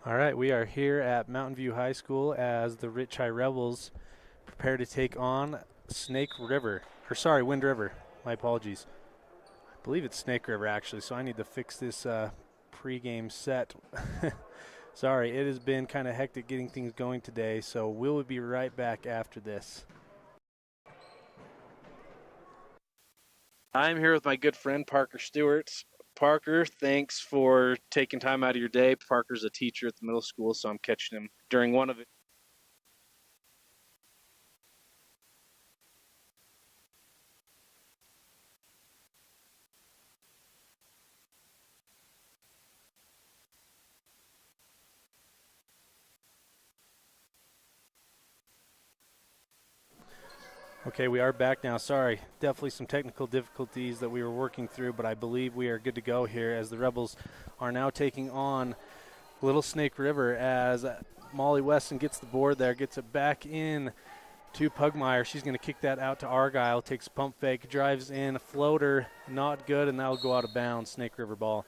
All right, we are here at Mountain View High School as the Rich High Rebels prepare to take on Wind River. My apologies. I believe it's Snake River actually, so I need to fix this pregame set. Sorry, it has been kind of hectic getting things going today, so we'll be right back after this. I'm here with my good friend Parker Stewart. Parker, thanks for taking time out of your day. Parker's a teacher at the middle school, so I'm catching him during one of it. Okay, we are back now. Sorry, definitely some technical difficulties that we were working through, but I believe we are good to go here as the Rebels are now taking on Little Snake River as Molly Weston gets the board there, gets it back in to Pugmire. She's going to kick that out to Argyle, takes a pump fake, drives in, a floater, not good, and that'll go out of bounds, Snake River ball.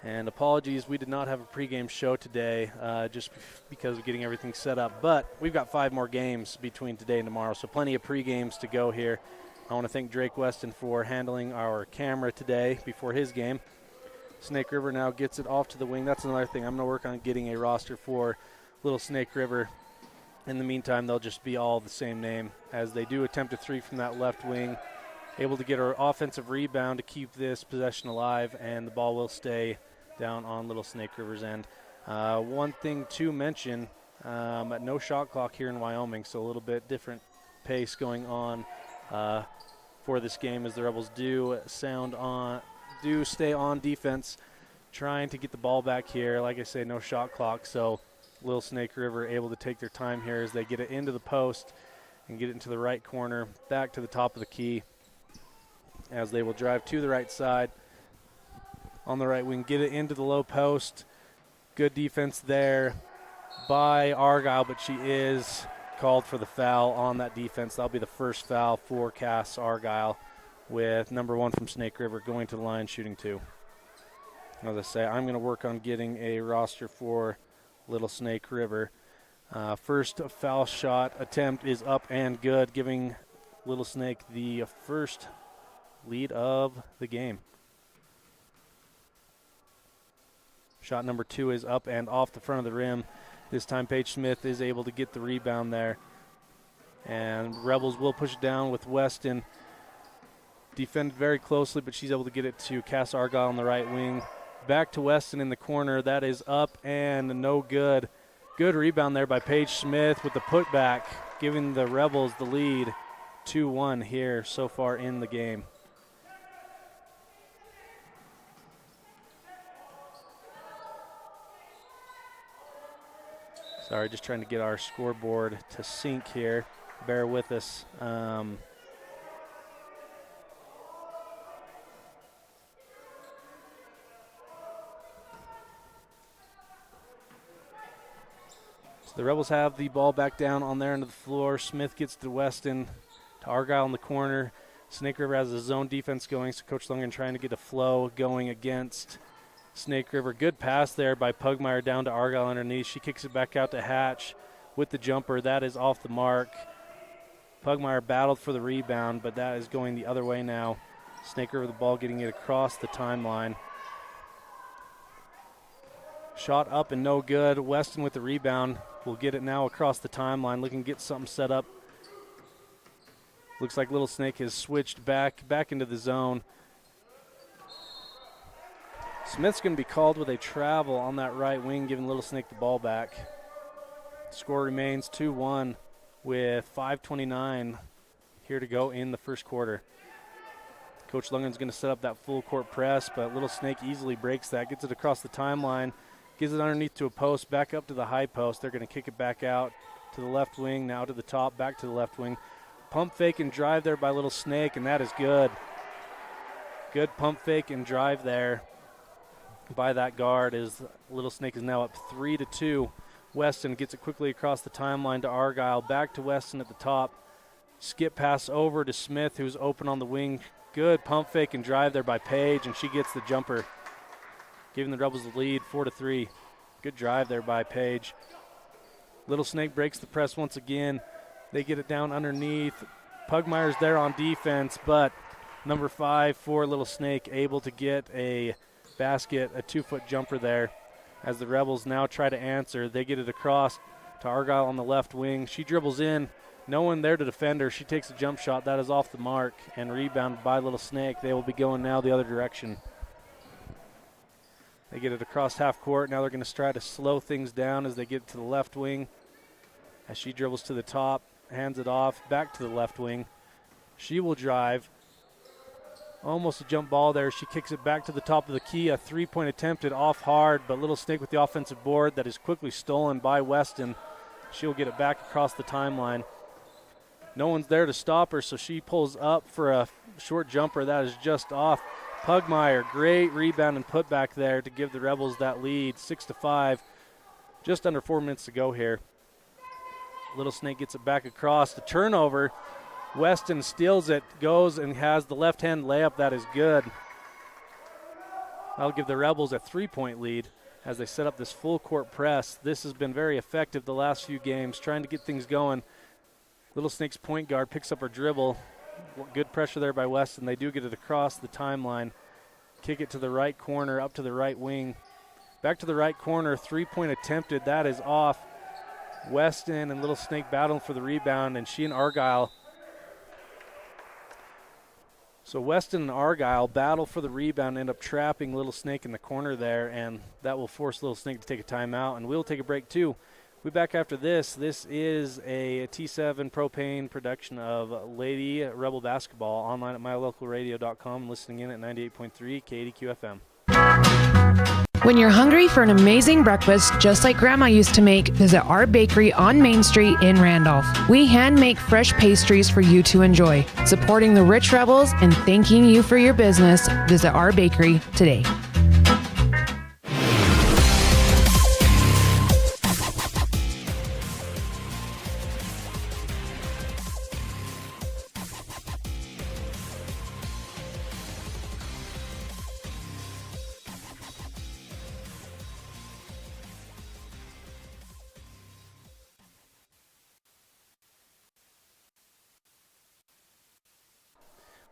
And apologies, we did not have a pregame show today just because of getting everything set up. But we've got 5 more games between today and tomorrow, so plenty of pregames to go here. I want to thank Drake Weston for handling our camera today before his game. Snake River now gets it off to the wing. That's another thing. I'm going to work on getting a roster for Little Snake River. In the meantime, they'll just be all the same name as they do attempt a 3 from that left wing. Able to get our offensive rebound to keep this possession alive, and the ball will stay down on Little Snake River's end. One thing to mention, no shot clock here in Wyoming, so a little bit different pace going on for this game as the Rebels do stay on defense, trying to get the ball back here. Like I say, no shot clock, so Little Snake River able to take their time here as they get it into the post and get it into the right corner, back to the top of the key as they will drive to the right side. On the right wing, get it into the low post. Good defense there by Argyle, but she is called for the foul on that defense. That'll be the first foul for Cass Argyle, with number 1 from Snake River going to the line shooting 2. As I say, I'm going to work on getting a roster for Little Snake River. First foul shot attempt is up and good, giving Little Snake the first lead of the game. Shot number 2 is up and off the front of the rim. This time Paige Smith is able to get the rebound there. And Rebels will push it down with Weston. Defended very closely, but she's able to get it to Cass Argyle on the right wing. Back to Weston in the corner. That is up and no good. Good rebound there by Paige Smith with the putback, giving the Rebels the lead 2-1 here so far in the game. Sorry, just trying to get our scoreboard to sync here. Bear with us. So the Rebels have the ball back down on their end of the floor. Smith gets to Weston, to Argyle in the corner. Snake River has a zone defense going, so Coach Lundgren trying to get a flow going against Snake River. Good pass there by Pugmire down to Argyle underneath. She kicks it back out to Hatch with the jumper. That is off the mark. Pugmire battled for the rebound, but that is going the other way now. Snake River the ball, getting it across the timeline. Shot up and no good. Weston with the rebound will get it now across the timeline, looking to get something set up. Looks like Little Snake has switched back into the zone. Smith's going to be called with a travel on that right wing, giving Little Snake the ball back. Score remains 2-1 with 5:29 here to go in the first quarter. Coach Lundgren's going to set up that full court press, but Little Snake easily breaks that, gets it across the timeline, gives it underneath to a post, back up to the high post. They're going to kick it back out to the left wing, now to the top, back to the left wing. Pump fake and drive there by Little Snake, and that is good. Good pump fake and drive there by that guard as Little Snake is now up 3-2. Weston gets it quickly across the timeline to Argyle, back to Weston at the top. Skip pass over to Smith, who's open on the wing. Good pump fake and drive there by Paige, and she gets the jumper, giving the Rebels the lead 4-3. Good drive there by Paige. Little Snake breaks the press once again. They get it down underneath. Pugmire's there on defense, but number 5 for Little Snake able to get a basket, a 2-foot jumper there. As the Rebels now try to answer, they get it across to Argyle on the left wing. She dribbles in. No one there to defend her. She takes a jump shot. That is off the mark and rebounded by Little Snake. They will be going now the other direction. They get it across half court. Now they're going to try to slow things down as they get to the left wing. As she dribbles to the top, hands it off, back to the left wing. She will drive. Almost a jump ball there. She kicks it back to the top of the key. A 3-point attempted off hard, but Little Snake with the offensive board that is quickly stolen by Weston. She'll get it back across the timeline. No one's there to stop her, so she pulls up for a short jumper that is just off. Pugmire, great rebound and putback there to give the Rebels that lead, 6-5. Just under 4 minutes to go here. Little Snake gets it back across. The turnover. Weston steals it, goes and has the left-hand layup. That is good. That'll give the Rebels a 3-point lead as they set up this full-court press. This has been very effective the last few games, trying to get things going. Little Snake's point guard picks up her dribble. Good pressure there by Weston. They do get it across the timeline. Kick it to the right corner, up to the right wing. Back to the right corner, 3-point attempted. That is off. Weston and Little Snake battling for the rebound, and she and Argyle. So Weston and Argyle battle for the rebound, end up trapping Little Snake in the corner there, and that will force Little Snake to take a timeout, and we'll take a break too. We'll be back after this. This is a T7 Propane production of Lady Rebel Basketball, online at mylocalradio.com, listening in at 98.3 KDQ FM. When you're hungry for an amazing breakfast, just like Grandma used to make, visit our bakery on Main Street in Randolph. We hand make fresh pastries for you to enjoy. Supporting the Rich Rebels and thanking you for your business, visit our bakery today.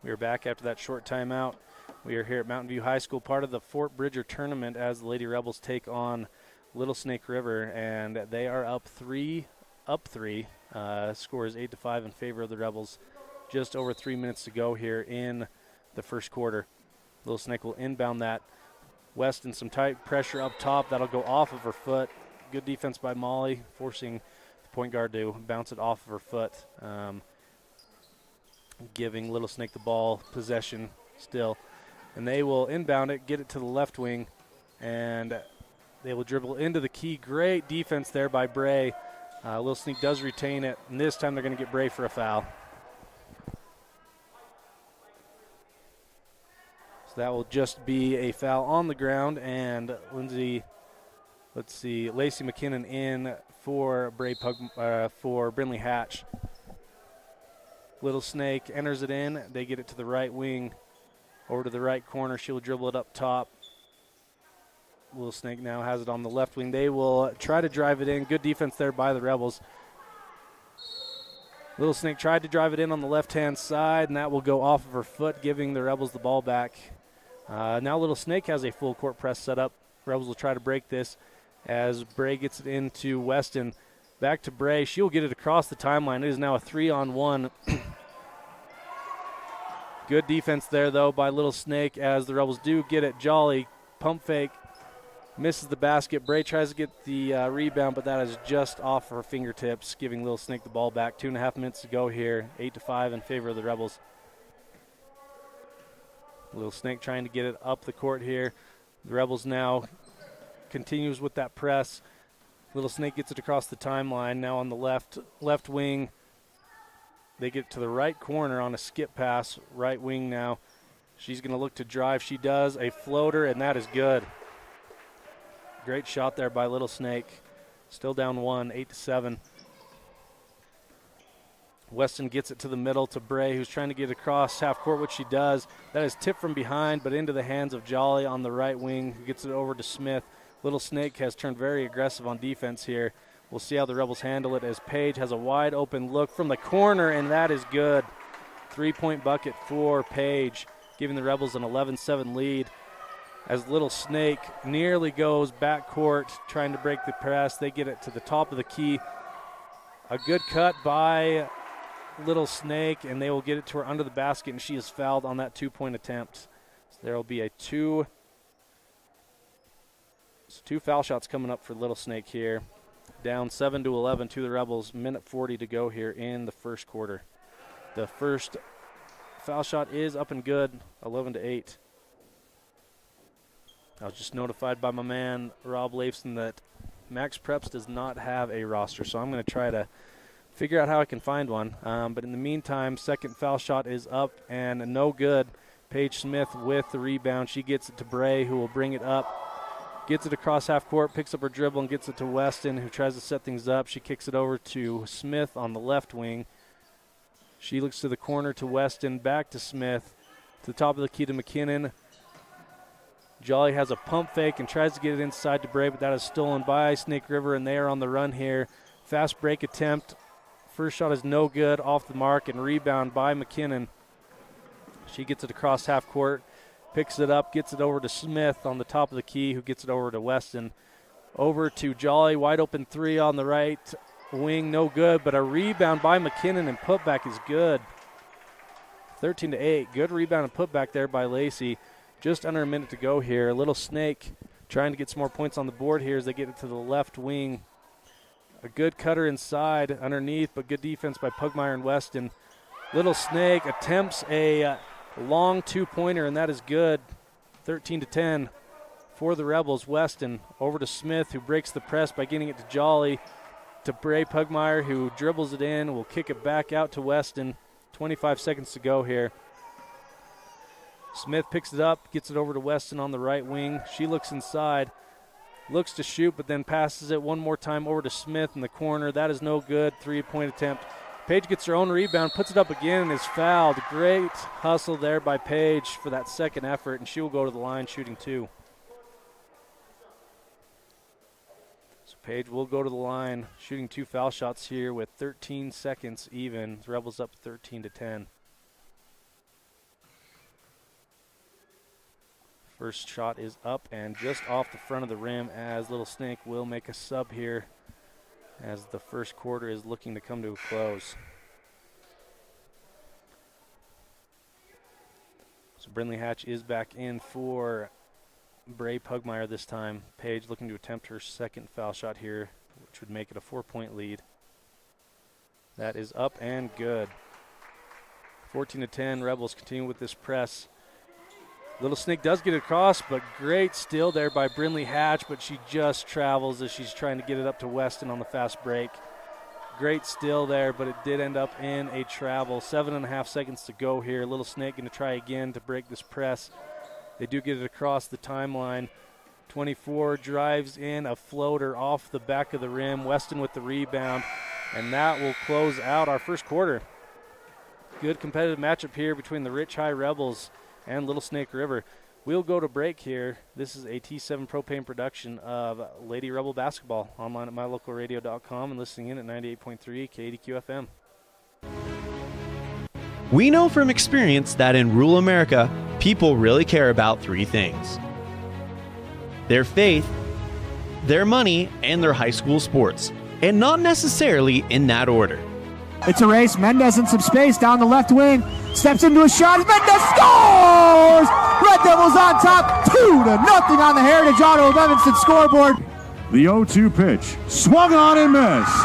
We are back after that short timeout. We are here at Mountain View High School, part of the Fort Bridger tournament as the Lady Rebels take on Little Snake River, and they are up three. Score is 8-5 in favor of the Rebels. Just over 3 minutes to go here in the first quarter. Little Snake will inbound that. Weston, some tight pressure up top. That'll go off of her foot. Good defense by Molly, forcing the point guard to bounce it off of her foot. Giving Little Snake the ball possession still. And they will inbound it, get it to the left wing, and they will dribble into the key. Great defense there by Bray. Little Snake does retain it, and this time they're going to get Bray for a foul. So that will just be a foul on the ground, and Lacey McKinnon in for for Brindley Hatch. Little Snake enters it in. They get it to the right wing, over to the right corner. She'll dribble it up top. Little Snake now has it on the left wing. They will try to drive it in. Good defense there by the Rebels. Little Snake tried to drive it in on the left-hand side, and that will go off of her foot, giving the Rebels the ball back. Now Little Snake has a full court press set up. Rebels will try to break this as Bray gets it into Weston. Back to Bray. She'll get it across the timeline. It is now a 3-on-1. Good defense there, though, by Little Snake as the Rebels do get it. Jolly, pump fake, misses the basket. Bray tries to get the rebound, but that is just off her fingertips, giving Little Snake the ball back. 2.5 minutes to go here. 8-5 in favor of the Rebels. Little Snake trying to get it up the court here. The Rebels now continues with that press. Little Snake gets it across the timeline. Now on the left wing. They get to the right corner on a skip pass. Right wing now. She's going to look to drive. She does. A floater, and that is good. Great shot there by Little Snake. Still down 1, 8-7. Weston gets it to the middle to Bray, who's trying to get across half court, which she does. That is tipped from behind, but into the hands of Jolly on the right wing, who gets it over to Smith. Little Snake has turned very aggressive on defense here. We'll see how the Rebels handle it as Paige has a wide open look from the corner, and that is good. 3-point bucket for Paige, giving the Rebels an 11-7 lead. As Little Snake nearly goes backcourt trying to break the press, they get it to the top of the key. A good cut by Little Snake, and they will get it to her under the basket, and she is fouled on that 2-point attempt. So there will be a two foul shots coming up for Little Snake here. Down 7-11 to the Rebels, minute 40 to go here in the first quarter. The first foul shot is up and good, 11-8. I was just notified by my man, Rob Leifson, that Max Preps does not have a roster, so I'm going to try to figure out how I can find one. But in the meantime, second foul shot is up and no good. Paige Smith with the rebound. She gets it to Bray, who will bring it up. Gets it across half court, picks up her dribble, and gets it to Weston, who tries to set things up. She kicks it over to Smith on the left wing. She looks to the corner to Weston, back to Smith. To the top of the key to McKinnon. Jolly has a pump fake and tries to get it inside to Bray, but that is stolen by Snake River, and they are on the run here. Fast break attempt. First shot is no good, off the mark, and rebound by McKinnon. She gets it across half court, picks it up, gets it over to Smith on the top of the key, who gets it over to Weston. Over to Jolly, wide open three on the right wing, no good, but a rebound by McKinnon, and putback is good. 13-8, good rebound and putback there by Lacey. Just under a minute to go here. Little Snake trying to get some more points on the board here as they get it to the left wing. A good cutter inside underneath, but good defense by Pugmire and Weston. Little Snake attempts a long two-pointer, and that is good. 13-10 for the Rebels. Weston over to Smith, who breaks the press by getting it to Jolly. To Bray Pugmire, who dribbles it in, will kick it back out to Weston. 25 seconds to go here. Smith picks it up, gets it over to Weston on the right wing. She looks inside, looks to shoot, but then passes it one more time over to Smith in the corner. That is no good. 3-point attempt. Paige gets her own rebound, puts it up again, and is fouled. Great hustle there by Paige for that second effort, and she will go to the line shooting two. So Paige will go to the line shooting two foul shots here with 13 seconds even. The Rebels up 13-10. First shot is up and just off the front of the rim as Little Snake will make a sub here as the first quarter is looking to come to a close. So Brindley Hatch is back in for Bray Pugmire this time. Paige looking to attempt her second foul shot here, which would make it a 4-point lead. That is up and good. 14-10, Rebels continue with this press. Little Snake does get it across, but great steal there by Brindley Hatch, but she just travels as she's trying to get it up to Weston on the fast break. Great steal there, but it did end up in a travel. 7.5 seconds to go here. Little Snake going to try again to break this press. They do get it across the timeline. 24 drives in a floater off the back of the rim. Weston with the rebound, and that will close out our first quarter. Good competitive matchup here between the Rich High Rebels and Little Snake River. We'll go to break here. This is a T7 Propane production of Lady Rebel Basketball, online at mylocalradio.com and listening in at 98.3 KDQ FM. We know from experience that in rural America, people really care about three things: their faith, their money, and their high school sports, and not necessarily in that order. It's a race. Mendez in some space down the left wing. Steps into a shot. Mendez scores! Red Devils on top, 2-0 on the Heritage Auto of Evanston scoreboard. The 0-2 pitch. Swung on and missed.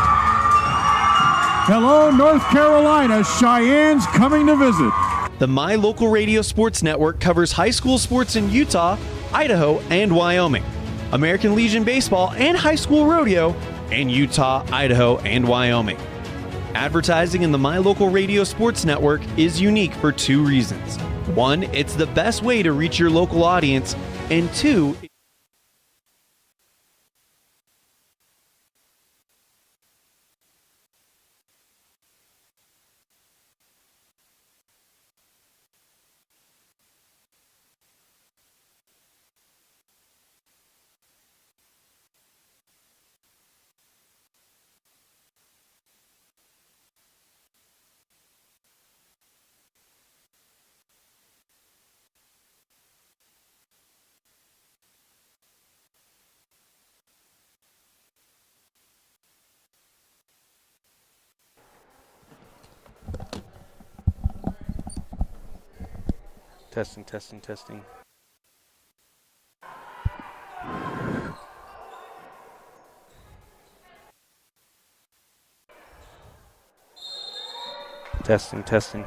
Hello, North Carolina. Cheyenne's coming to visit. The My Local Radio Sports Network covers high school sports in Utah, Idaho, and Wyoming, American Legion Baseball and high school rodeo in Utah, Idaho, and Wyoming. Advertising in the My Local Radio Sports Network is unique for two reasons. One, it's the best way to reach your local audience, and two, Testing, testing, testing. Testing, testing.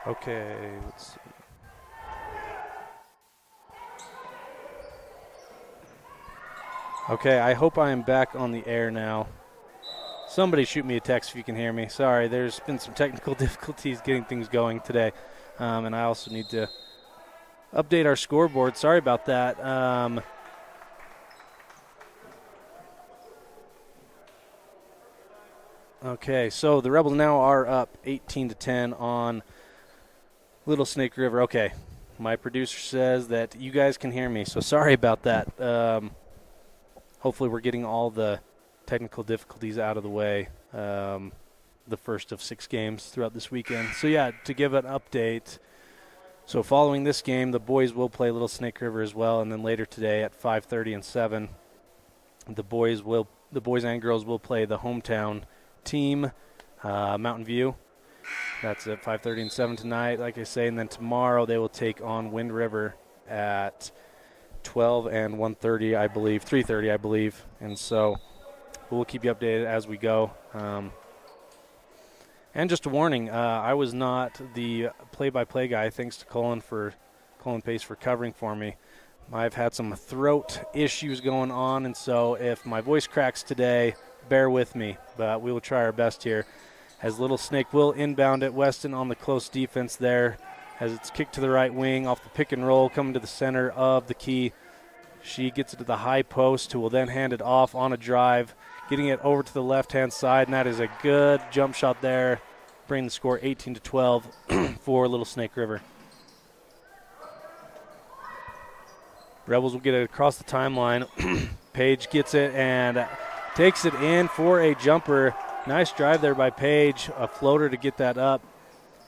Okay, let's see. Okay, I hope I am back on the air now. Somebody shoot me a text if you can hear me. Sorry, there's been some technical difficulties getting things going today. And I also need to update our scoreboard. Sorry about that. Okay, so the Rebels now are up 18-10 on Little Snake River. Okay, my producer says that you guys can hear me, so sorry about that. Hopefully we're getting all the technical difficulties out of the way, the first of 6 games throughout this weekend. So, yeah, to give an update, so following this game, the boys will play Little Snake River as well, and then later today at 5:30 and 7, the boys and girls will play the hometown team, Mountain View. That's at 5:30 and 7 tonight, like I say, and then tomorrow they will take on Wind River at 12 and 1:30, I believe, 3:30, I believe, and so we'll keep you updated as we go. And just a warning, I was not the play-by-play guy, thanks to Colin Pace for covering for me. I've had some throat issues going on, and so if my voice cracks today, bear with me, but we will try our best here. As Little Snake will inbound it, Weston on the close defense there, as it's kicked to the right wing off the pick and roll, coming to the center of the key. She gets it to the high post, who will then hand it off on a drive, getting it over to the left-hand side, and that is a good jump shot there, bringing the score 18-12 for Little Snake River. Rebels will get it across the timeline. Paige gets it and takes it in for a jumper. Nice drive there by Paige, a floater to get that up.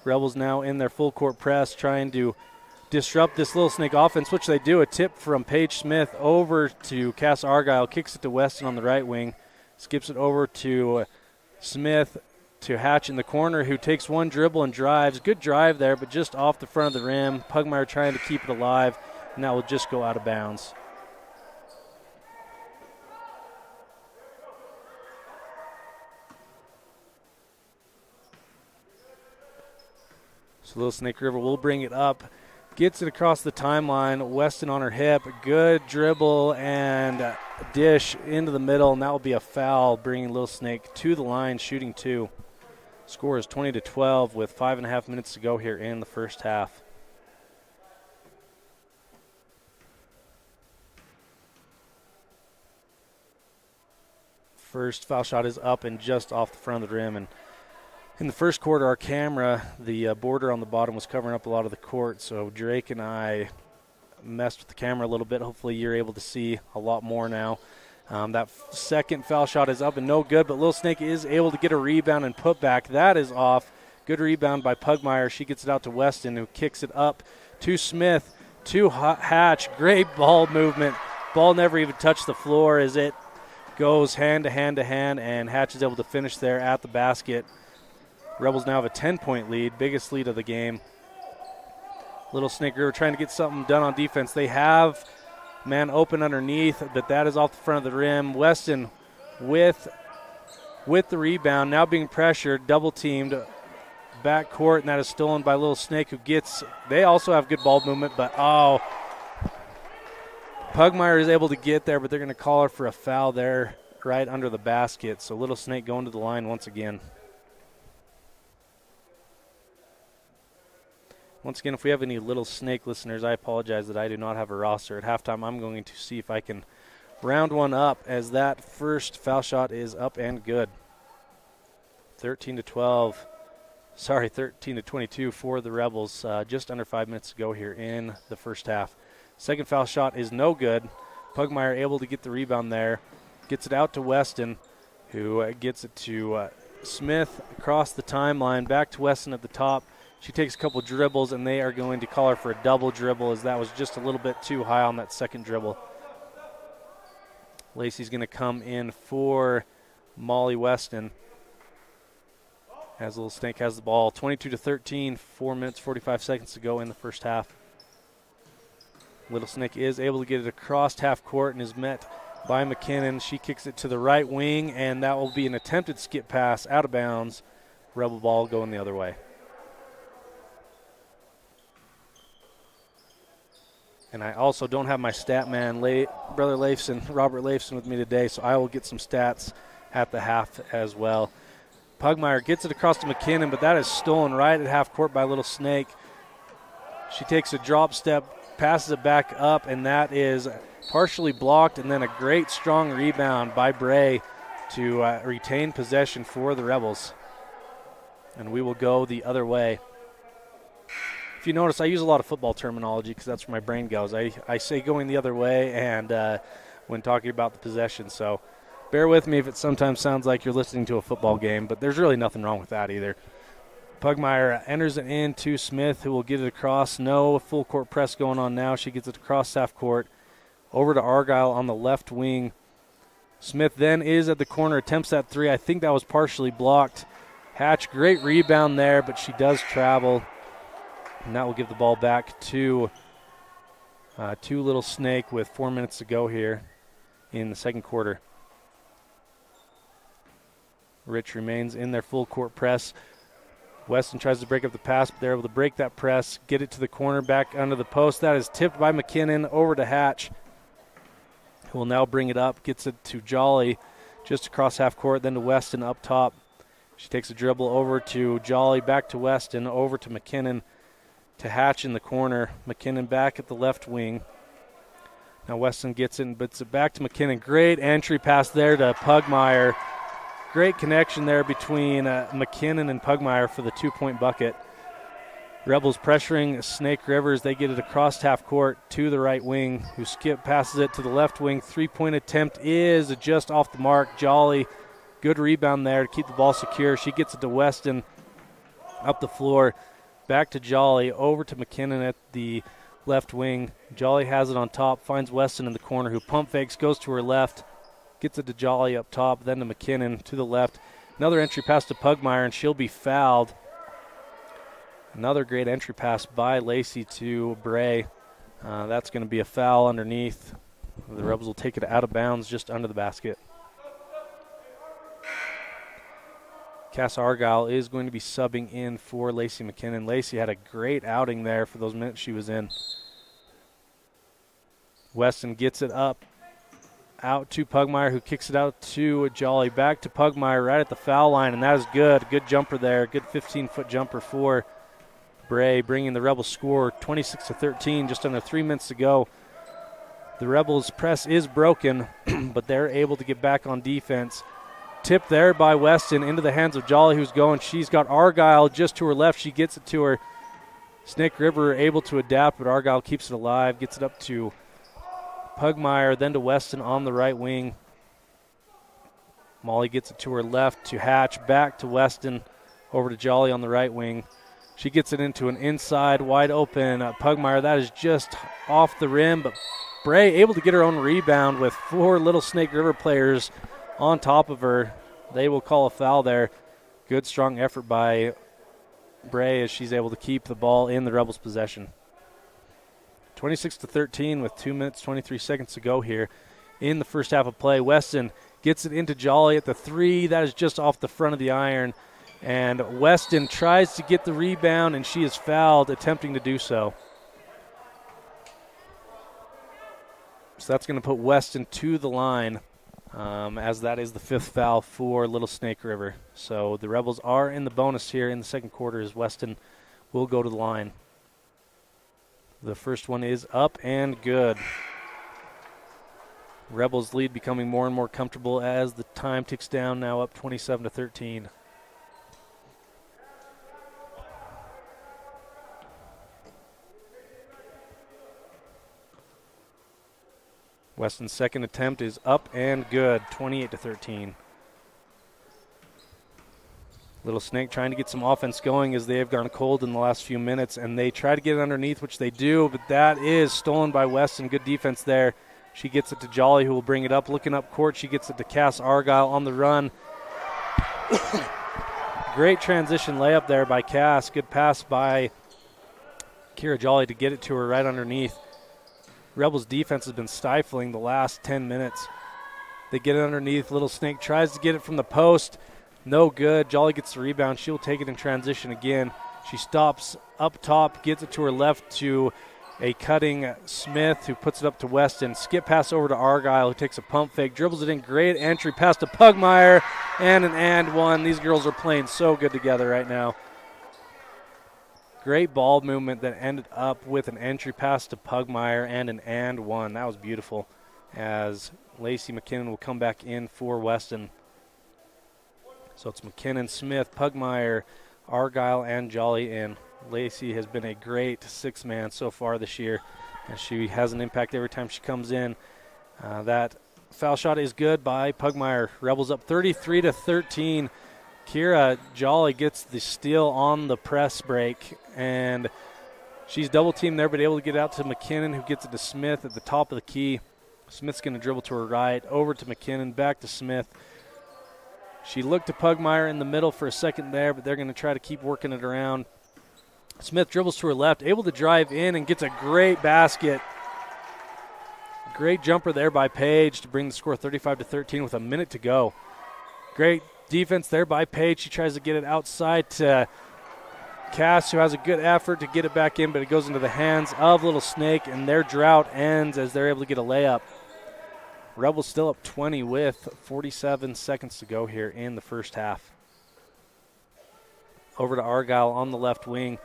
Rebels now in their full-court press, trying to disrupt this Little Snake offense, which they do. A tip from Paige Smith over to Cass Argyle, kicks it to Weston on the right wing, skips it over to Smith to Hatch in the corner, who takes one dribble and drives. Good drive there, but just off the front of the rim. Pugmire trying to keep it alive, and that will just go out of bounds. So Little Snake River will bring it up, gets it across the timeline. Weston on her hip, good dribble, and dish into the middle, and that will be a foul, bringing Little Snake to the line, shooting 2. Score is 20-12 with 5.5 minutes to go here in the first half. First foul shot is up and just off the front of the rim. And in the first quarter, our camera, the border on the bottom was covering up a lot of the court, so Drake and I messed with the camera a little bit. Hopefully you're able to see a lot more now. That second foul shot is up and no good, but Little Snake is able to get a rebound and put back. That is off. Good rebound by Pugmire. She gets it out to Weston, who kicks it up to Smith, to Hatch. Great ball movement. Ball never even touched the floor as it goes hand to hand to hand, and Hatch is able to finish there at the basket. Rebels now have a 10-point lead, biggest lead of the game. Little Snake River trying to get something done on defense. They have man open underneath, but that is off the front of the rim. Weston with the rebound, now being pressured, double-teamed, back court, and that is stolen by Little Snake, who gets – they also have good ball movement, but Pugmire is able to get there, but they're going to call her for a foul there right under the basket. So Little Snake going to the line once again. Once again, if we have any Little Snake listeners, I apologize that I do not have a roster. At halftime, I'm going to see if I can round one up, as that first foul shot is up and good. 13-22 for the Rebels. Just under 5 minutes to go here in the first half. Second foul shot is no good. Pugmire able to get the rebound there. Gets it out to Weston, who gets it to Smith across the timeline. Back to Weston at the top. She takes a couple dribbles, and they are going to call her for a double dribble, as that was just a little bit too high on that second dribble. Lacey's going to come in for Molly Weston as Little Snake has the ball. 22-13, 4 minutes, 45 seconds to go in the first half. Little Snake is able to get it across half court and is met by McKinnon. She kicks it to the right wing, and that will be an attempted skip pass out of bounds. Rebel ball going the other way. And I also don't have my stat man, Brother Leifson, Robert Leifson, with me today, so I will get some stats at the half as well. Pugmire gets it across to McKinnon, but that is stolen right at half court by Little Snake. She takes a drop step, passes it back up, and that is partially blocked, and then a great strong rebound by Bray to retain possession for the Rebels. And we will go the other way. If you notice, I use a lot of football terminology because that's where my brain goes. I say going the other way and when talking about the possession. So bear with me if it sometimes sounds like you're listening to a football game, but there's really nothing wrong with that either. Pugmire enters it into Smith, who will get it across. No full court press going on now. She gets it across half court over to Argyle on the left wing. Smith then is at the corner, attempts that three. I think that was partially blocked. Hatch, great rebound there, but she does travel. And that will give the ball back to Little Snake with 4 minutes to go here in the second quarter. Rich remains in their full court press. Weston tries to break up the pass, but they're able to break that press, get it to the corner, back under the post. That is tipped by McKinnon over to Hatch, who will now bring it up, gets it to Jolly just across half court, then to Weston up top. She takes a dribble over to Jolly, back to Weston, over to McKinnon, to Hatch in the corner. McKinnon back at the left wing. Now Weston gets it and puts it back to McKinnon. Great entry pass there to Pugmire. Great connection there between McKinnon and Pugmire for the 2-point bucket. Rebels pressuring Snake Rivers. They get it across half court to the right wing, who passes it to the left wing. 3-point attempt is just off the mark. Jolly, good rebound there to keep the ball secure. She gets it to Weston up the floor. Back to Jolly, over to McKinnon at the left wing. Jolly has it on top, finds Weston in the corner, who pump fakes, goes to her left, gets it to Jolly up top, then to McKinnon to the left. Another entry pass to Pugmire, and she'll be fouled. Another great entry pass by Lacey to Bray. That's going to be a foul underneath. The Rebels will take it out of bounds just under the basket. Cass Argyle is going to be subbing in for Lacey McKinnon. Lacey had a great outing there for those minutes she was in. Weston gets it up out to Pugmire, who kicks it out to Jolly. Back to Pugmire right at the foul line, and that is good. Good jumper there. Good 15-foot jumper for Bray, bringing the Rebels score 26-13, just under 3 minutes to go. The Rebels' press is broken, but they're able to get back on defense. Tipped there by Weston into the hands of Jolly, who's going. She's got Argyle just to her left. She gets it to her. Snake River able to adapt, but Argyle keeps it alive, gets it up to Pugmire, then to Weston on the right wing. Molly gets it to her left to Hatch, back to Weston, over to Jolly on the right wing. She gets it into an inside, wide open Pugmire. That is just off the rim, but Bray able to get her own rebound with 4 Little Snake River players on top of her. They will call a foul there. Good, strong effort by Bray as she's able to keep the ball in the Rebels' possession. 26-13 with 2 minutes, 23 seconds to go here in the first half of play. Weston gets it into Jolly at the 3. That is just off the front of the iron. And Weston tries to get the rebound, and she is fouled attempting to do so. So that's going to put Weston to the line, as that is the 5th foul for Little Snake River. So the Rebels are in the bonus here in the second quarter as Weston will go to the line. The first one is up and good. Rebels lead becoming more and more comfortable as the time ticks down, now up 27-13. Weston's second attempt is up and good, 28-13. Little Snake trying to get some offense going as they have gone cold in the last few minutes, and they try to get it underneath, which they do, but that is stolen by Weston. Good defense there. She gets it to Jolly, who will bring it up. Looking up court, she gets it to Cass Argyle on the run. Great transition layup there by Cass. Good pass by Kira Jolly to get it to her right underneath. Rebels' defense has been stifling the last 10 minutes. They get it underneath. Little Snake tries to get it from the post. No good. Jolly gets the rebound. She'll take it in transition again. She stops up top, gets it to her left to a cutting Smith, who puts it up to Weston. Skip pass over to Argyle, who takes a pump fake, dribbles it in. Great entry pass to Pugmire, and an and one. These girls are playing so good together right now. Great ball movement that ended up with an entry pass to Pugmire and an and one. That was beautiful, as Lacey McKinnon will come back in for Weston. So it's McKinnon, Smith, Pugmire, Argyle, and Jolly in. Lacey has been a great six-man so far this year, and she has an impact every time she comes in. That foul shot is good by Pugmire. Rebels up 33-13. Kira Jolly gets the steal on the press break, and she's double-teamed there, but able to get out to McKinnon, who gets it to Smith at the top of the key. Smith's going to dribble to her right, over to McKinnon, back to Smith. She looked to Pugmire in the middle for a second there, but they're going to try to keep working it around. Smith dribbles to her left, able to drive in and gets a great basket. Great jumper there by Paige to bring the score 35-13 with a minute to go. Great defense there by Paige. She tries to get it outside to Cass, who has a good effort to get it back in, but it goes into the hands of Little Snake, and their drought ends as they're able to get a layup. Rebels still up 20 with 47 seconds to go here in the first half. Over to Argyle on the left wing.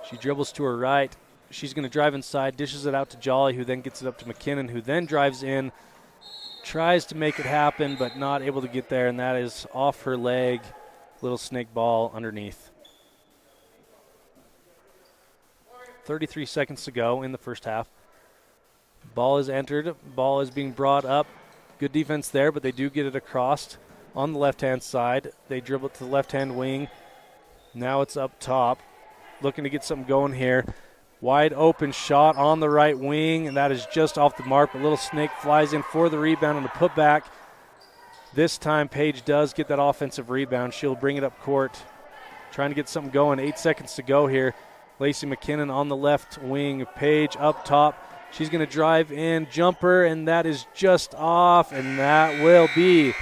She dribbles to her right. She's going to drive inside, dishes it out to Jolly, who then gets it up to McKinnon, who then drives in, tries to make it happen, but not able to get there, and that is off her leg. Little Snake ball underneath. 33 seconds to go in the first half. Ball is entered. Ball is being brought up. Good defense there, but they do get it across on the left-hand side. They dribble it to the left-hand wing. Now it's up top. Looking to get something going here. Wide open shot on the right wing, and that is just off the mark. But Little Snake flies in for the rebound on the putback. This time Paige does get that offensive rebound. She'll bring it up court. Trying to get something going. 8 seconds to go here. Lacey McKinnon on the left wing. Paige up top. She's going to drive in, jumper, and that is just off, and that will be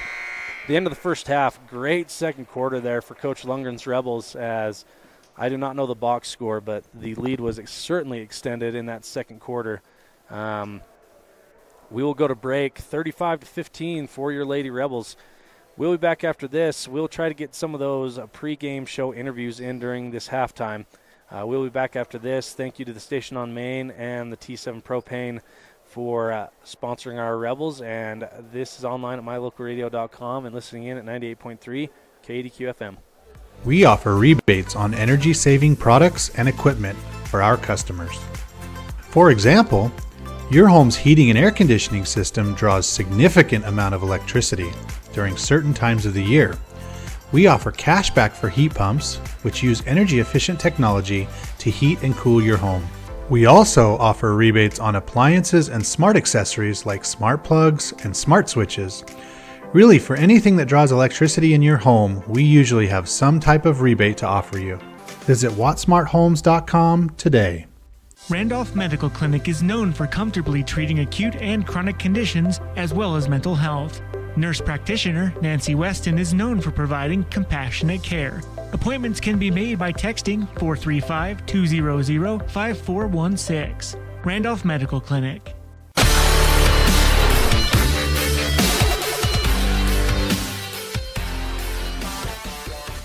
the end of the first half. Great second quarter there for Coach Lundgren's Rebels, as I do not know the box score, but the lead was certainly extended in that second quarter. We will go to break 35-15 for your Lady Rebels. We'll be back after this. We'll try to get some of those pregame show interviews in during this halftime. We'll be back after this. Thank you to the station on Main and the T7 Propane for sponsoring our Rebels. And this is online at mylocalradio.com and listening in at 98.3 KDQ FM. We offer rebates on energy-saving products and equipment for our customers. For example, your home's heating and air conditioning system draws significant amount of electricity during certain times of the year. We offer cashback for heat pumps, which use energy-efficient technology to heat and cool your home. We also offer rebates on appliances and smart accessories like smart plugs and smart switches. Really, for anything that draws electricity in your home, we usually have some type of rebate to offer you. Visit wattsmarthomes.com today. Randolph Medical Clinic is known for comfortably treating acute and chronic conditions as well as mental health. Nurse practitioner Nancy Weston is known for providing compassionate care. Appointments can be made by texting 435-200-5416. Randolph Medical Clinic.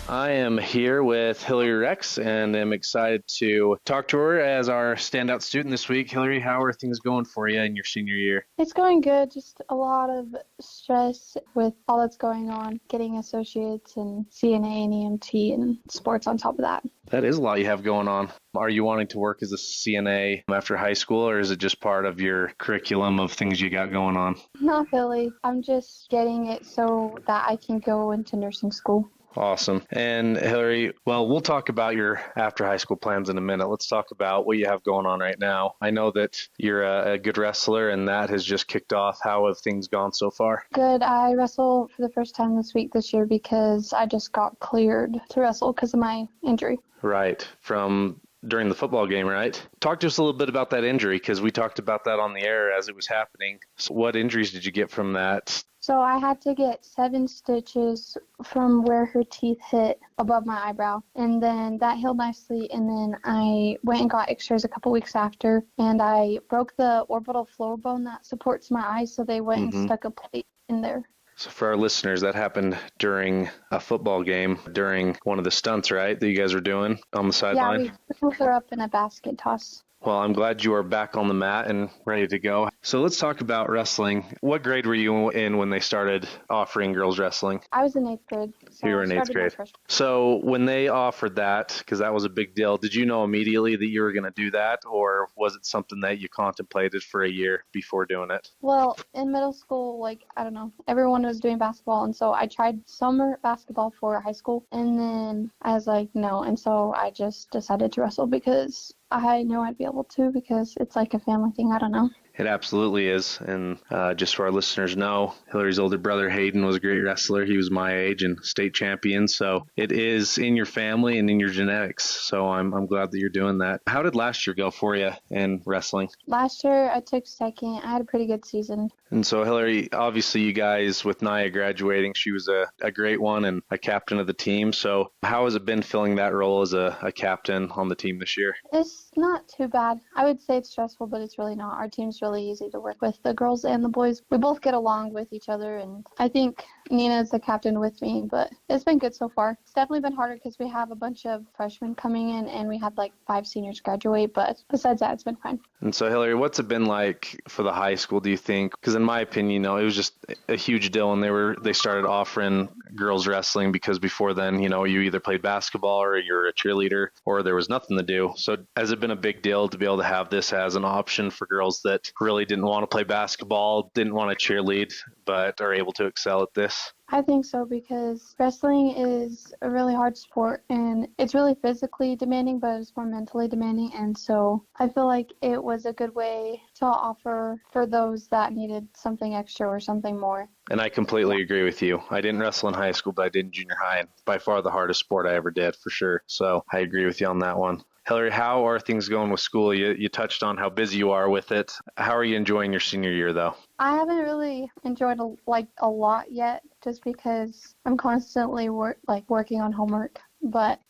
I am here with Hillary Rex and am excited to talk to her as our standout student this week. Hillary, how are things going for you in your senior year? It's going good, just a lot of stress with all that's going on, getting associates and CNA and EMT and sports on top of that. That is a lot you have going on. Are you wanting to work as a CNA after high school, or is it just part of your curriculum of things you got going on? Not really. I'm just getting it so that I can go into nursing school. Awesome. And Hillary, well, we'll talk about your after high school plans in a minute. Let's talk about what you have going on right now. I know that you're a good wrestler and that has just kicked off. How have things gone so far? Good. I wrestled for the first time this year because I just got cleared to wrestle because of my injury. Right. From during the football game, right? Talk to us a little bit about that injury because we talked about that on the air as it was happening. So what injuries did you get from that? So I had to get 7 stitches from where her teeth hit above my eyebrow. And then that healed nicely. And then I went and got x-rays a couple weeks after. And I broke the orbital floor bone that supports my eyes. So they went and stuck a plate in there. So for our listeners, that happened during a football game, during one of the stunts, right, that you guys were doing on the sideline? Yeah, we moved her up in a basket toss. Well, I'm glad you are back on the mat and ready to go. So let's talk about wrestling. What grade were you in when they started offering girls wrestling? I was in 8th grade. So you were in 8th grade. So when they offered that, because that was a big deal, did you know immediately that you were going to do that, or was it something that you contemplated for a year before doing it? Well, in middle school, I don't know, everyone was doing basketball, and so I tried summer basketball for high school, and then I was like, no, and so I just decided to wrestle because I know I'd be able to because it's like a family thing. I don't know. It absolutely is. And just so our listeners know, Hillary's older brother, Hayden, was a great wrestler. He was my age and state champion. So it is in your family and in your genetics. So I'm glad that you're doing that. How did last year go for you in wrestling? Last year, I took second. I had a pretty good season. And so, Hillary, obviously you guys, with Naya graduating, she was a great one and a captain of the team. So how has it been filling that role as a captain on the team this year? It's not too bad. I would say it's stressful, but it's really not. Our team's really easy to work with. The girls and the boys, we both get along with each other. And I think Nina's the captain with me, but it's been good so far. It's definitely been harder because we have a bunch of freshmen coming in and we had 5 seniors graduate. But besides that, it's been fine. And so, Hillary, what's it been like for the high school, do you think? Because in my opinion, it was just a huge deal when they started offering girls wrestling, because before then, you either played basketball or you're a cheerleader or there was nothing to do. So has it been a big deal to be able to have this as an option for girls that really didn't want to play basketball, didn't want to cheerlead, but are able to excel at this? I think so, because wrestling is a really hard sport and it's really physically demanding, but it's more mentally demanding. And so I feel like it was a good way to offer for those that needed something extra or something more. And I completely agree with you. I didn't wrestle in high school, but I did in junior high. And by far the hardest sport I ever did, for sure. So I agree with you on that one. Hillary, how are things going with school? You touched on how busy you are with it. How are you enjoying your senior year, though? I haven't really enjoyed a lot yet, just because I'm constantly working on homework. But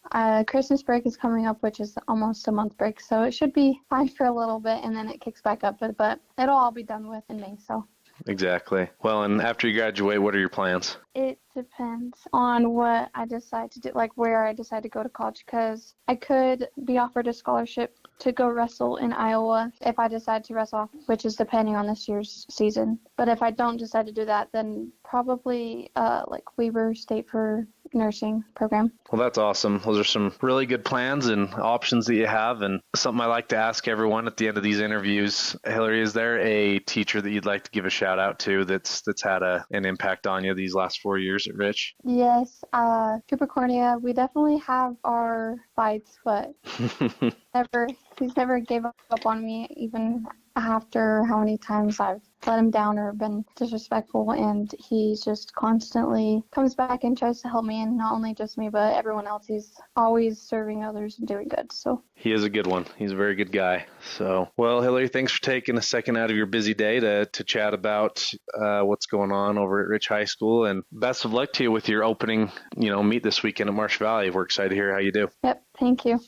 Christmas break is coming up, which is almost a month break, so it should be fine for a little bit, and then it kicks back up. But it'll all be done with in May, so Exactly. Well, and after you graduate, what are your plans? It depends on what I decide to do, like where I decide to go to college, because I could be offered a scholarship to go wrestle in Iowa if I decide to wrestle, which is depending on this year's season. But if I don't decide to do that, then probably like Weber State for nursing program. Well, that's awesome. Those are some really good plans and options that you have. And something I like to ask everyone at the end of these interviews, Hillary, is there a teacher that you'd like to give a shout out to that's had an impact on you these last 4 years at Rich? Yes, Cooper Cornea. We definitely have our fights, but he's never gave up on me, even after how many times I've let him down or been disrespectful, and he just constantly comes back and tries to help me, and not only just me but everyone else. He's always serving others and doing good. So he is a good one. He's a very good guy. So, well, Hillary, thanks for taking a second out of your busy day to chat about what's going on over at Rich High School, and best of luck to you with your opening meet this weekend at Marsh Valley. We're excited to hear how you do. Yep, thank you.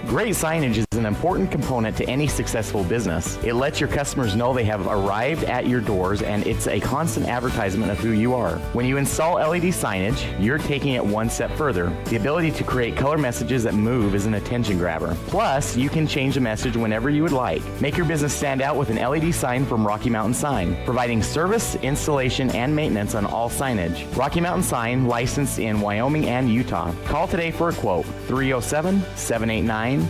Great signage is an important component to any successful business. It lets your customers know they have arrived at your doors, and it's a constant advertisement of who you are. When you install LED signage, you're taking it one step further. The ability to create color messages that move is an attention grabber. Plus, you can change the message whenever you would like. Make your business stand out with an LED sign from Rocky Mountain Sign, providing service, installation, and maintenance on all signage. Rocky Mountain Sign, licensed in Wyoming and Utah. Call today for a quote, 307-789-5202.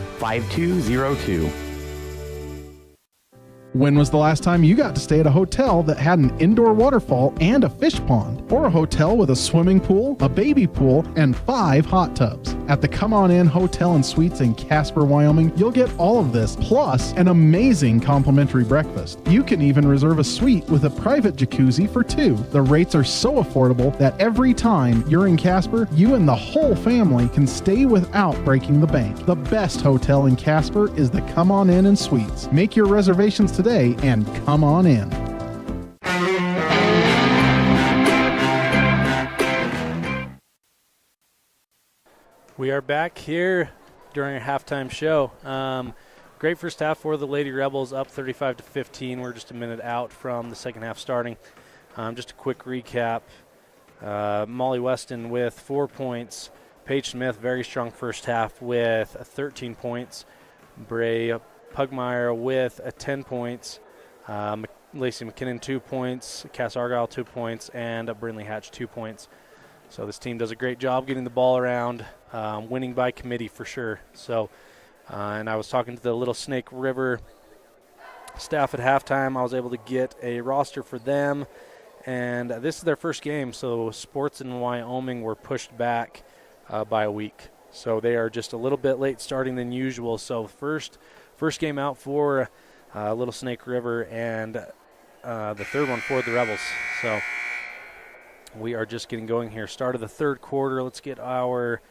When was the last time you got to stay at a hotel that had an indoor waterfall and a fish pond? Or a hotel with a swimming pool, a baby pool, and 5 hot tubs? At the Come On In Hotel and Suites in Casper, Wyoming, you'll get all of this, plus an amazing complimentary breakfast. You can even reserve a suite with a private jacuzzi for 2. The rates are so affordable that every time you're in Casper, you and the whole family can stay without breaking the bank. The best hotel in Casper is the Come On In and Suites. Make your reservations today and come on in. We are back here during a halftime show. Great first half for the Lady Rebels, up 35-15. We're just a minute out from the second half starting. Just a quick recap. Molly Weston with 4 points. Paige Smith, very strong first half with 13 points. Bray Pugmire with 10 points. Lacey McKinnon 2 points. Cass Argyle 2 points. And Brindley Hatch 2 points. So this team does a great job getting the ball around, winning by committee for sure. So, and I was talking to the Little Snake River staff at halftime. I was able to get a roster for them And this is their first game, so sports in Wyoming were pushed back by a week. So they are just a little bit late starting than usual. So first game out for Little Snake River, and the third one for the Rebels. So we are just getting going here. Start of the third quarter. Let's get our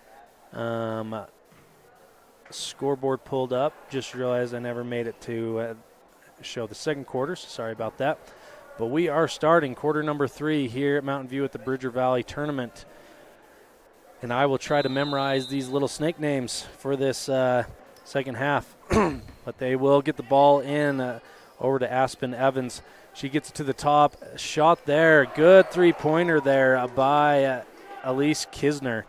scoreboard pulled up. Just realized I never made it to show the second quarter, so sorry about that. But we are starting quarter number 3 here at Mountain View at the Bridger Valley Tournament. And I will try to memorize these Little Snake names for this second half. But they will get the ball in over to Aspen Evans. She gets it to the top. Shot there. Good three-pointer there by Elise Kisner.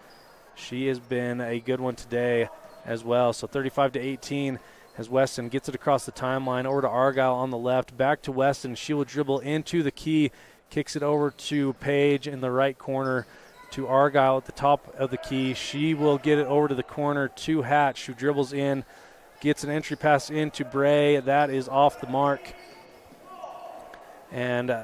She has been a good one today as well. So 35-18 as Weston gets it across the timeline over to Argyle on the left. Back to Weston. She will dribble into the key. Kicks it over to Paige in the right corner to Argyle at the top of the key. She will get it over to the corner to Hatch, who dribbles in. Gets an entry pass into Bray. That is off the mark. And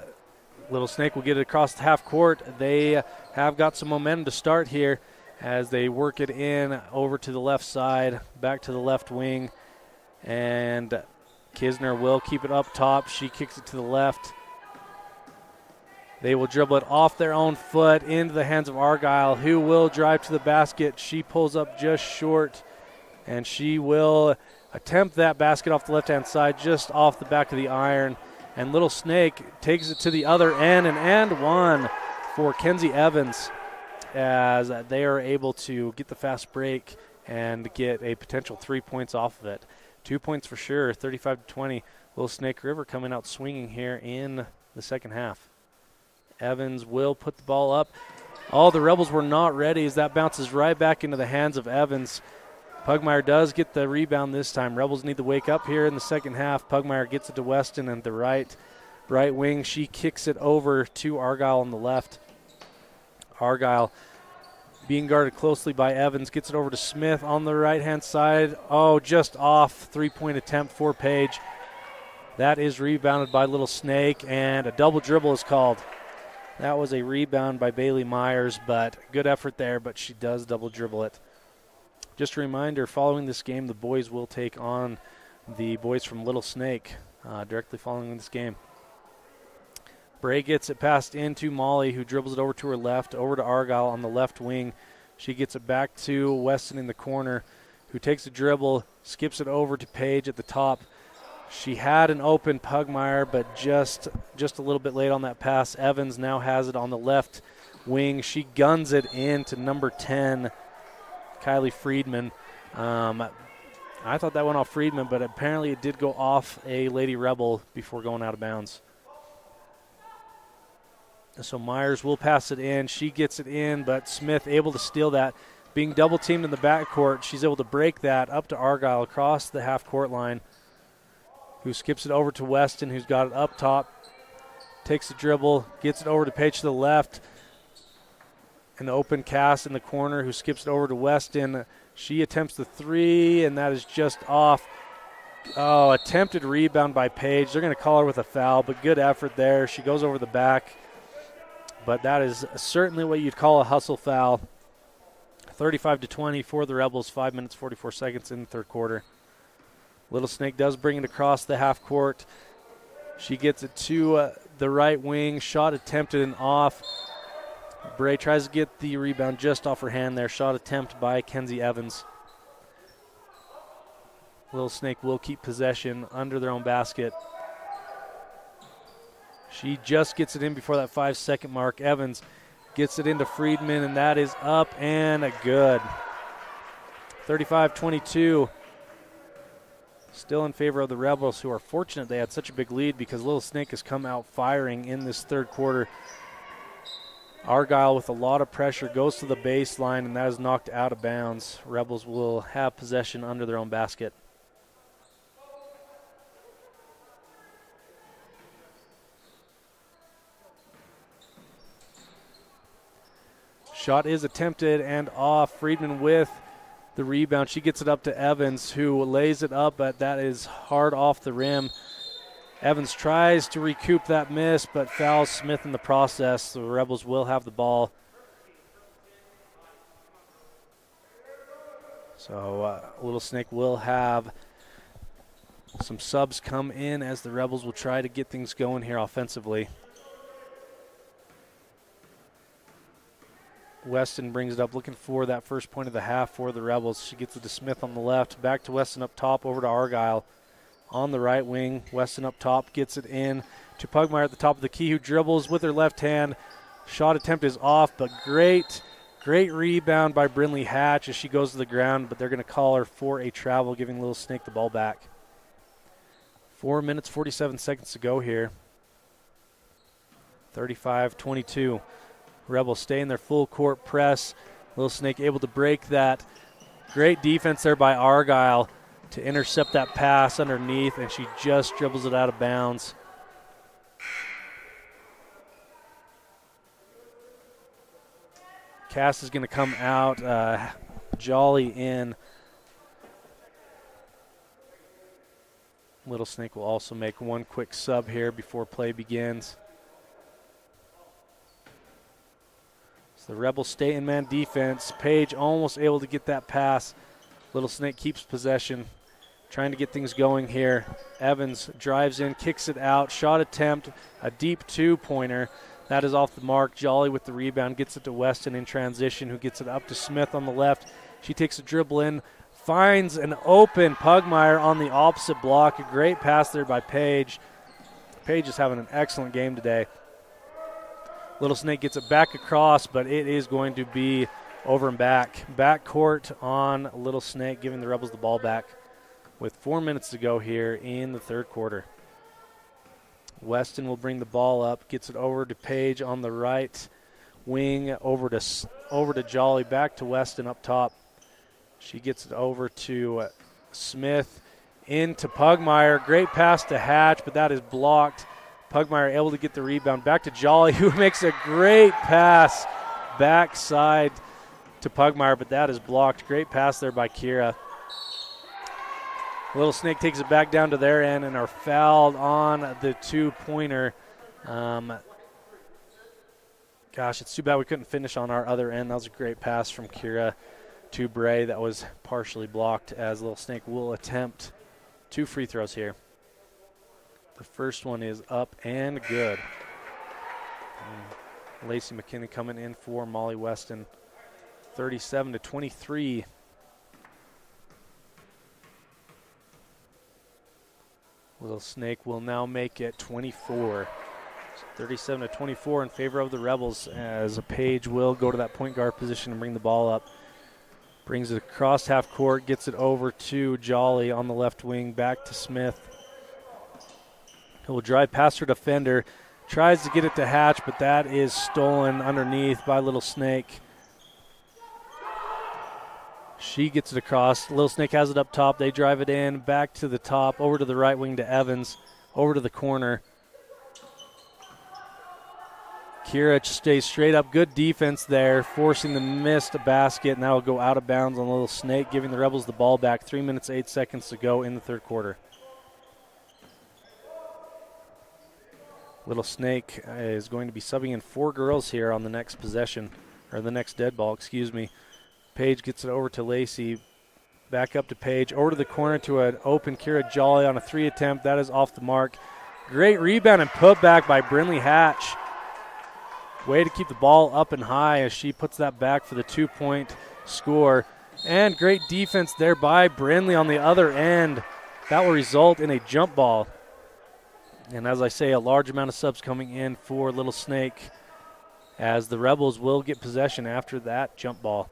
Little Snake will get it across the half court. They have got some momentum to start here as they work it in over to the left side, back to the left wing. And Kisner will keep it up top. She kicks it to the left. They will dribble it off their own foot into the hands of Argyle, who will drive to the basket. She pulls up just short, and she will attempt that basket off the left-hand side, just off the back of the iron. And Little Snake takes it to the other end, and one for Kenzie Evans, as they are able to get the fast break and get a potential 3 points off of it. 2 points for sure, 35-20. Little Snake River coming out swinging here in the second half. Evans will put the ball up. Oh, the Rebels were not ready as that bounces right back into the hands of Evans. Pugmire does get the rebound this time. Rebels need to wake up here in the second half. Pugmire gets it to Weston and the right wing. She kicks it over to Argyle on the left. Argyle being guarded closely by Evans, gets it over to Smith on the right-hand side. Oh, just off. Three-point attempt for Paige. That is rebounded by Little Snake, and a double dribble is called. That was a rebound by Bailey Myers, but good effort there, but she does double dribble it. Just a reminder, following this game, the boys will take on the boys from Little Snake directly following this game. Bray gets it passed into Molly, who dribbles it over to her left, over to Argyle on the left wing. She gets it back to Weston in the corner, who takes a dribble, skips it over to Paige at the top. She had an open Pugmire, but just a little bit late on that pass. Evans now has it on the left wing. She guns it into number 10, Kylie Friedman. I thought that went off Friedman, but apparently it did go off a Lady Rebel before going out of bounds. So Myers will pass it in. She gets it in, but Smith able to steal that. Being double teamed in the backcourt, she's able to break that up to Argyle across the half-court line, who skips it over to Weston, who's got it up top. Takes the dribble, gets it over to Paige to the left. An open cast in the corner, who skips it over to Weston. She attempts the three, and that is just off. Oh, attempted rebound by Paige. They're going to call her with a foul, but good effort there. She goes over the back. But that is certainly what you'd call a hustle foul. 35-20 for the Rebels, 5 minutes, 44 seconds in the third quarter. Little Snake does bring it across the half court. She gets it to the right wing. Shot attempted and off. Bray tries to get the rebound just off her hand there. Shot attempt by Kenzie Evans. Little Snake will keep possession under their own basket. She just gets it in before that 5-second mark. Evans gets it into Friedman, and that is up and a good. 35-22. Still in favor of the Rebels, who are fortunate they had such a big lead because Little Snake has come out firing in this third quarter. Argyle with a lot of pressure goes to the baseline, and that is knocked out of bounds. Rebels will have possession under their own basket. Shot is attempted and off. Friedman with the rebound. She gets it up to Evans, who lays it up, but that is hard off the rim. Evans tries to recoup that miss, but fouls Smith in the process. The Rebels will have the ball. So Little Snake will have some subs come in as the Rebels will try to get things going here offensively. Weston brings it up, looking for that first point of the half for the Rebels. She gets it to Smith on the left, back to Weston up top, over to Argyle. On the right wing, Weston up top, gets it in to Pugmire at the top of the key, who dribbles with her left hand. Shot attempt is off, but great rebound by Brinley Hatch as she goes to the ground, but they're going to call her for a travel, giving Little Snake the ball back. 4 minutes, 47 seconds to go here. 35-22. Rebels stay in their full court press. Little Snake able to break that. Great defense there by Argyle to intercept that pass underneath, and she just dribbles it out of bounds. Cass is going to come out. Jolly in. Little Snake will also make one quick sub here before play begins. So the Rebels stay in man defense. Page almost able to get that pass. Little Snake keeps possession, trying to get things going here. Evans drives in, kicks it out. Shot attempt, a deep two-pointer. That is off the mark. Jolly with the rebound, gets it to Weston in transition, who gets it up to Smith on the left. She takes a dribble in, finds an open Pugmire on the opposite block. A great pass there by Page. Page is having an excellent game today. Little Snake gets it back across, but it is going to be over and back. Backcourt on Little Snake, giving the Rebels the ball back with 4 minutes to go here in the third quarter. Weston will bring the ball up, gets it over to Page on the right wing, over to Jolly, back to Weston up top. She gets it over to Smith, into Pugmire. Great pass to Hatch, but that is blocked. Pugmire able to get the rebound. Back to Jolly, who makes a great pass backside to Pugmire, but that is blocked. Great pass there by Kira. Little Snake takes it back down to their end and are fouled on the two-pointer. Gosh, it's too bad we couldn't finish on our other end. That was a great pass from Kira to Bray that was partially blocked, as Little Snake will attempt 2 free throws here. The first one is up and good. Lacey McKinnon coming in for Molly Weston. 37-23. Little Snake will now make it 24. 37-24 in favor of the Rebels, as Page will go to that point guard position and bring the ball up. Brings it across half court, gets it over to Jolly on the left wing, back to Smith. He'll drive past her defender, tries to get it to Hatch, but that is stolen underneath by Little Snake. She gets it across. Little Snake has it up top. They drive it in, back to the top, over to the right wing to Evans, over to the corner. Kira stays straight up. Good defense there, forcing the missed basket, and that will go out of bounds on Little Snake, giving the Rebels the ball back. 3 minutes, 8 seconds to go in the third quarter. Little Snake is going to be subbing in 4 girls here on the next possession, or the next dead ball, excuse me. Page gets it over to Lacey, back up to Page, over to the corner to an open Kira Jolly on a 3 attempt. That is off the mark. Great rebound and put back by Brinley Hatch. Way to keep the ball up and high as she puts that back for the 2-point score. And great defense there by Brinley on the other end. That will result in a jump ball. And as I say, a large amount of subs coming in for Little Snake, as the Rebels will get possession after that jump ball.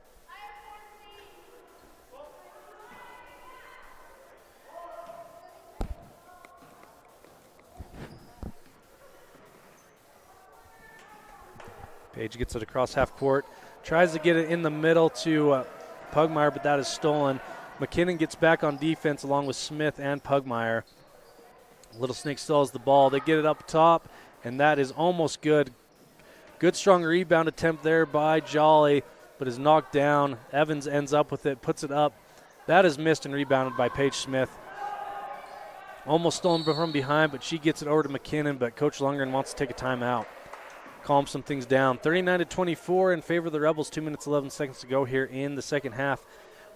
Page gets it across half court, tries to get it in the middle to Pugmire, but that is stolen. McKinnon gets back on defense along with Smith and Pugmire. Little Snake still has the ball. They get it up top, and that is almost good. Good strong rebound attempt there by Jolly, but is knocked down. Evans ends up with it, puts it up. That is missed and rebounded by Paige Smith. Almost stolen from behind, but she gets it over to McKinnon, but Coach Lundgren wants to take a timeout. Calm some things down. 39-24 in favor of the Rebels. 2 minutes, 11 seconds to go here in the second half.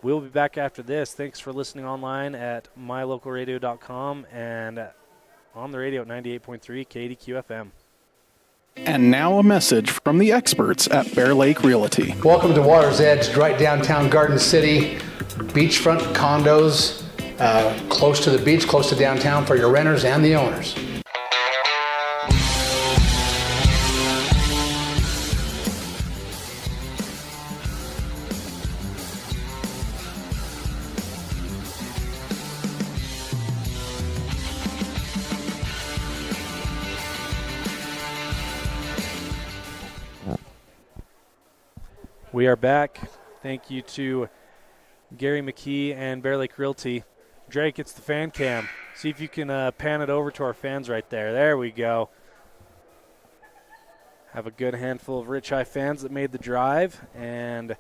We'll be back after this. Thanks for listening online at mylocalradio.com and on the radio at 98.3 KDQ FM. And now a message from the experts at Bear Lake Realty. Welcome to Water's Edge, right downtown Garden City. Beachfront condos, close to the beach, close to downtown for your renters and the owners. We are back. Thank you to Gary McKee and Bear Lake Realty. Drake, it's the fan cam. See if you can pan it over to our fans right there. There we go. Have a good handful of Rich High fans that made the drive. And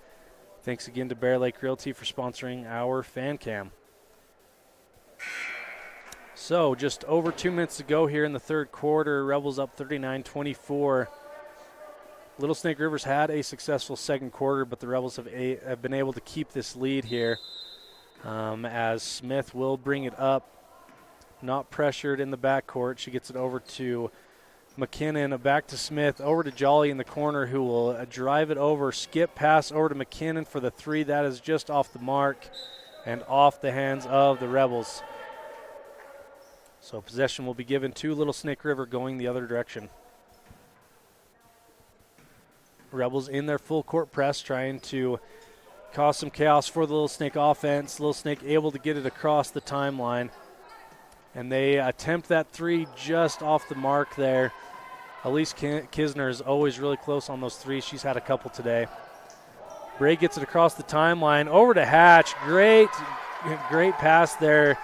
thanks again to Bear Lake Realty for sponsoring our fan cam. So just over 2 minutes to go here in the third quarter. Rebels up 39-24. Little Snake River's had a successful second quarter, but the Rebels have been able to keep this lead here as Smith will bring it up. Not pressured in the backcourt. She gets it over to McKinnon, back to Smith, over to Jolly in the corner, who will drive it over, skip pass over to McKinnon for the three. That is just off the mark and off the hands of the Rebels. So possession will be given to Little Snake River going the other direction. Rebels in their full court press trying to cause some chaos for the Little Snake offense. Little Snake able to get it across the timeline. And they attempt that three just off the mark there. Elise Kisner is always really close on those threes. She's had a couple today. Bray gets it across the timeline over to Hatch. Great pass there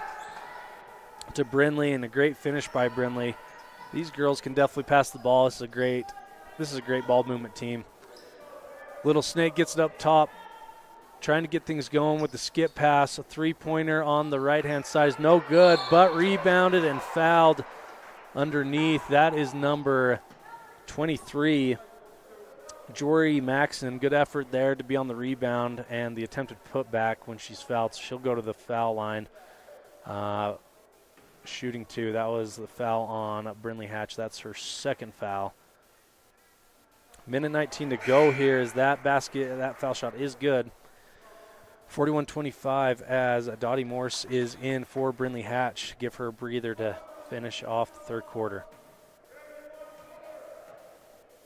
to Brindley and a great finish by Brindley. These girls can definitely pass the ball. This is a great ball movement team. Little Snake gets it up top, trying to get things going with the skip pass. A three-pointer on the right-hand side is no good, but rebounded and fouled underneath. That is number 23, Jory Maxson. Good effort there to be on the rebound and the attempted putback when she's fouled. So she'll go to the foul line. Shooting two. That was the foul on Brindley Hatch. That's her second foul. Minute 19 to go here as that foul shot is good. 41-25 as Dottie Morse is in for Brindley Hatch. Give her a breather to finish off the third quarter.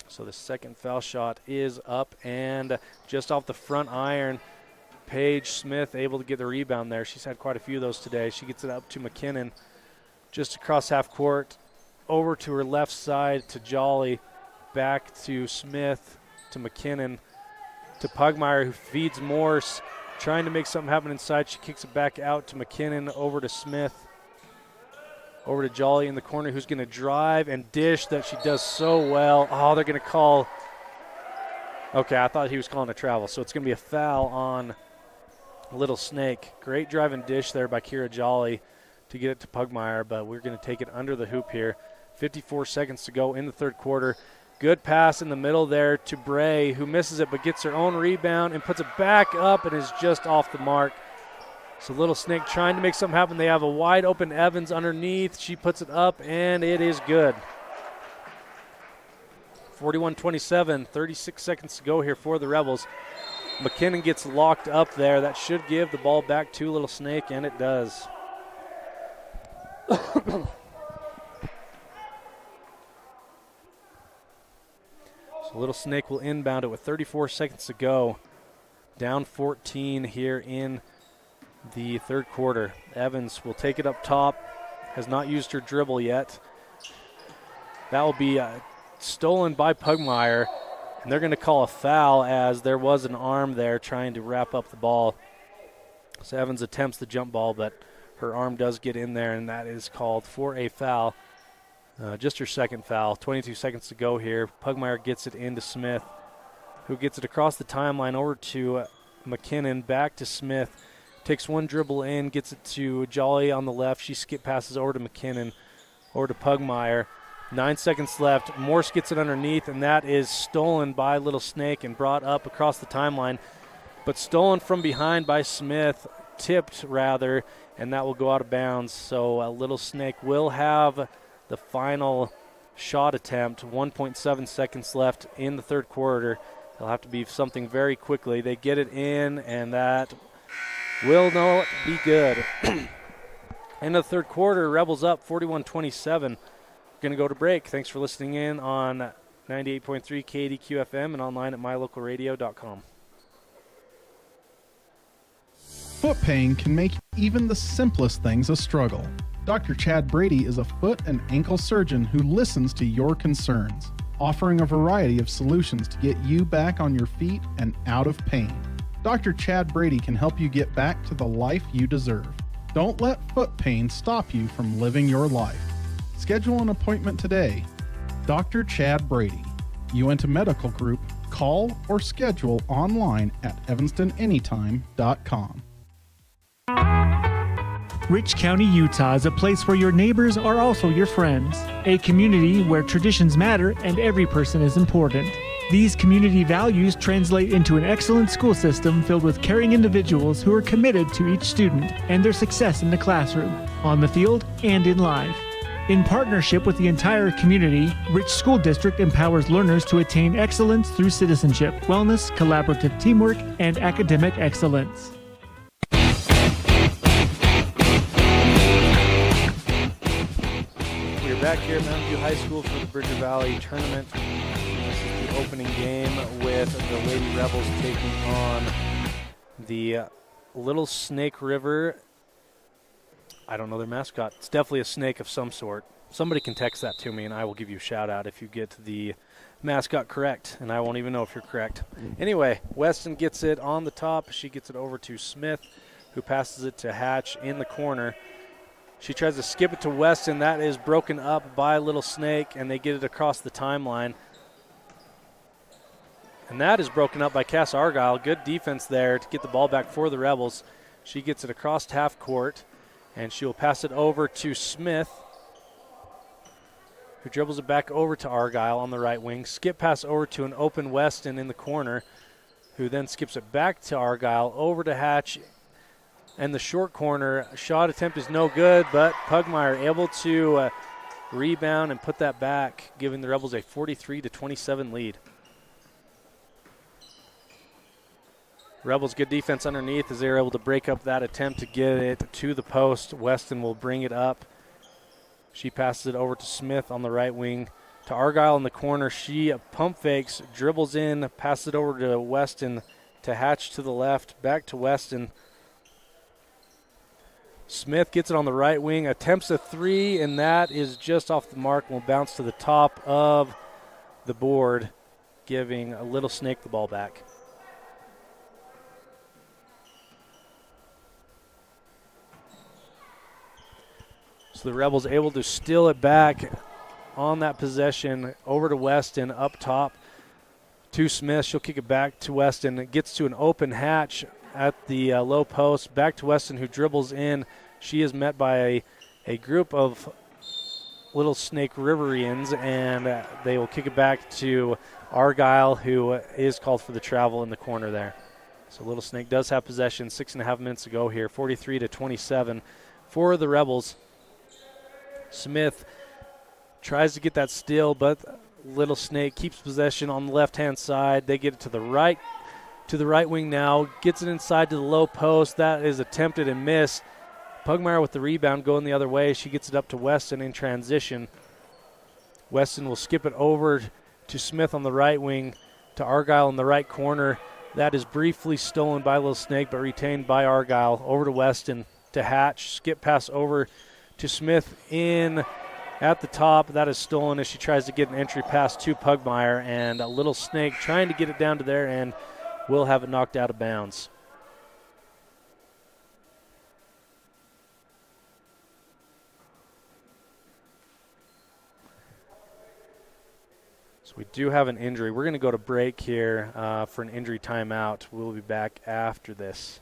So the second foul shot is up and just off the front iron. Paige Smith able to get the rebound there. She's had quite a few of those today. She gets it up to McKinnon just across half court. Over to her left side to Jolly. Back to Smith, to McKinnon, to Pugmire, who feeds Morse, trying to make something happen inside. She kicks it back out to McKinnon, over to Smith, over to Jolly in the corner, who's going to drive and dish that she does so well. Oh, they're going to call. Okay, I thought he was calling a travel, so it's going to be a foul on Little Snake. Great drive and dish there by Kira Jolly to get it to Pugmire, but we're going to take it under the hoop here. 54 seconds to go in the third quarter. Good pass in the middle there to Bray, who misses it but gets her own rebound and puts it back up and is just off the mark. So Little Snake trying to make something happen. They have a wide open Evans underneath. She puts it up and it is good. 41-27, 36 seconds to go here for the Rebels. McKinnon gets locked up there. That should give the ball back to Little Snake, and it does. So Little Snake will inbound it with 34 seconds to go. Down 14 here in the third quarter. Evans will take it up top. Has not used her dribble yet. That will be stolen by Pugmire. And they're going to call a foul as there was an arm there trying to wrap up the ball. So Evans attempts the jump ball, but her arm does get in there, and that is called for a foul. Just her second foul. 22 seconds to go here. Pugmire gets it into Smith, who gets it across the timeline over to McKinnon, back to Smith. takes one dribble in, gets it to Jolly on the left. She skip passes over to McKinnon, over to Pugmire. 9 seconds left. Morse gets it underneath, and that is stolen by Little Snake and brought up across the timeline. But stolen from behind by Smith, tipped rather, and that will go out of bounds. So Little Snake will have the final shot attempt. 1.7 seconds left in the third quarter. It'll have to be something very quickly. They get it in, and that will not be good. In the third quarter, Rebels up 41-27. Going to go to break. Thanks for listening in on 98.3 KDQ FM and online at mylocalradio.com. Foot pain can make even the simplest things a struggle. Dr. Chad Brady is a foot and ankle surgeon who listens to your concerns, offering a variety of solutions to get you back on your feet and out of pain. Dr. Chad Brady can help you get back to the life you deserve. Don't let foot pain stop you from living your life. Schedule an appointment today. Dr. Chad Brady, Uinta Medical Group. Call or schedule online at evanstonanytime.com. Rich County, Utah is a place where your neighbors are also your friends. A community where traditions matter and every person is important. These community values translate into an excellent school system filled with caring individuals who are committed to each student and their success in the classroom, on the field, and in life. In partnership with the entire community, Rich School District empowers learners to attain excellence through citizenship, wellness, collaborative teamwork, and academic excellence. We're back here at Mountain View High School for the Bridger Valley Tournament. This is the opening game with the Lady Rebels taking on the Little Snake River. I don't know their mascot. It's definitely a snake of some sort. Somebody can text that to me, and I will give you a shout-out if you get the mascot correct, and I won't even know if you're correct. Anyway, Weston gets it on the top. She gets it over to Smith, who passes it to Hatch in the corner. She tries to skip it to Weston. That is broken up by Little Snake, and they get it across the timeline. And that is broken up by Cass Argyle. Good defense there to get the ball back for the Rebels. She gets it across half court. And she will pass it over to Smith, who dribbles it back over to Argyle on the right wing. Skip pass over to an open Weston in the corner, who then skips it back to Argyle, over to Hatch. And the short corner shot attempt is no good, but Pugmire able to rebound and put that back, giving the Rebels a 43-27 lead. Rebels good defense underneath as they're able to break up that attempt to get it to the post. Weston will bring it up. She passes it over to Smith on the right wing. To Argyle in the corner. She pump fakes, dribbles in, passes it over to Weston, to Hatch to the left, back to Weston. Smith gets it on the right wing, attempts a three, and that is just off the mark and will bounce to the top of the board, giving a Little Snake the ball back. So the Rebels able to steal it back on that possession over to Weston up top to Smith. She'll kick it back to Weston. It gets to an open Hatch at the low post. Back to Weston, who dribbles in. She is met by a group of Little Snake Riverians, and they will kick it back to Argyle, who is called for the travel in the corner there. So Little Snake does have possession. 6.5 minutes to go here. 43-27 for the Rebels. Smith tries to get that steal, but Little Snake keeps possession on the left-hand side. They get it to the right wing now. Gets it inside to the low post. That is attempted and missed. Pugmire with the rebound going the other way. She gets it up to Weston in transition. Weston will skip it over to Smith on the right wing, to Argyle in the right corner. That is briefly stolen by Little Snake, but retained by Argyle. Over to Weston, to Hatch. Skip pass over to Smith in at the top. That is stolen as she tries to get an entry pass to Pugmire, and a Little Snake trying to get it down to their end will have it knocked out of bounds. So we do have an injury. We're going to go to break here for an injury timeout. We'll be back after this.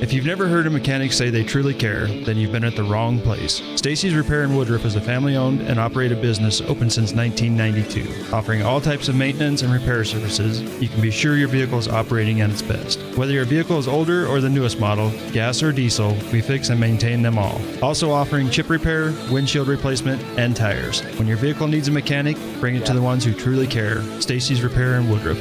If you've never heard a mechanic say they truly care, then you've been at the wrong place. Stacy's Repair in Woodruff is a family-owned and operated business open since 1992. Offering all types of maintenance and repair services, you can be sure your vehicle is operating at its best. Whether your vehicle is older or the newest model, gas or diesel, we fix and maintain them all. Also offering chip repair, windshield replacement, and tires. When your vehicle needs a mechanic, bring it to the ones who truly care. Stacy's Repair in Woodruff.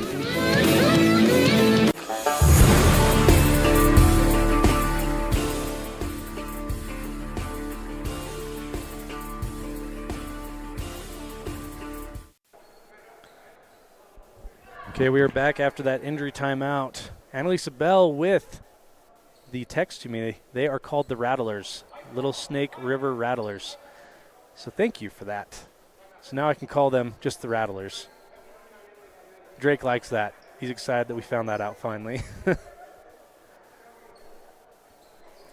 Okay, we are back after that injury timeout. Annalisa Bell with the text to me. They are called the Rattlers, Little Snake River Rattlers. So thank you for that. So now I can call them just the Rattlers. Drake likes that. He's excited that we found that out finally.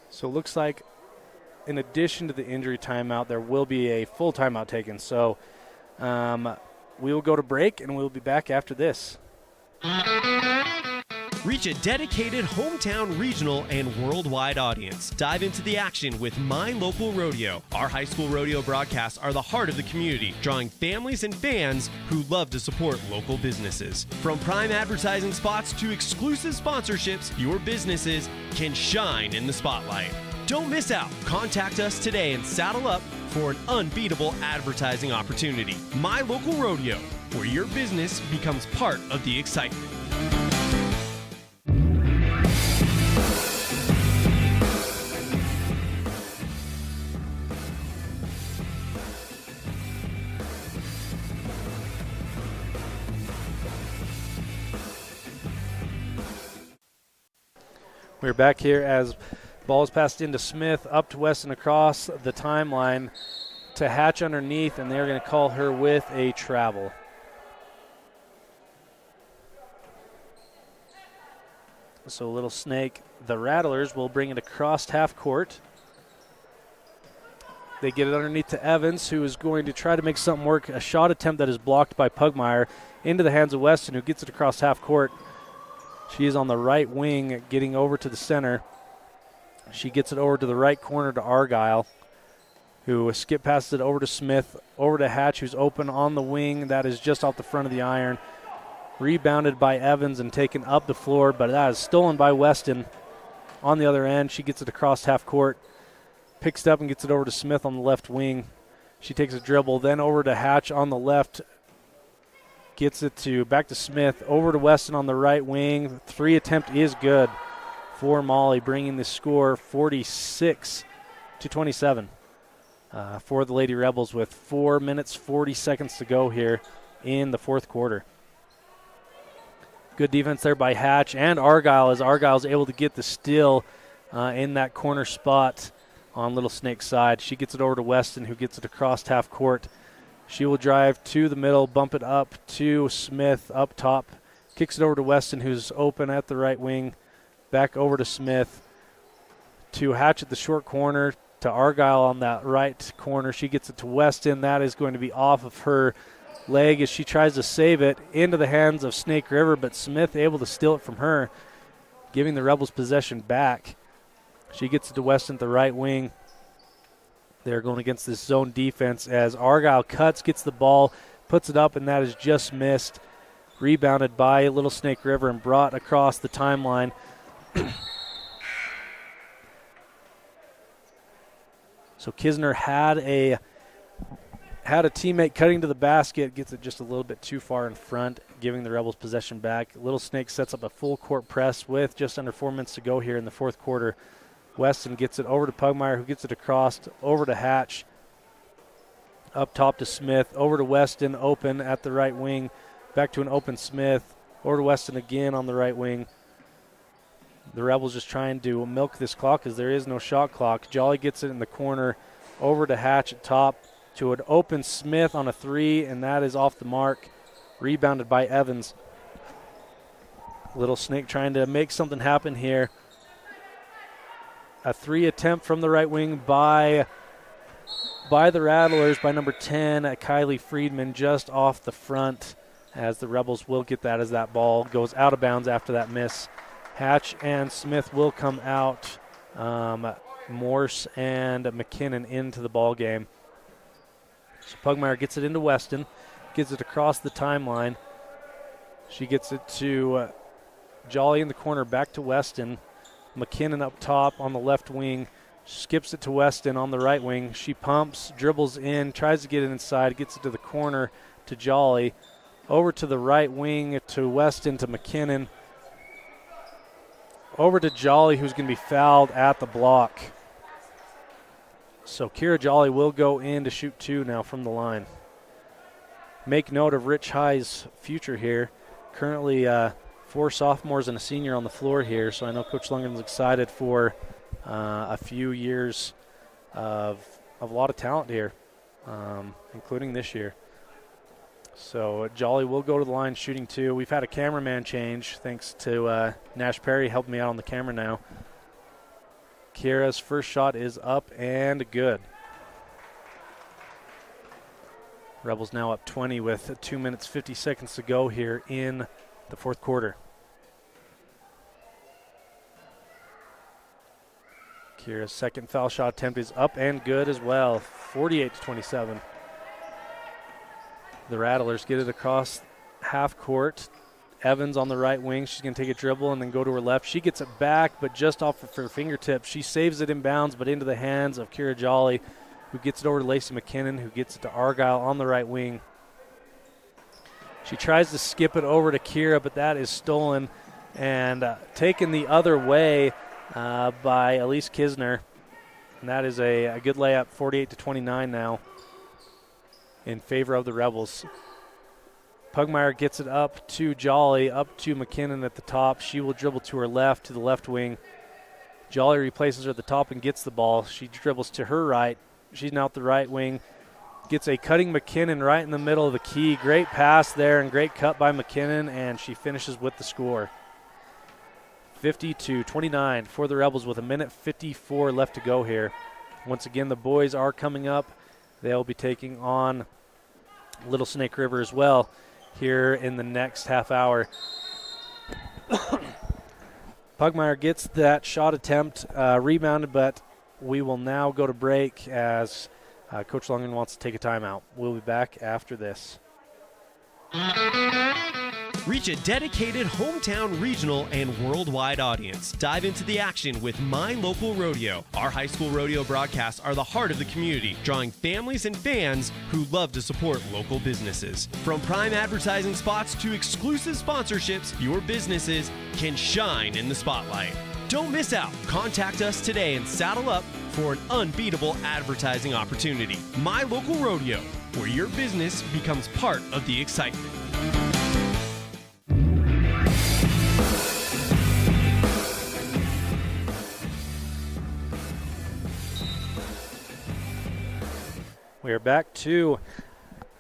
So it looks like in addition to the injury timeout, there will be a full timeout taken. So we will go to break and we'll be back after this. Reach a dedicated hometown, regional, and worldwide audience. Dive into the action with My Local Rodeo. Our high school rodeo broadcasts are the heart of the community, drawing families and fans who love to support local businesses. From prime advertising spots to exclusive sponsorships, your businesses can shine in the spotlight. Don't miss out. Contact us today and saddle up for an unbeatable advertising opportunity. My Local Rodeo, where your business becomes part of the excitement. We're back here as ball is passed into Smith, up to Weston across the timeline to Hatch underneath, and they're going to call her with a travel. So Little Snake, the Rattlers, will bring it across half court. They get it underneath to Evans, who is going to try to make something work. A shot attempt that is blocked by Pugmire into the hands of Weston, who gets it across half court. She is on the right wing, getting over to the center. She gets it over to the right corner to Argyle, who skip passes it over to Smith, over to Hatch, who's open on the wing. That is just off the front of the iron. Rebounded by Evans and taken up the floor, but that is stolen by Weston on the other end. She gets it across half court, picks it up and gets it over to Smith on the left wing. She takes a dribble, then over to Hatch on the left, gets it back to Smith, over to Weston on the right wing. Three attempt is good for Molly, bringing the score 46-27 for the Lady Rebels with 4 minutes, 40 seconds to go here in the fourth quarter. Good defense there by Hatch and Argyle, as Argyle's able to get the steal in that corner spot on Little Snake's side. She gets it over to Weston, who gets it across half court. She will drive to the middle, bump it up to Smith up top, kicks it over to Weston, who's open at the right wing, back over to Smith, to Hatch at the short corner, to Argyle on that right corner. She gets it to Weston. That is going to be off of her leg as she tries to save it into the hands of Snake River, but Smith able to steal it from her, giving the Rebels possession back. She gets it to Weston at the right wing. They're going against this zone defense as Argyle cuts, gets the ball, puts it up, and that is just missed. Rebounded by Little Snake River and brought across the timeline. So Kisner had a teammate cutting to the basket, gets it just a little bit too far in front, giving the Rebels possession back. Little Snake sets up a full court press with just under 4 minutes to go here in the fourth quarter. Weston gets it over to Pugmire, who gets it across, over to Hatch, up top to Smith, over to Weston, open at the right wing, back to an open Smith, over to Weston again on the right wing. The Rebels just trying to milk this clock as there is no shot clock. Jolly gets it in the corner, over to Hatch at top, to an open Smith on a three, and that is off the mark. Rebounded by Evans. Little Snake trying to make something happen here. A three attempt from the right wing by the Rattlers, by number 10, Kylie Friedman, just off the front, as the Rebels will get that as that ball goes out of bounds after that miss. Hatch and Smith will come out Morse and McKinnon into the ball game. So Pugmire gets it into Weston, gets it across the timeline. She gets it to Jolly in the corner, back to Weston. McKinnon up top on the left wing, skips it to Weston on the right wing. She pumps, dribbles in, tries to get it inside, gets it to the corner to Jolly. Over to the right wing to Weston to McKinnon. Over to Jolly, who's going to be fouled at the block. So Kira Jolly will go in to shoot 2 now from the line. Make note of Rich High's future here. Currently 4 sophomores and a senior on the floor here, so I know Coach Lungen's excited for a few years of a lot of talent here, including this year. So Jolly will go to the line shooting 2. We've had a cameraman change thanks to Nash Perry helping me out on the camera now. Kira's first shot is up and good. Rebels now up 20 with 2 minutes 50 seconds to go here in the fourth quarter. Kira's second foul shot attempt is up and good as well, 48-27. The Rattlers get it across half court. Evans on the right wing. She's going to take a dribble and then go to her left. She gets it back, but just off of her fingertips. She saves it inbounds, but into the hands of Kira Jolly, who gets it over to Lacey McKinnon, who gets it to Argyle on the right wing. She tries to skip it over to Kira, but that is stolen and taken the other way by Elise Kisner. And that is a good layup, 48-29 now in favor of the Rebels. Pugmire gets it up to Jolly, up to McKinnon at the top. She will dribble to her left, to the left wing. Jolly replaces her at the top and gets the ball. She dribbles to her right. She's now at the right wing. Gets a cutting McKinnon right in the middle of the key. Great pass there and great cut by McKinnon, and she finishes with the score. 50-29 for the Rebels with 1:54 left to go here. Once again, the boys are coming up. They'll be taking on Little Snake River as well here in the next half hour. Pugmire gets that shot attempt rebounded, but we will now go to break as Coach Lungen wants to take a timeout. We'll be back after this. Reach a dedicated hometown, regional, and worldwide audience. Dive into the action with My Local Rodeo. Our high school rodeo broadcasts are the heart of the community, drawing families and fans who love to support local businesses. From prime advertising spots to exclusive sponsorships, your businesses can shine in the spotlight. Don't miss out. Contact us today and saddle up for an unbeatable advertising opportunity. My Local Rodeo, where your business becomes part of the excitement. We are back to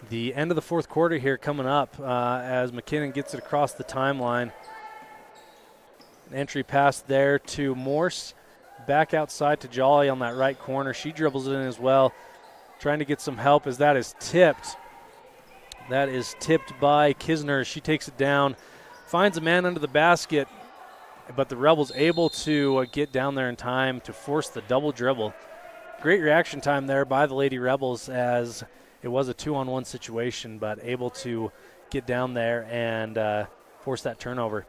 the end of the fourth quarter here coming up as McKinnon gets it across the timeline. An entry pass there to Morse. Back outside to Jolly on that right corner. She dribbles it in as well, trying to get some help as that is tipped. That is tipped by Kisner. She takes it down, finds a man under the basket, but the Rebels able to get down there in time to force the double dribble. Great reaction time there by the Lady Rebels as it was a 2-on-1 situation, but able to get down there and force that turnover.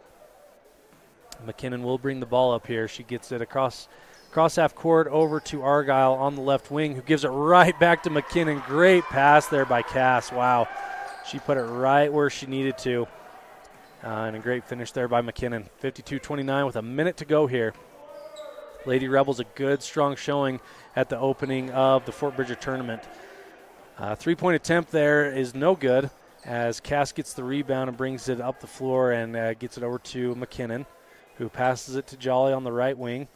McKinnon will bring the ball up here. She gets it across half court over to Argyle on the left wing, who gives it right back to McKinnon. Great pass there by Cass. Wow. She put it right where she needed to. And a great finish there by McKinnon. 52-29 with a minute to go here. Lady Rebels, a good, strong showing at the opening of the Fort Bridger tournament. Three-point attempt there is no good as Cass gets the rebound and brings it up the floor and gets it over to McKinnon, who passes it to Jolly on the right wing.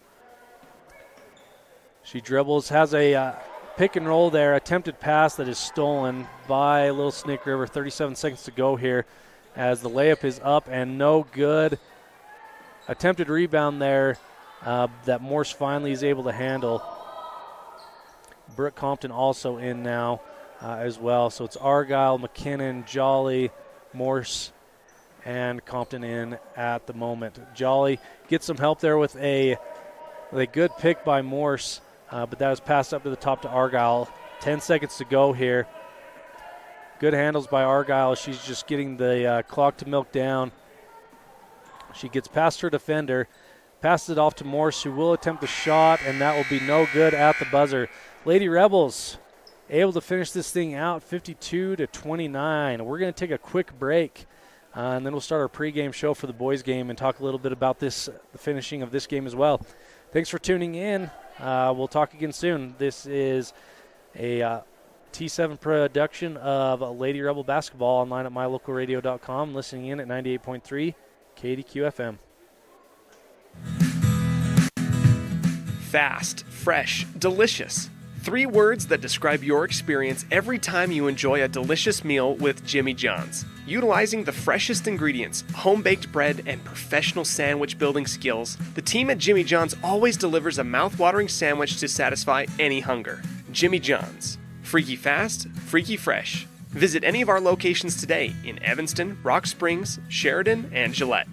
She dribbles, has a pick and roll there, attempted pass that is stolen by Little Snake River. 37 seconds to go here as the layup is up and no good. Attempted rebound there that Morse finally is able to handle. Brooke Compton also in now as well. So it's Argyle, McKinnon, Jolly, Morse, and Compton in at the moment. Jolly gets some help there with a A good pick by Morse, but that was passed up to the top to Argyle. 10 seconds to go here. Good handles by Argyle. She's just getting the clock to milk down. She gets past her defender, passes it off to Morse, who will attempt the shot, and that will be no good at the buzzer. Lady Rebels able to finish this thing out 52-29. We're going to take a quick break, and then we'll start our pregame show for the boys' game and talk a little bit about the finishing of this game as well. Thanks for tuning in. We'll talk again soon. This is a T7 production of Lady Rebel Basketball, online at mylocalradio.com, listening in at 98.3 KDQ-FM. Fast, fresh, delicious. 3 words that describe your experience every time you enjoy a delicious meal with Jimmy John's. Utilizing the freshest ingredients, home-baked bread, and professional sandwich building skills, the team at Jimmy John's always delivers a mouth-watering sandwich to satisfy any hunger. Jimmy John's. Freaky fast, freaky fresh. Visit any of our locations today in Evanston, Rock Springs, Sheridan, and Gillette.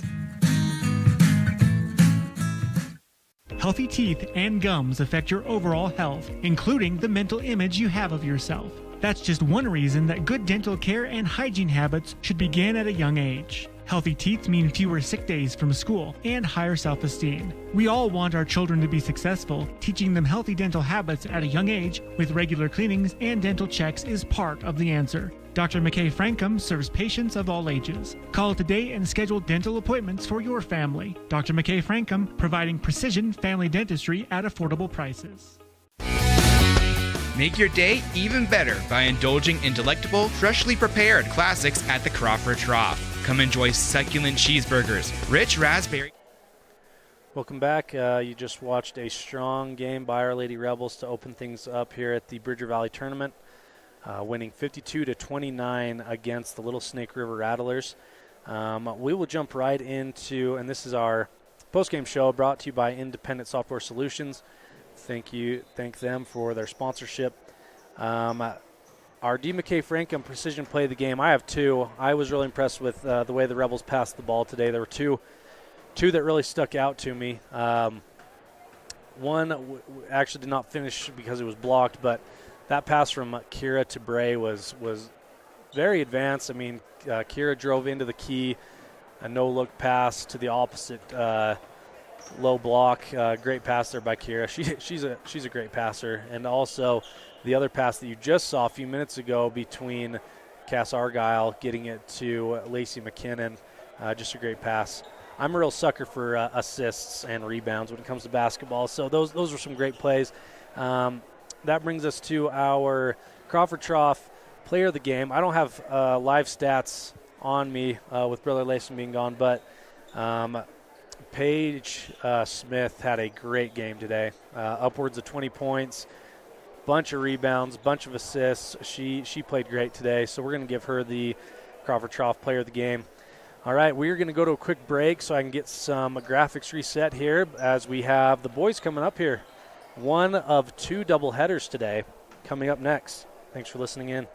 Healthy teeth and gums affect your overall health, including the mental image you have of yourself. That's just one reason that good dental care and hygiene habits should begin at a young age. Healthy teeth mean fewer sick days from school and higher self-esteem. We all want our children to be successful. Teaching them healthy dental habits at a young age with regular cleanings and dental checks is part of the answer. Dr. McKay Frankham serves patients of all ages. Call today and schedule dental appointments for your family. Dr. McKay Frankham, providing precision family dentistry at affordable prices. Make your day even better by indulging in delectable, freshly prepared classics at the Crawford Trough. Come enjoy succulent cheeseburgers, rich raspberry. Welcome back. You just watched a strong game by Our Lady Rebels to open things up here at the Bridger Valley Tournament, winning 52-29 against the Little Snake River Rattlers. We will jump right into, and this is our postgame show brought to you by Independent Software Solutions. Thank them for their sponsorship. Our D. McKay Frankham precision play of the game, I have 2. I was really impressed with the way the Rebels passed the ball today. There were two that really stuck out to me. One actually did not finish because it was blocked, but that pass from Kira to Bray was very advanced. I mean, Kira drove into the key, a no-look pass to the opposite low block. Great pass there by Kira. She's a great passer. And also the other pass that you just saw a few minutes ago between Cass Argyle getting it to Lacey McKinnon, just a great pass. I'm a real sucker for assists and rebounds when it comes to basketball, so those were some great plays. That brings us to our Crawford Trough player of the game. I don't have live stats on me with Brother Leifson being gone, but Paige Smith had a great game today, upwards of 20 points, bunch of rebounds, bunch of assists. She played great today, so we're going to give her the Crawford Trough player of the game. All right, we're going to go to a quick break so I can get some graphics reset here as we have the boys coming up here. One of 2 doubleheaders today coming up next. Thanks for listening in.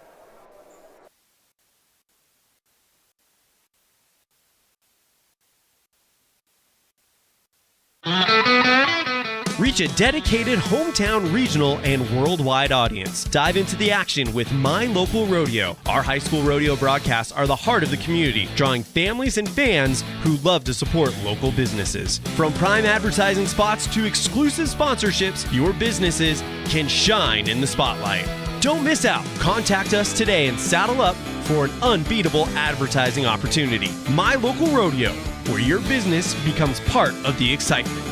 Reach a dedicated hometown, regional, and worldwide audience. Dive into the action with My Local Rodeo. Our high school rodeo broadcasts are the heart of the community, drawing families and fans who love to support local businesses. From prime advertising spots to exclusive sponsorships, your businesses can shine in the spotlight. Don't miss out. Contact us today and saddle up for an unbeatable advertising opportunity. My Local Rodeo, where your business becomes part of the excitement.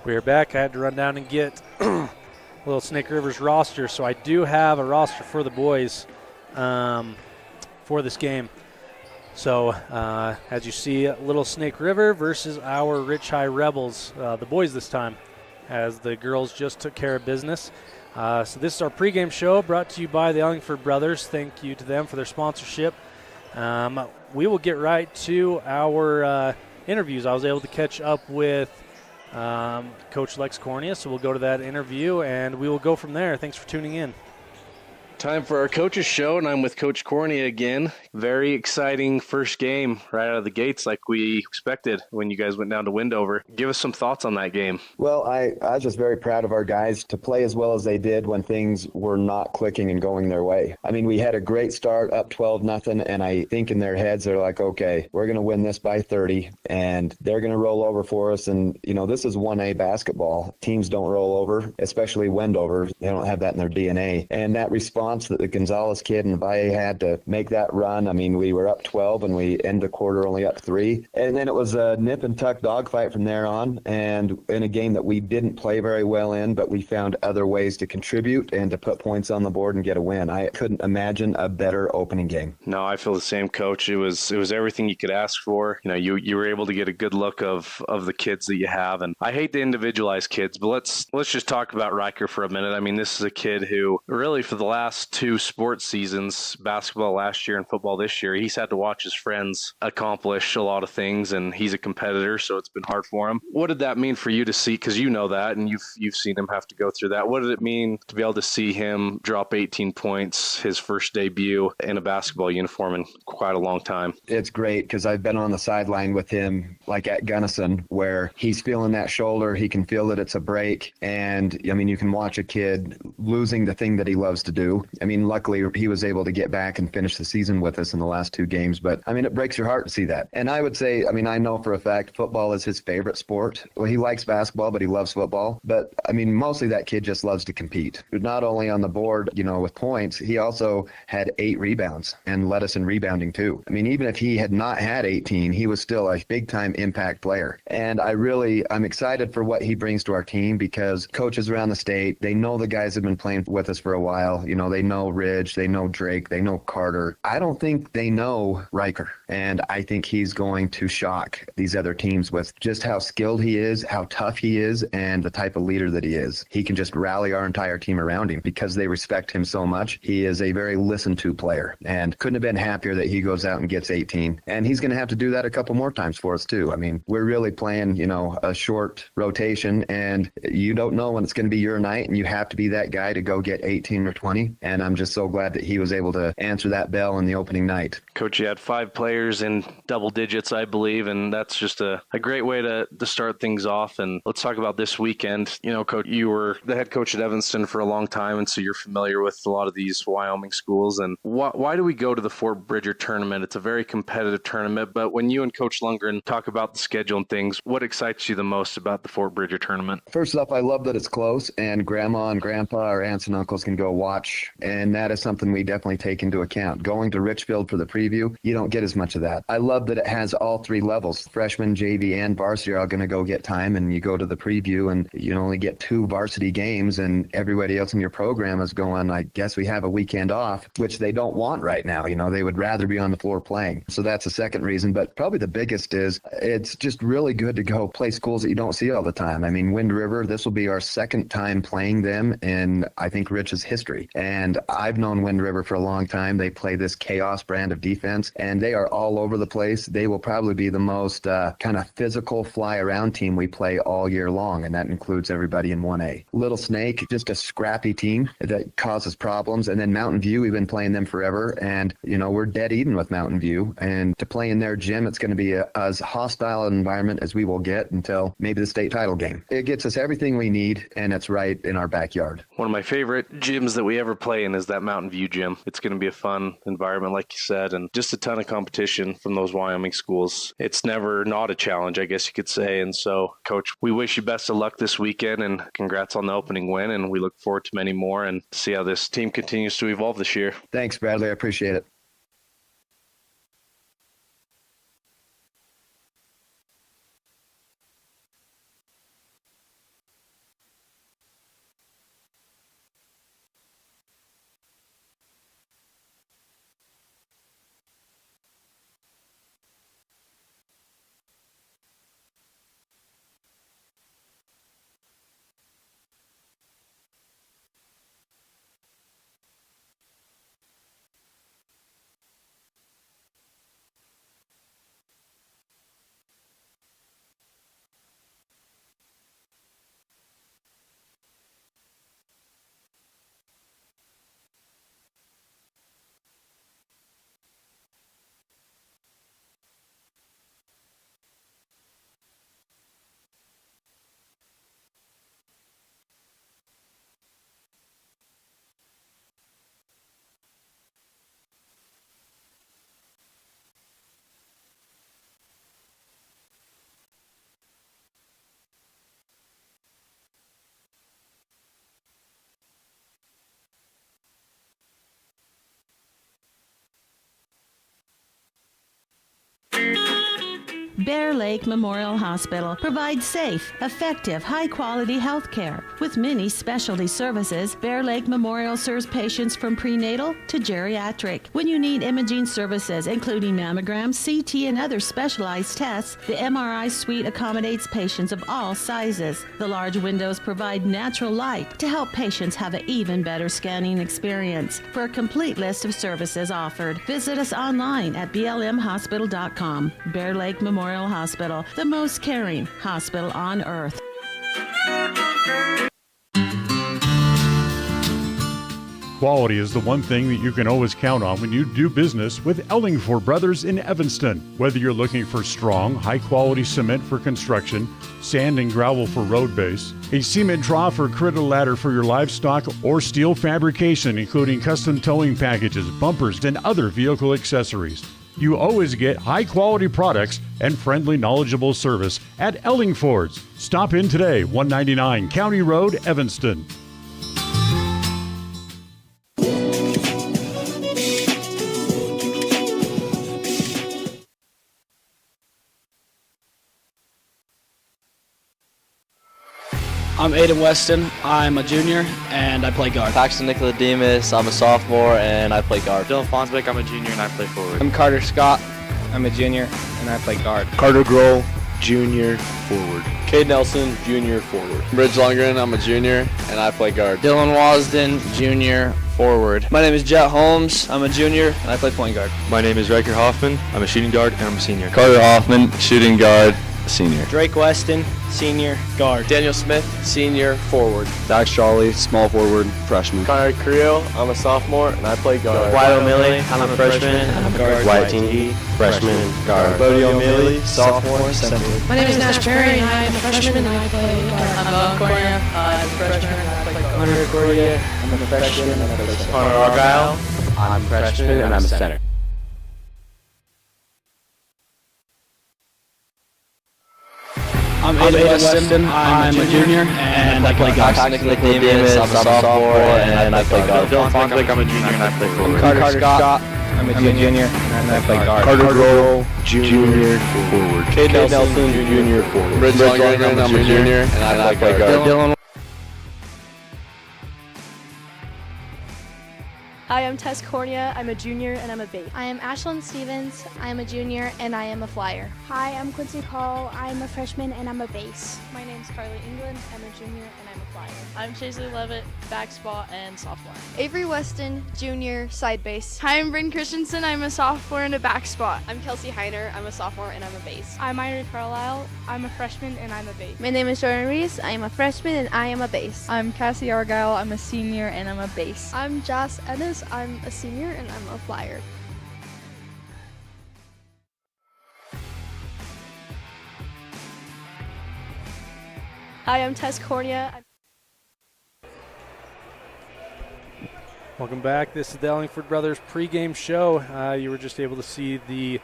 We are back. I had to run down and get Little Snake River's roster, so I do have a roster for the boys for this game. So as you see, Little Snake River versus our Rich High Rebels, the boys this time, as the girls just took care of business. So this is our pregame show brought to you by the Ellingford brothers. Thank you to them for their sponsorship. We will get right to our interviews. I was able to catch up with Coach Lex Cornea, so we'll go to that interview, and we will go from there. Thanks for tuning in. Time for our coaches show, and I'm with Coach Cornea again. Very exciting first game right out of the gates, like we expected when you guys went down to Windover. Give us some thoughts on that game. Well, I was just very proud of our guys to play as well as they did when things were not clicking and going their way. I mean, we had a great start, up 12-0, and I think in their heads they're like, okay, we're going to win this by 30, and they're going to roll over for us. And, you know, this is 1A basketball. Teams don't roll over, especially Wendover. They don't have that in their DNA. And that response that the Gonzalez kid and Valle had to make that run. I mean, we were up 12 and we end the quarter only up 3. And then it was a nip and tuck dogfight from there on. And in a game that we didn't play very well in, but we found other ways to contribute and to put points on the board and get a win. I couldn't imagine a better opening game. No, I feel the same, Coach. It was everything you could ask for. You know, you were able to get a good look of the kids that you have. And I hate to individualize kids, but let's just talk about Riker for a minute. I mean, this is a kid who really for the last 2 sports seasons, basketball last year and football this year, he's had to watch his friends accomplish a lot of things, and he's a competitor, so it's been hard for him. What did that mean for you to see? Because you know that, and you've seen him have to go through that. What did it mean to be able to see him drop 18 points, his first debut in a basketball uniform in quite a long time? It's great because I've been on the sideline with him, like at Gunnison, where he's feeling that shoulder. He can feel that it's a break, and I mean, you can watch a kid losing the thing that he loves to do. I mean, luckily he was able to get back and finish the season with us in the last 2 games. But I mean, it breaks your heart to see that. And I would say, I mean, I know for a fact football is his favorite sport. Well, he likes basketball, but he loves football. But I mean, mostly that kid just loves to compete. Not only on the board, you know, with points, he also had 8 rebounds and led us in rebounding too. I mean, even if he had not had 18, he was still a big time impact player. And I'm excited for what he brings to our team because coaches around the state, they know the guys have been playing with us for a while. You know, they know Ridge, they know Drake, they know Carter. I don't think they know Riker, and I think he's going to shock these other teams with just how skilled he is, how tough he is, and the type of leader that he is. He can just rally our entire team around him because they respect him so much. He is a very listened to player, and couldn't have been happier that he goes out and gets 18. And he's going to have to do that a couple more times for us too. I mean, we're really playing, you know, a short rotation, and you don't know when it's going to be your night, and you have to be that guy to go get 18 or 20. And I'm just so glad that he was able to answer that bell in the opening night. Coach, you had 5 players in double digits, I believe, and that's just a great way to start things off. And let's talk about this weekend. You know, Coach, you were the head coach at Evanston for a long time, and so you're familiar with a lot of these Wyoming schools. And why do we go to the Fort Bridger tournament? It's a very competitive tournament, but when you and Coach Lundgren talk about the schedule and things, what excites you the most about the Fort Bridger tournament? First off, I love that it's close, and Grandma and Grandpa or aunts and uncles can go watch, and that is something we definitely take into account. Going to Richfield for the preview, you don't get as much of that. I love that it has all 3 levels. Freshman, JV, and varsity are all going to go get time, and you go to the preview, and you only get 2 varsity games, and everybody else in your program is going, I guess we have a weekend off, which they don't want right now. You know, they would rather be on the floor playing. So that's the second reason, but probably the biggest is it's just really good to go play schools that you don't see all the time. I mean, Wind River, this will be our 2nd time playing them in, I think, Rich's history. And I've known Wind River for a long time. They play this chaos brand of defense, and they are all over the place. They will probably be the most kind of physical fly-around team we play all year long, and that includes everybody in 1A. Little Snake, just a scrappy team that causes problems. And then Mountain View, we've been playing them forever, and, you know, we're dead even with Mountain View. And to play in their gym, it's going to be as hostile an environment as we will get until maybe the state title game. It gets us everything we need, and it's right in our backyard. One of my favorite gyms that we ever play in is that Mountain View gym. It's going to be a fun environment, like you said, and just a ton of competition from those Wyoming schools. It's never not a challenge, I guess you could say. And so, Coach, we wish you best of luck this weekend, and congrats on the opening win, and we look forward to many more and see how this team continues to evolve this year. Thanks, Bradley. I appreciate it. Bear Lake Memorial Hospital provides safe, effective, high-quality health care. With many specialty services, Bear Lake Memorial serves patients from prenatal to geriatric. When you need imaging services, including mammograms, CT, and other specialized tests, the MRI suite accommodates patients of all sizes. The large windows provide natural light to help patients have an even better scanning experience. For a complete list of services offered, visit us online at blmhospital.com. Bear Lake Memorial Hospital, the most caring hospital on earth. Quality is the one thing that you can always count on when you do business with Ellingford Brothers in Evanston. Whether you're looking for strong, high-quality cement for construction, sand and gravel for road base, a cement trough or critter ladder for your livestock, or steel fabrication, including custom towing packages, bumpers, and other vehicle accessories, you always get high-quality products and friendly, knowledgeable service at Ellingford's. Stop in today, 199 County Road, Evanston. I'm Aiden Weston. I'm a junior, and I play guard. Paxton Nicodemus. I'm a sophomore, and I play guard. Dylan Fonsbeck. I'm a junior, and I play forward. I'm Carter Scott. I'm a junior, and I play guard. Carter Grohl, junior, forward. Cade Nelson, junior, forward. Bridge Lundgren. I'm a junior, and I play guard. Dylan Wasden, junior, forward. My name is Jet Holmes. I'm a junior, and I play point guard. My name is Riker Hoffman. I'm a shooting guard, and I'm a senior. Carter Hoffman, shooting guard, senior. Drake Weston, senior, guard. Daniel Smith, senior, forward. Dax Jolly, small forward, freshman. Connor Creel, I'm a sophomore, and I play guard. Wyatt O'Malley, I'm a freshman, and I'm a guard. Wyatt Tingy, freshman, guard. Bodie O'Malley, sophomore, center. My name is Nash Perry, and I'm a freshman, and I play guard. I'm Owen Cornia, I'm a freshman, and I play guard. Hunter Cordia, I'm a freshman, and I play guard. Connor Argyle, I'm a freshman, and I'm a center. I'm Aiden Weston. I'm a junior, and I play guard. Paxton Nicodemus, I'm a sophomore, and I play guard. Dylan Fonsbeck, I'm a junior, and I play forward. Carter Scott, I'm a junior, and I play guard. Carter Grohl, junior, forward. Cade Nelson, junior, forward. Bridge Lundgren, I'm a junior, and I play guard. Hi, I'm Tess Cornia. I'm a junior, and I'm a base. I am Ashlyn Stevens. I am a junior, and I am a flyer. Hi, I'm Quincy Call. I'm a freshman, and I'm a base. My name's Carly England. I'm a junior, and I'm a flyer. I'm Chaisley Levitt, back spot and sophomore. Avery Weston, junior, side base. Hi, I'm Bryn Christensen. I'm a sophomore and a back spot. I'm Kelsey Heiner. I'm a sophomore, and I'm a base. I'm Myra Carlisle. I'm a freshman, and I'm a base. My name is Jordan Reese. I am a freshman, and I am a base. I'm Cassie Argyle. I'm a senior, and I'm a base. I'm Joss Ennis. I'm a senior, and I'm a flyer. Hi, I'm Tess Cornia. Welcome back. This is the Ellingford Brothers pregame show. You were just able to see the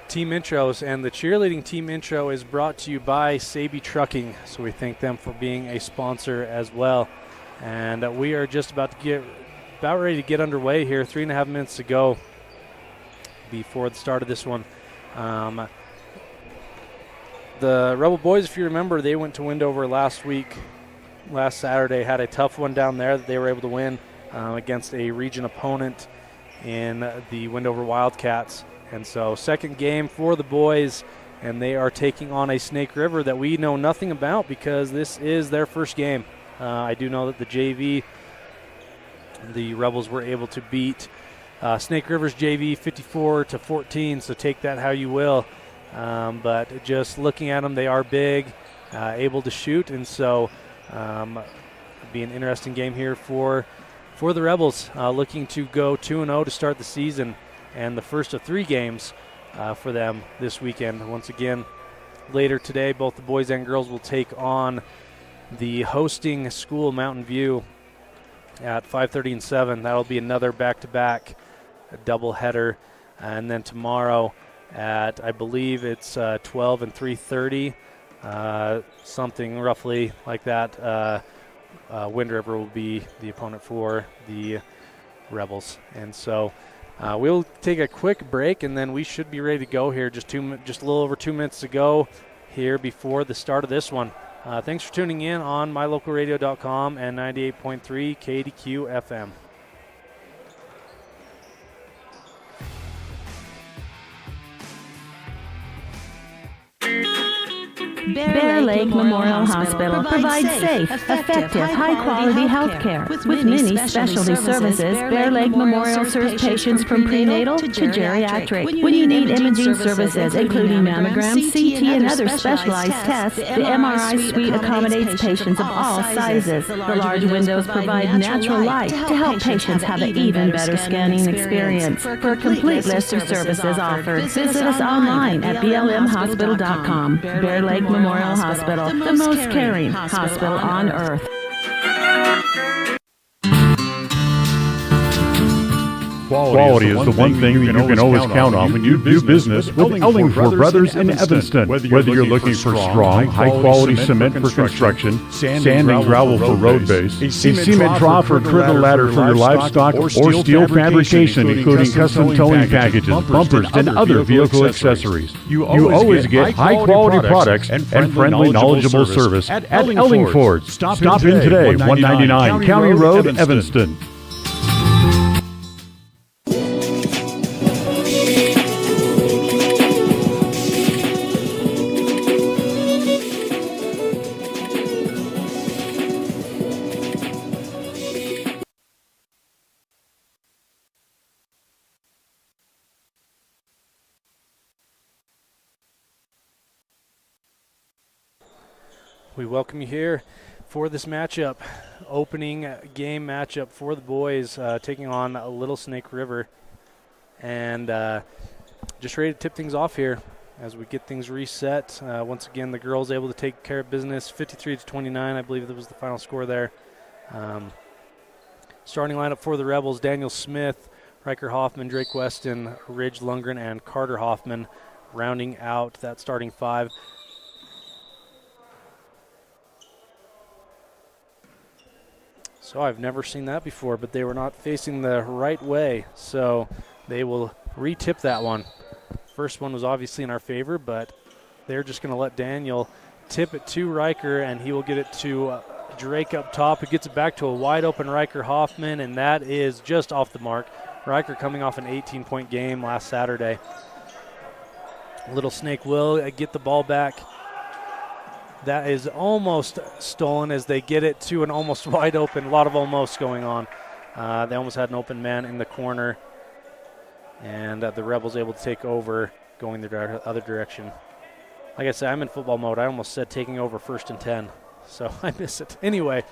team intros, and the cheerleading team intro is brought to you by Saby Trucking. So we thank them for being a sponsor as well. And we are just about ready to get underway here. 3.5 minutes to go before the start of this one. The Rebel boys, if you remember, they went to Windover last Saturday, had a tough one down there that they were able to win against a region opponent in the Windover Wildcats. And so second game for the boys, and they are taking on a Snake River that we know nothing about because this is their first game. I do know that the JV, the Rebels were able to beat Snake River's JV 54-14, so take that how you will. But just looking at them, they are big, able to shoot, and so it'll be an interesting game here for the Rebels, looking to go 2-0 to start the season, and the first of 3 games for them this weekend. Once again, later today, both the boys and girls will take on the hosting school, Mountain View, at 5:30 and 7. That'll be another back-to-back doubleheader, and then tomorrow at, I believe it's 12 and 3:30, something roughly like that. Wind River will be the opponent for the Rebels. And so We'll take a quick break, and then we should be ready to go here. Just a little over 2 minutes to go here before the start of this one. Thanks for tuning in on mylocalradio.com and 98.3 KDQ FM. Bear Lake Memorial Hospital provides safe, effective, high-quality health care. With many specialty services, Bear Lake Memorial serves patients from prenatal to geriatric. When you need imaging services, including mammograms, CT, and other specialized tests, the MRI suite accommodates patients of all sizes. The large windows provide natural light to help patients have an even better scanning experience. For a complete list of services offered, visit us online at blmhospital.com. Bear Lake Memorial Hospital, the most caring hospital on earth. Quality is the one thing that you can always count on when you do business with Ellingford Brothers in Evanston. Whether you're looking for strong, high-quality cement for construction, sand and gravel for road base, a cement trough or curved ladder for your livestock, or steel fabrication including custom towing packages, bumpers, and other vehicle accessories, you always get high-quality products and friendly, knowledgeable service at Ellingford. Stop in today, 199 County Road, Evanston. We welcome you here for this matchup, opening game matchup for the boys, taking on Little Snake River. And just ready to tip things off here as we get things reset. Once again, the girls able to take care of business, 53-29, I believe that was the final score there. Starting lineup for the Rebels, Daniel Smith, Riker Hoffman, Drake Weston, Ridge Lundgren, and Carter Hoffman, rounding out that starting five. So I've never seen that before, but they were not facing the right way, so they will re-tip that one. First one was obviously in our favor, but they're just going to let Daniel tip it to Riker, and he will get it to Drake up top, who gets it back to a wide-open Riker Hoffman, and that is just off the mark. Riker coming off an 18-point game last Saturday. Little Snake will get the ball back. That is almost stolen as they get it to an almost wide open. A lot of almost going on. They almost had an open man in the corner. And the Rebels able to take over, going the other direction. Like I said, I'm in football mode. I almost said taking over 1st and 10. So I miss it. Anyway,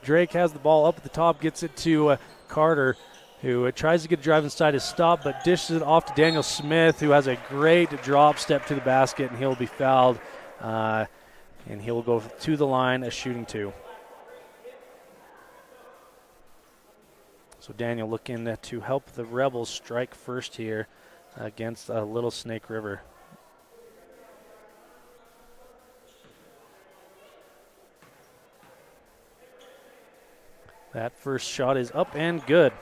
Drake has the ball up at the top, gets it to Carter, who tries to get a drive inside his stop, but dishes it off to Daniel Smith, who has a great drop step to the basket, and he'll be fouled. And he'll go to the line, shooting 2. So Daniel looking to help the Rebels strike first here against Little Snake River. That first shot is up and good.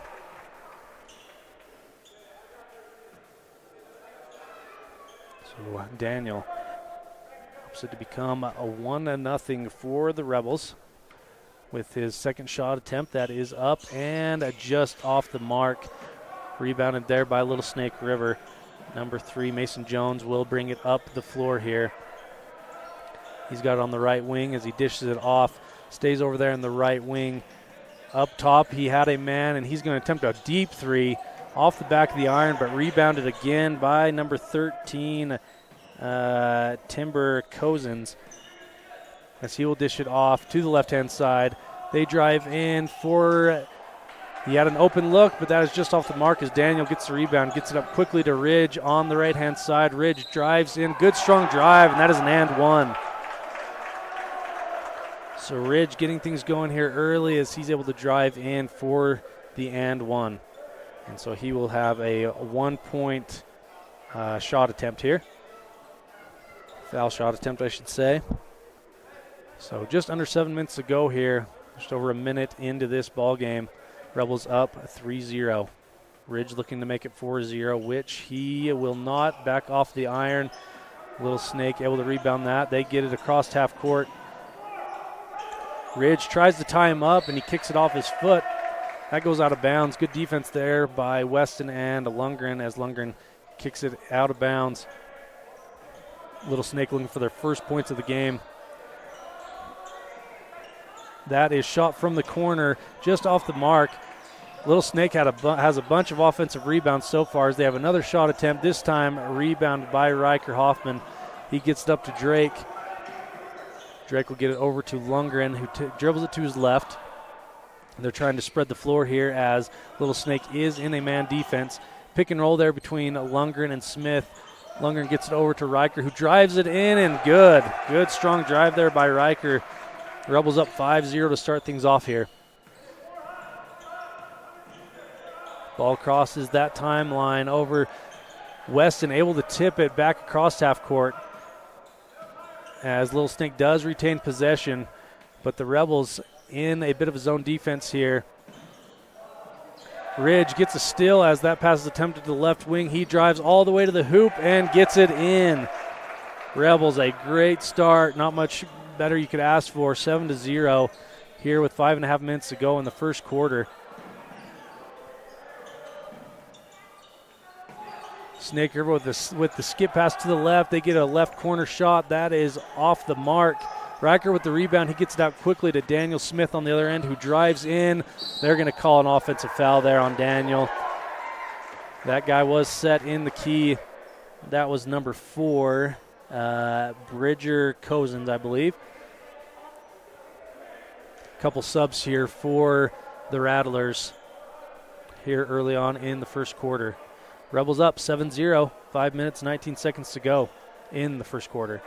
So Daniel helps it to become a 1-0 for the Rebels with his second shot attempt. That is up and just off the mark. Rebounded there by Little Snake River. Number 3, Mason Jones, will bring it up the floor here. He's got it on the right wing as he dishes it off. Stays over there in the right wing. Up top, he had a man, and he's going to attempt a deep 3 off the back of the iron, but rebounded again by number 13, Timber Cozens, as he will dish it off to the left-hand side. They drive in for, he had an open look, but that is just off the mark as Daniel gets the rebound, gets it up quickly to Ridge on the right-hand side. Ridge drives in, good strong drive, and that is an and one. So Ridge getting things going here early as he's able to drive in for the and one. And so he will have a 1-point shot attempt here. Foul shot attempt, I should say. So just under 7 minutes to go here. Just over a minute into this ball game. Rebels up 3-0. Ridge looking to make it 4-0, which he will not. Back off the iron. Little Snake able to rebound that. They get it across half court. Ridge tries to tie him up, and he kicks it off his foot. That goes out of bounds. Good defense there by Weston and Lundgren as Lundgren kicks it out of bounds. Little Snake looking for their first points of the game. That is shot from the corner, just off the mark. Little Snake has a bunch of offensive rebounds so far as they have another shot attempt, this time rebounded by Riker Hoffman. He gets it up to Drake. Drake will get it over to Lundgren, who dribbles it to his left. They're trying to spread the floor here as Little Snake is in a man defense. Pick and roll there between Lundgren and Smith. Lundgren gets it over to Riker, who drives it in, and good. Good, strong drive there by Riker. Rebels up 5-0 to start things off here. Ball crosses that timeline over Weston, able to tip it back across half court as Little Snake does retain possession, but the Rebels in a bit of a zone defense here. Ridge gets a steal as that pass is attempted to the left wing. He drives all the way to the hoop and gets it in. Rebels, a great start. Not much better you could ask for. 7-0 here with 5.5 minutes to go in the first quarter. Snake River with the skip pass to the left. They get a left corner shot. That is off the mark. Riker with the rebound. He gets it out quickly to Daniel Smith on the other end, who drives in. They're going to call an offensive foul there on Daniel. That guy was set in the key. That was number 4, Bridger Cozens, I believe. Couple subs here for the Rattlers here early on in the first quarter. Rebels up 7-0, 5 minutes, 19 seconds to go in the first quarter.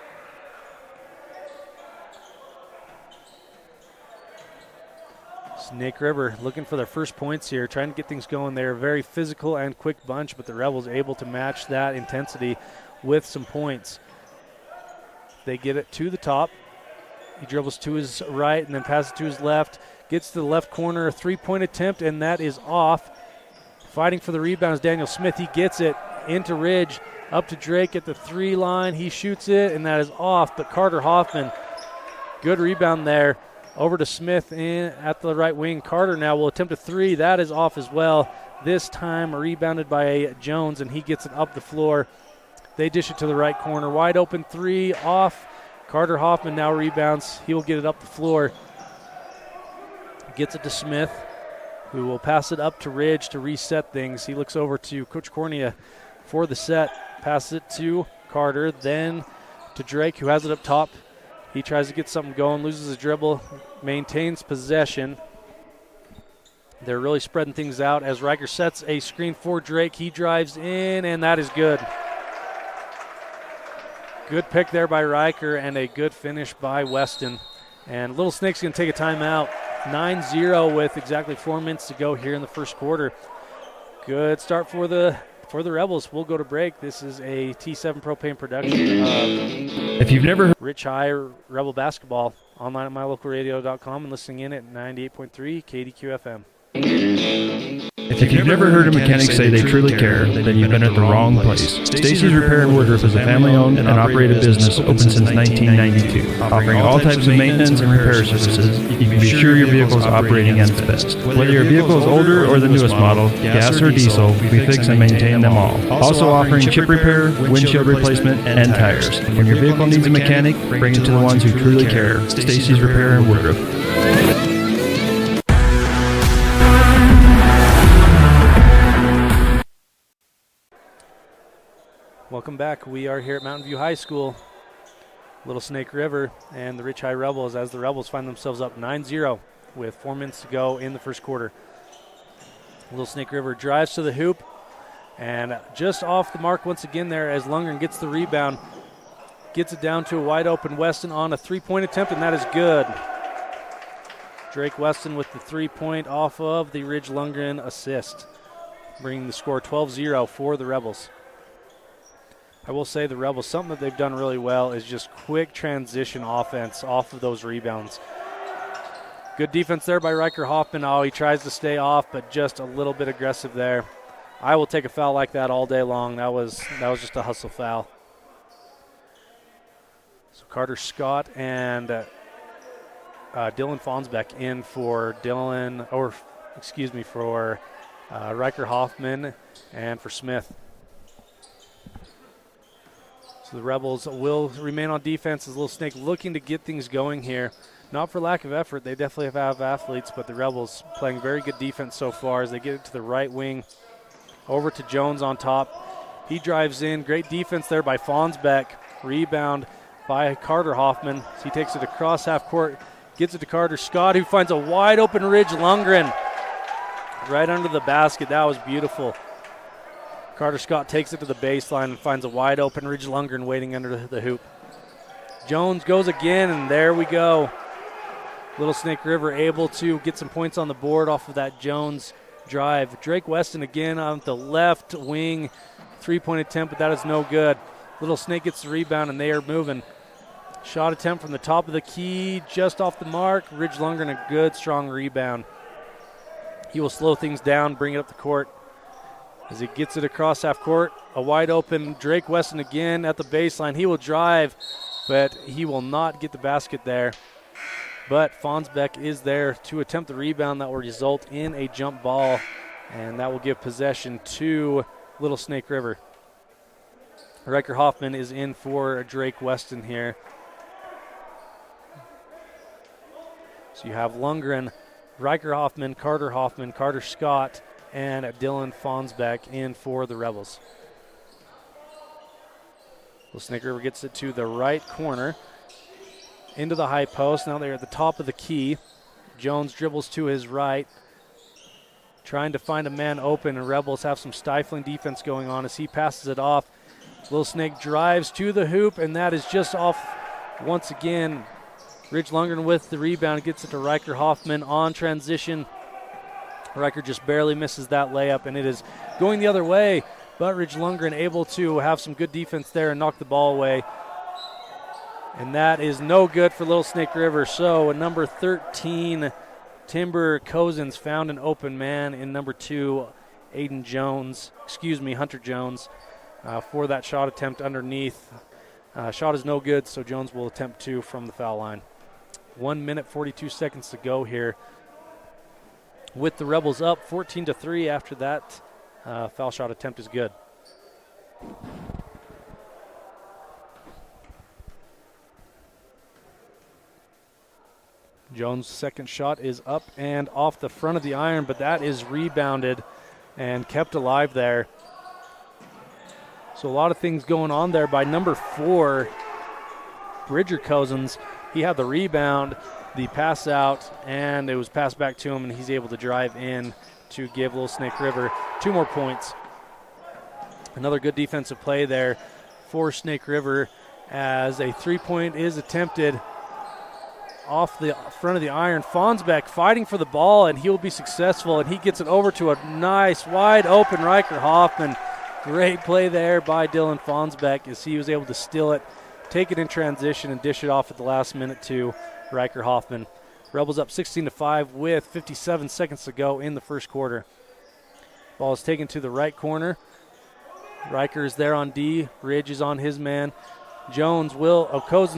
Snake River looking for their first points here, trying to get things going there. Very physical and quick bunch, but the Rebels able to match that intensity with some points. They get it to the top. He dribbles to his right and then passes to his left. Gets to the left corner, a three-point attempt, and that is off. Fighting for the rebound is Daniel Smith. He gets it into Ridge, up to Drake at the 3 line. He shoots it, and that is off, but Carter Hoffman, good rebound there. Over to Smith in at the right wing. Carter now will attempt a 3. That is off as well. This time rebounded by Jones, and he gets it up the floor. They dish it to the right corner. Wide open 3 off. Carter Hoffman now rebounds. He will get it up the floor. Gets it to Smith, who will pass it up to Ridge to reset things. He looks over to Coach Cornea for the set. Passes it to Carter, then to Drake, who has it up top. He tries to get something going, loses a dribble, maintains possession. They're really spreading things out as Riker sets a screen for Drake. He drives in, and that is good. Good pick there by Riker and a good finish by Weston. And Little Snake's going to take a timeout. 9-0 with exactly 4 minutes to go here in the first quarter. Good start for the Rebels. We'll go to break. This is a T7 Propane production of If you've never heard Rich High Rebel Basketball, online at mylocalradio.com and listening in at 98.3 KDQ FM. If you've never heard a mechanic say they truly care, then you've been at the wrong place. Stacy's Repair and Woodruff is a family-owned and operated business open since 1992, offering all types of maintenance and repair services. You can be sure your vehicle is operating at its best. Whether your vehicle is older or the newest model, gas or diesel, we fix and maintain them all. Also offering chip repair, windshield replacement, and tires. When your vehicle needs a mechanic, bring it to the ones who truly care. Stacy's Repair and Woodruff. Welcome back. We are here at Mountain View High School, Little Snake River, and the Rich High Rebels as the Rebels find themselves up 9-0 with 4 minutes to go in the first quarter. Little Snake River drives to the hoop and just off the mark once again there as Lundgren gets the rebound, gets it down to a wide open Weston on a 3-point attempt, and that is good. Drake Weston with the 3-point off of the Ridge Lundgren assist, bringing the score 12-0 for the Rebels. I will say the Rebels, something that they've done really well is just quick transition offense off of those rebounds. Good defense there by Riker Hoffman. Oh, he tries to stay off, but just a little bit aggressive there. I will take a foul like that all day long. That was just a hustle foul. So Carter Scott and Dylan Fonsbeck in for Riker Hoffman and for Smith. So the Rebels will remain on defense as Little Snake looking to get things going here. Not for lack of effort. They definitely have athletes, but the Rebels playing very good defense so far as they get it to the right wing. Over to Jones on top. He drives in. Great defense there by Fonsbeck. Rebound by Carter Hoffman. He takes it across half court. Gets it to Carter Scott, who finds a wide open Ridge Lundgren right under the basket. That was beautiful. Carter Scott takes it to the baseline and finds a wide open Ridge Lundgren waiting under the hoop. Jones goes again, and there we go. Little Snake River able to get some points on the board off of that Jones drive. Drake Weston again on the left wing. 3-point attempt, but that is no good. Little Snake gets the rebound, and they are moving. Shot attempt from the top of the key, just off the mark. Ridge Lundgren, a good, strong rebound. He will slow things down, bring it up the court. As he gets it across half court, a wide open Drake Weston again at the baseline. He will drive, but he will not get the basket there. But Fonsbeck is there to attempt the rebound that will result in a jump ball, and that will give possession to Little Snake River. Riker Hoffman is in for Drake Weston here. So you have Lundgren, Riker Hoffman, Carter Scott, and Dylan Fonsbeck in for the Rebels. Little Snake River gets it to the right corner, into the high post. Now they're at the top of the key. Jones dribbles to his right, trying to find a man open, and Rebels have some stifling defense going on as he passes it off. Little Snake drives to the hoop, and that is just off once again. Ridge Lundgren with the rebound, gets it to Riker Hoffman on transition. Riker just barely misses that layup, and it is going the other way, but Ridge Lundgren able to have some good defense there and knock the ball away. And that is no good for Little Snake River. So number 13, Timber Cozens found an open man in number 2, Hunter Jones, for that shot attempt underneath. Shot is no good, so Jones will attempt 2 from the foul line. 1 minute, 42 seconds to go here. With the Rebels up 14-3 after that foul shot attempt is good. Jones' second shot is up and off the front of the iron, but that is rebounded and kept alive there. So a lot of things going on there by number 4, Bridger Cozens. He had the rebound, the pass out, and it was passed back to him, and he's able to drive in to give Little Snake River 2 more points. Another good defensive play there for Snake River as a 3-point is attempted off the front of the iron. Fonsbeck fighting for the ball, and he'll be successful, and he gets it over to a nice wide open Riker Hoffman. Great play there by Dylan Fonsbeck as he was able to steal it, take it in transition, and dish it off at the last minute to Riker Hoffman. Rebels up 16-5 with 57 seconds to go in the first quarter. Ball is taken to the right corner. Riker is there on D. Ridge is on his man. Cozens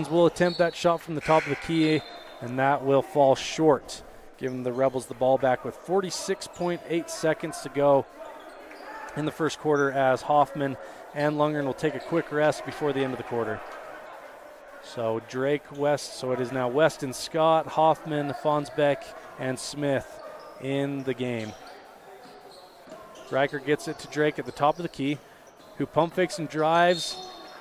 will attempt that shot from the top of the key, and that will fall short, giving the Rebels the ball back with 46.8 seconds to go in the first quarter as Hoffman and Lundgren will take a quick rest before the end of the quarter. So it is now Weston, Scott, Hoffman, Fonsbeck, and Smith in the game. Riker gets it to Drake at the top of the key, who pump fakes and drives.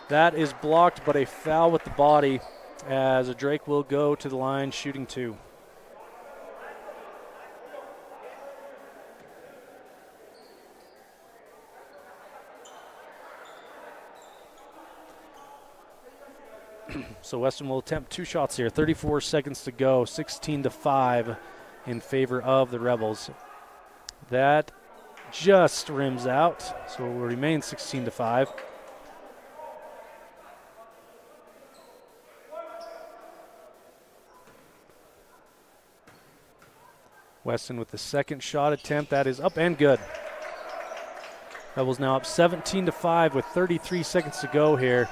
That is blocked, but a foul with the body as Drake will go to the line shooting 2. So Weston will attempt 2 shots here. 34 seconds to go, 16-5 in favor of the Rebels. That just rims out, so it will remain 16-5. Weston with the second shot attempt. That is up and good. Rebels now up 17-5 with 33 seconds to go here.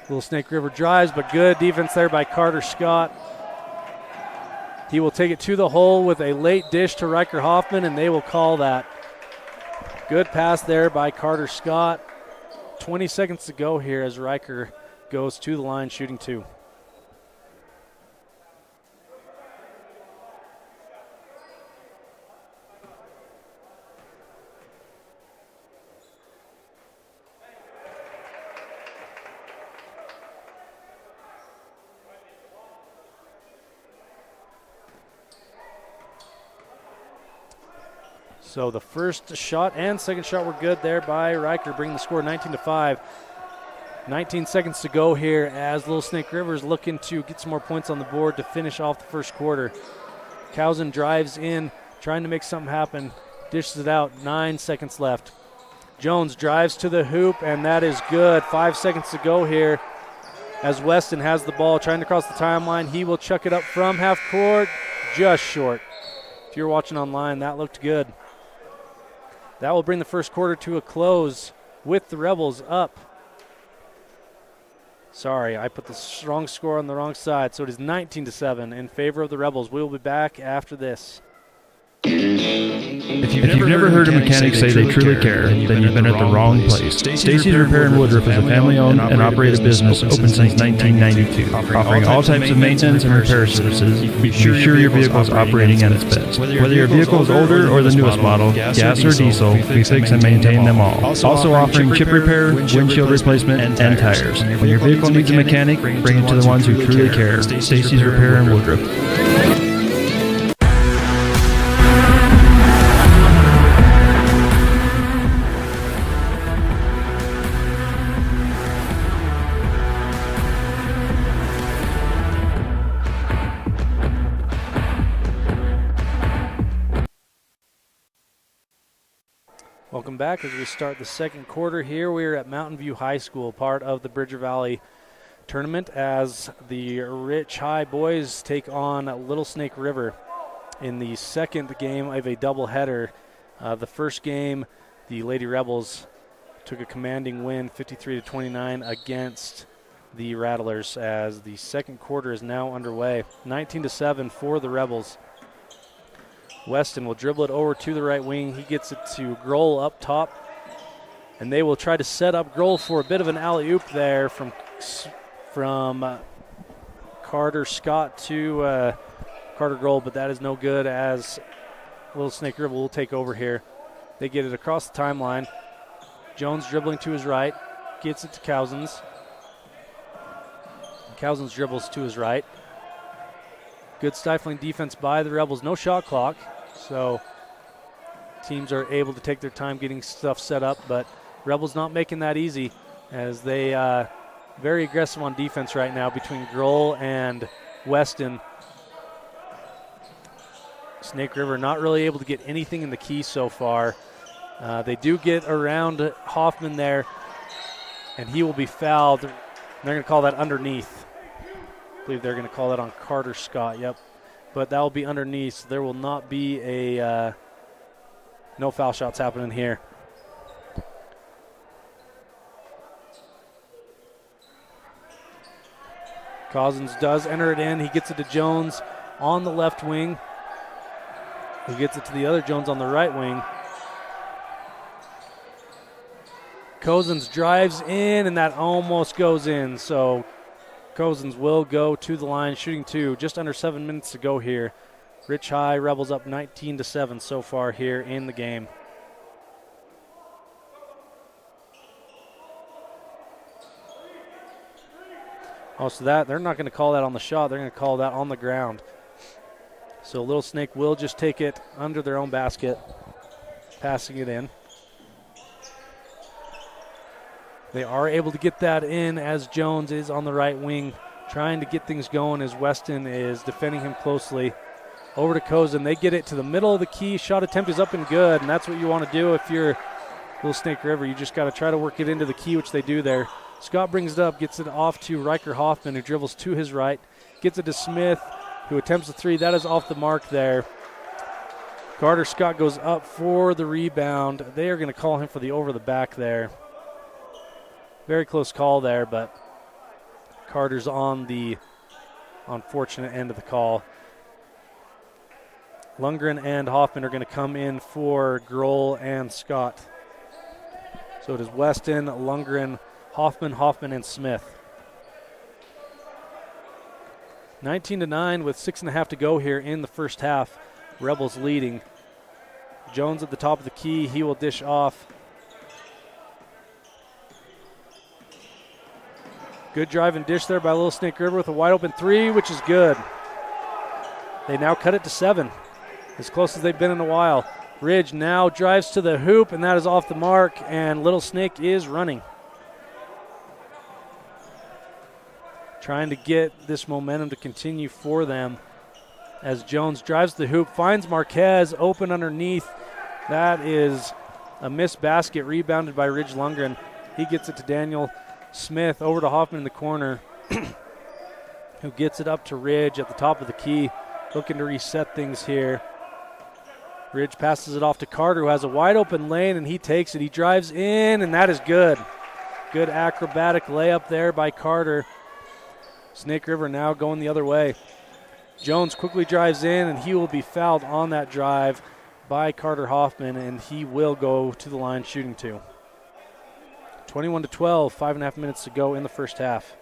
Little Snake River drives, but good defense there by Carter Scott. He will take it to the hole with a late dish to Riker Hoffman, and they will call that. Good pass there by Carter Scott. 20 seconds to go here as Riker goes to the line shooting 2. So the first shot and second shot were good there by Riker, bringing the score 19-5. 19 seconds to go here as Little Snake River is looking to get some more points on the board to finish off the first quarter. Cowsen drives in, trying to make something happen, dishes it out, 9 seconds left. Jones drives to the hoop, and that is good. 5 seconds to go here as Weston has the ball, trying to cross the timeline. He will chuck it up from half court, just short. If you're watching online, that looked good. That will bring the first quarter to a close with the Rebels up. Sorry, I put the wrong score on the wrong side, so it is 19-7 in favor of the Rebels. We will be back after this. If you've never heard a mechanic say they truly care, then you've been at the wrong place. Stacy's Repair in Woodruff is a family-owned and operated business open since 1992, offering all types of maintenance and repair services. Be sure your vehicle is operating at its best. Whether your vehicle is older or the newest model, gas or diesel, we fix and maintain them all. Also offering chip repair, windshield replacement, and tires. When your vehicle needs a mechanic, bring it to the ones who truly care. Stacy's Repair in Woodruff. Welcome back as we start the second quarter here. We are at Mountain View High School, part of the Bridger Valley tournament, as the Rich High boys take on Little Snake River in the second game of a doubleheader. The first game, the Lady Rebels took a commanding win, 53-29 against the Rattlers, as the second quarter is now underway. 19-7 for the Rebels. Weston will dribble it over to the right wing. He gets it to Grohl up top, and they will try to set up Grohl for a bit of an alley-oop there from Carter Scott to Carter Grohl, but that is no good as Little Snake River will take over here. They get it across the timeline. Jones dribbling to his right, gets it to Cousins. Cousins dribbles to his right. Good stifling defense by the Rebels. No shot clock, so teams are able to take their time getting stuff set up, but Rebels not making that easy as they very aggressive on defense right now between Grohl and Weston. Snake River not really able to get anything in the key so far. They do get around Hoffman there, and he will be fouled. They're going to call that underneath. I believe they're going to call that on Carter Scott, yep. But that will be underneath, so there will not be a no foul shots happening here. Cousins does enter it in. He gets it to Jones on the left wing, who gets it to the other Jones on the right wing. Cousins drives in, and that almost goes in, so Cousins will go to the line, shooting two. Just under 7 minutes to go here. Rich High Rebels up 19-7 so far here in the game. Oh, so that they're not going to call that on the shot. They're going to call that on the ground. So Little Snake will just take it under their own basket, passing it in. They are able to get that in as Jones is on the right wing, trying to get things going as Weston is defending him closely. Over to Cozen. They get it to the middle of the key. Shot attempt is up and good, and that's what you want to do if you're Little Snake River. You just got to try to work it into the key, which they do there. Scott brings it up, gets it off to Riker Hoffman, who dribbles to his right. Gets it to Smith, who attempts the three. That is off the mark there. Carter Scott goes up for the rebound. They are going to call him for the over the back there. Very close call there, but Carter's on the unfortunate end of the call. Lundgren and Hoffman are going to come in for Grohl and Scott. So it is Weston, Lundgren, Hoffman, and Smith. 19-9 with 6.5 to go here in the first half. Rebels leading. Jones at the top of the key. He will dish off. Good drive and dish there by Little Snake River with a wide open three, which is good. They now cut it to 7, as close as they've been in a while. Ridge now drives to the hoop, and that is off the mark, and Little Snake is running. Trying to get this momentum to continue for them as Jones drives the hoop, finds Marquez open underneath. That is a missed basket, rebounded by Ridge Lundgren. He gets it to Daniel Smith, over to Hoffman in the corner, who gets it up to Ridge at the top of the key, looking to reset things here. Ridge passes it off to Carter, who has a wide open lane, and he takes it. He drives in, and that is good. Good acrobatic layup there by Carter. Snake River now going the other way. Jones quickly drives in, and he will be fouled on that drive by Carter Hoffman, and he will go to the line shooting 2. 21-12, 5.5 minutes to go in the first half.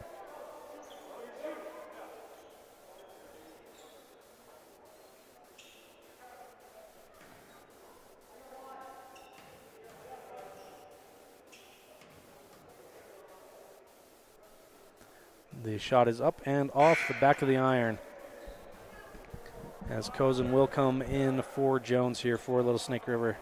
The shot is up and off the back of the iron, as Cozen will come in for Jones here for Little Snake River.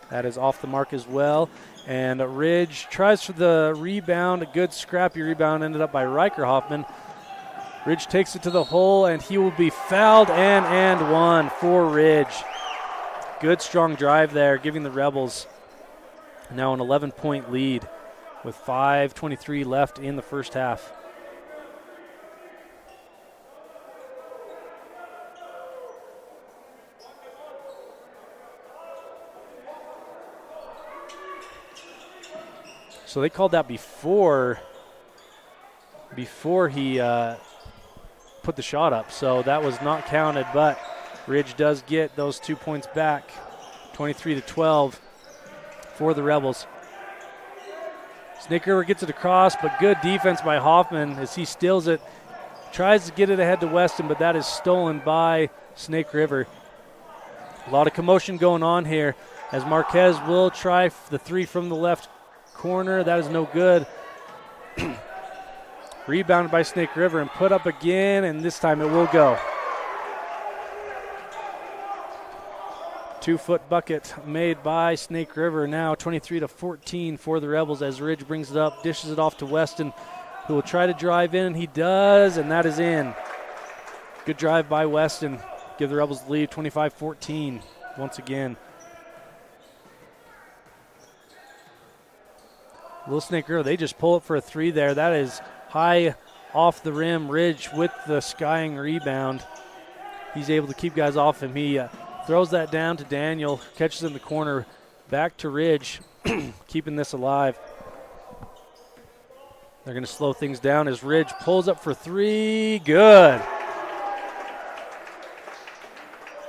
That is off the mark as well. And Ridge tries for the rebound. A good scrappy rebound ended up by Riker Hoffman. Ridge takes it to the hole, and he will be fouled and one for Ridge. Good strong drive there, giving the Rebels now an 11-point lead with 5:23 left in the first half. So they called that before he put the shot up. So that was not counted, but Ridge does get those 2 points back. 23-12 for the Rebels. Snake River gets it across, but good defense by Hoffman as he steals it. Tries to get it ahead to Weston, but that is stolen by Snake River. A lot of commotion going on here as Marquez will try the three from the left corner. That is no good. Rebounded by Snake River and put up again, and this time it will go. 2-foot bucket made by Snake River. Now 23-14 for the Rebels as Ridge brings it up, dishes it off to Weston, who will try to drive in. He does, and that is in. Good drive by Weston. Give the Rebels the lead, 25-14 once again. Little Snake River, they just pull it for a three there. That is high off the rim. Ridge with the skying rebound. He's able to keep guys off him. He throws that down to Daniel, catches in the corner, back to Ridge, keeping this alive. They're going to slow things down as Ridge pulls up for three. Good.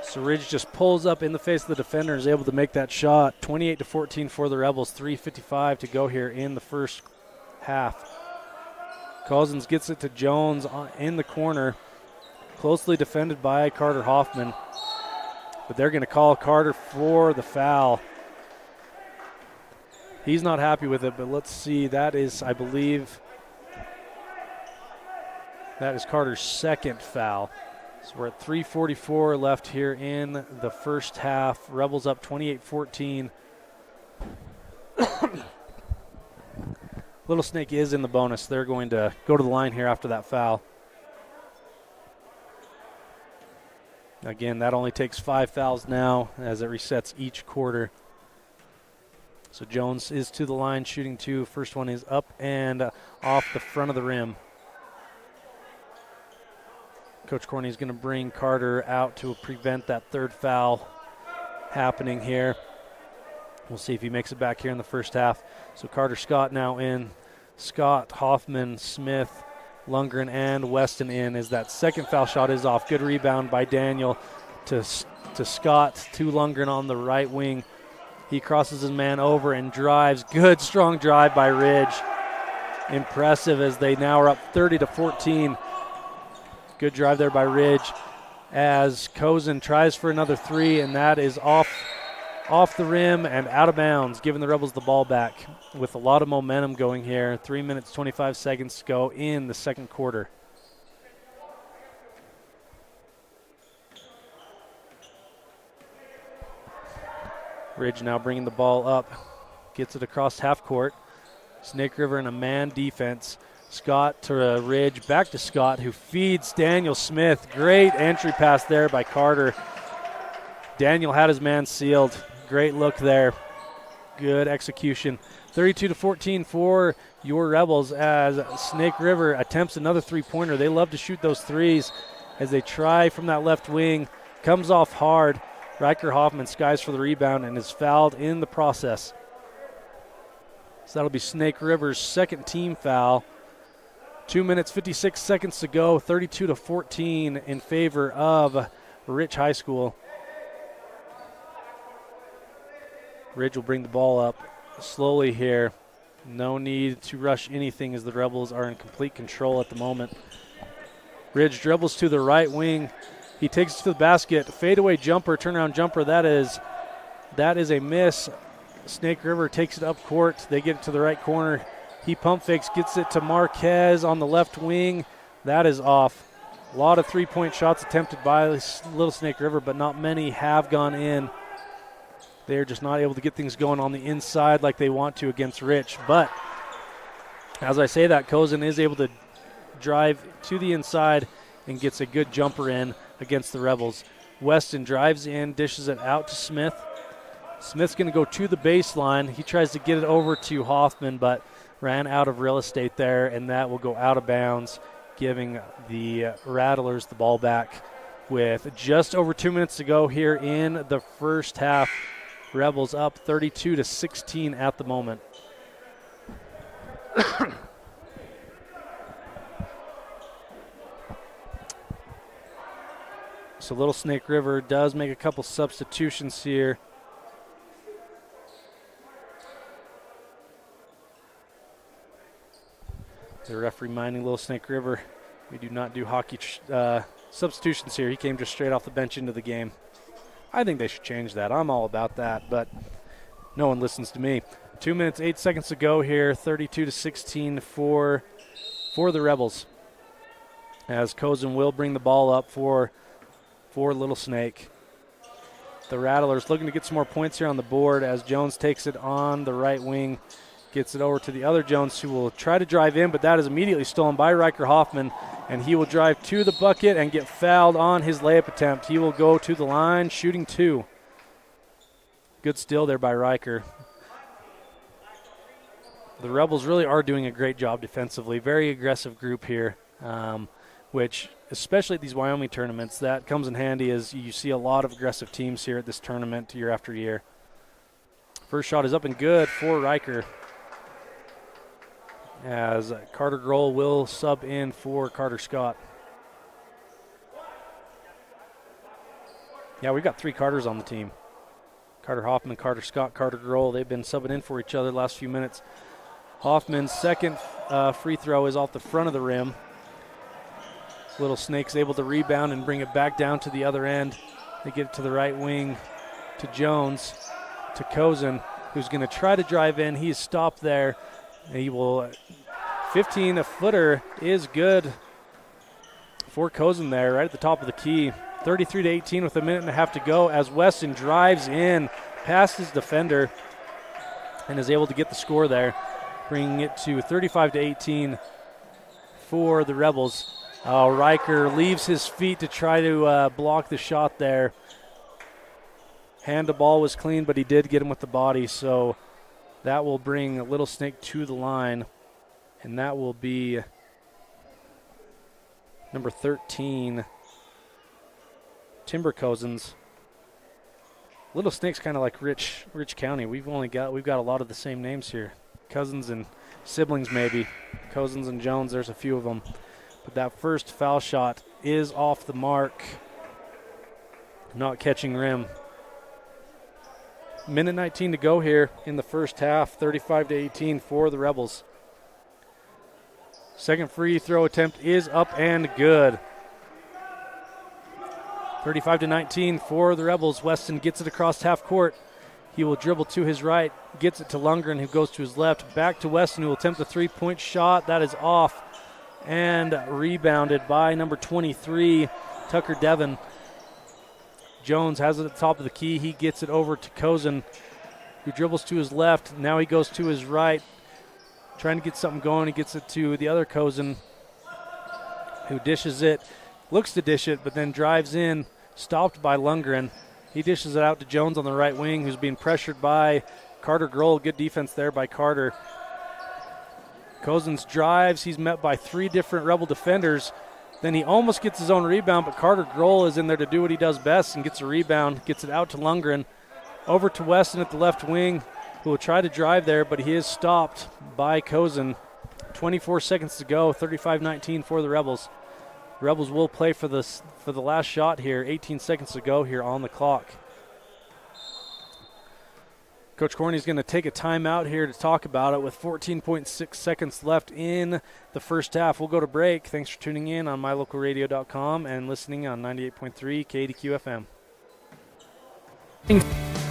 So Ridge just pulls up in the face of the defender and is able to make that shot. 28-14 for the Rebels. 3:55 to go here in the first half. Cousins gets it to Jones in the corner, closely defended by Carter Hoffman. But they're going to call Carter for the foul. He's not happy with it, but let's see. That is, I believe, that is Carter's second foul. So we're at 3:44 left here in the first half. Rebels up 28-14. Little Snake is in the bonus. They're going to go to the line here after that foul. Again, that only takes 5 fouls now as it resets each quarter. So Jones is to the line shooting 2. First one is up and off the front of the rim. Coach Corney is going to bring Carter out to prevent that third foul happening here. We'll see if he makes it back here in the first half. So Carter Scott now in. Scott, Hoffman, Smith, Lundgren, and Weston in as that second foul shot is off. Good rebound by Daniel to Scott, to Lundgren on the right wing. He crosses his man over and drives. Good, strong drive by Ridge. Impressive as they now are up 30-14. Good drive there by Ridge as Cozen tries for another 3, and that is off the rim and out of bounds, giving the Rebels the ball back with a lot of momentum going here. 3 minutes, 25 seconds to go in the second quarter. Ridge now bringing the ball up, gets it across half court. Snake River in a man defense. Scott to Ridge, back to Scott, who feeds Daniel Smith. Great entry pass there by Carter. Daniel had his man sealed. Great look there. Good execution. 32-14 for your Rebels as Snake River attempts another three-pointer. They love to shoot those threes as they try from that left wing. Comes off hard. Riker Hoffman skies for the rebound and is fouled in the process. So that'll be Snake River's second team foul. 2 minutes, 56 seconds to go, 32-14 in favor of Rich High School. Ridge will bring the ball up slowly here. No need to rush anything as the Rebels are in complete control at the moment. Ridge dribbles to the right wing. He takes it to the basket. Fadeaway jumper, turnaround jumper. That is a miss. Snake River takes it up court. They get it to the right corner. He pump fakes, gets it to Marquez on the left wing. That is off. A lot of three-point shots attempted by Little Snake River, but not many have gone in. They're just not able to get things going on the inside like they want to against Rich. But as I say that, Cozen is able to drive to the inside and gets a good jumper in against the Rebels. Weston drives in, dishes it out to Smith. Smith's going to go to the baseline. He tries to get it over to Hoffman, but ran out of real estate there, and that will go out of bounds, giving the Rattlers the ball back with just over 2 minutes to go here in the first half. Rebels up 32-16 at the moment. So Little Snake River does make a couple substitutions here. The ref reminding Little Snake River, we do not do hockey substitutions here. He came just straight off the bench into the game. I think they should change that. I'm all about that, but no one listens to me. 2 minutes, 8 seconds to go here. 32-16 for the Rebels. As Cozen will bring the ball up for Little Snake. The Rattlers looking to get some more points here on the board as Jones takes it on the right wing. Gets it over to the other Jones, who will try to drive in, but that is immediately stolen by Riker Hoffman, and he will drive to the bucket and get fouled on his layup attempt. He will go to the line, shooting 2. Good steal there by Riker. The Rebels really are doing a great job defensively. Very aggressive group here, which, especially at these Wyoming tournaments, that comes in handy as you see a lot of aggressive teams here at this tournament year after year. First shot is up and good for Riker, as Carter Grohl will sub in for Carter Scott. Yeah, we've got 3 Carters on the team. Carter Hoffman, Carter Scott, Carter Grohl. They've been subbing in for each other the last few minutes. Hoffman's second free throw is off the front of the rim. Little Snake's able to rebound and bring it back down to the other end. They get it to the right wing to Jones, to Cozen, who's going to try to drive in. He's stopped there. He will, 15-footer is good for Cozen there, right at the top of the key. 33-18 with a minute and a half to go as Weston drives in past his defender and is able to get the score there, bringing it to 35-18 for the Rebels. Riker leaves his feet to try to block the shot there. Hand to ball was clean, but he did get him with the body, so That will bring Little Snake to the line, and that will be number 13, Timber Cousins. Little Snake's kind of like Rich County. We've got a lot of the same names here. Cousins and siblings maybe. Cousins and Jones, there's a few of them. But that first foul shot is off the mark. Not catching rim. Minute 19 to go here in the first half. 35-18 for the Rebels. Second free throw attempt is up and good. 35-19 for the Rebels. Weston gets it across half court. He will dribble to his right, gets it to Lundgren, who goes to his left. Back to Weston, who will attempt a three-point shot. That is off and rebounded by number 23, Tucker Devon. Jones has it at the top of the key. He gets it over to Cozen, who dribbles to his left. Now he goes to his right, trying to get something going. He gets it to the other Cozen, who dishes it, looks to dish it, but then drives in, stopped by Lundgren. He dishes it out to Jones on the right wing, who's being pressured by Carter Grohl. Good defense there by Carter. Cousins drives. He's met by three different Rebel defenders. Then he almost gets his own rebound, but Carter Grohl is in there to do what he does best and gets a rebound, gets it out to Lundgren. Over to Weston at the left wing, who will try to drive there, but he is stopped by Cozen. 24 seconds to go, 35-19 for the Rebels. The Rebels will play for the last shot here, 18 seconds to go here on the clock. Coach Corney's going to take a timeout here to talk about it with 14.6 seconds left in the first half. We'll go to break. Thanks for tuning in on mylocalradio.com and listening on 98.3 KDQ FM.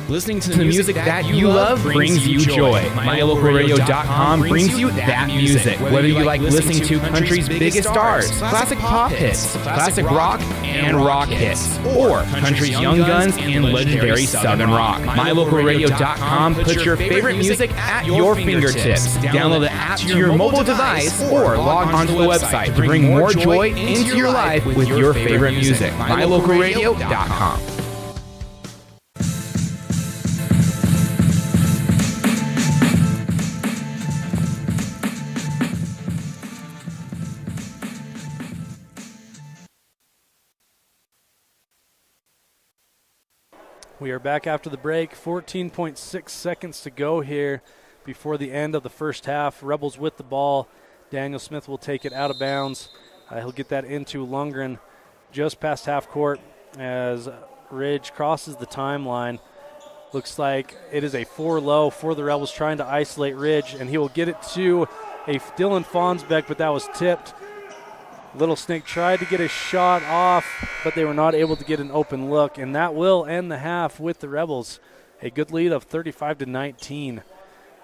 Listening to the music that you love brings you joy. MyLocalRadio.com brings you that music. Whether you like listening to country's biggest stars, classic pop hits, classic rock, and rock hits, or country's young guns and legendary southern rock. MyLocalRadio.com puts your favorite music at your fingertips. Download the app to your mobile device or log onto the website to bring more joy into your life with your favorite music. MyLocalRadio.com. We are back after the break. 14.6 seconds to go here before the end of the first half. Rebels with the ball. Daniel Smith will take it out of bounds. He'll get that into Lundgren just past half court as Ridge crosses the timeline. Looks like it is a 4-low for the Rebels trying to isolate Ridge, and he will get it to a Dylan Fonsbeck, but that was tipped. Little Snake tried to get a shot off, but they were not able to get an open look, and that will end the half with the Rebels. A good lead of 35-19.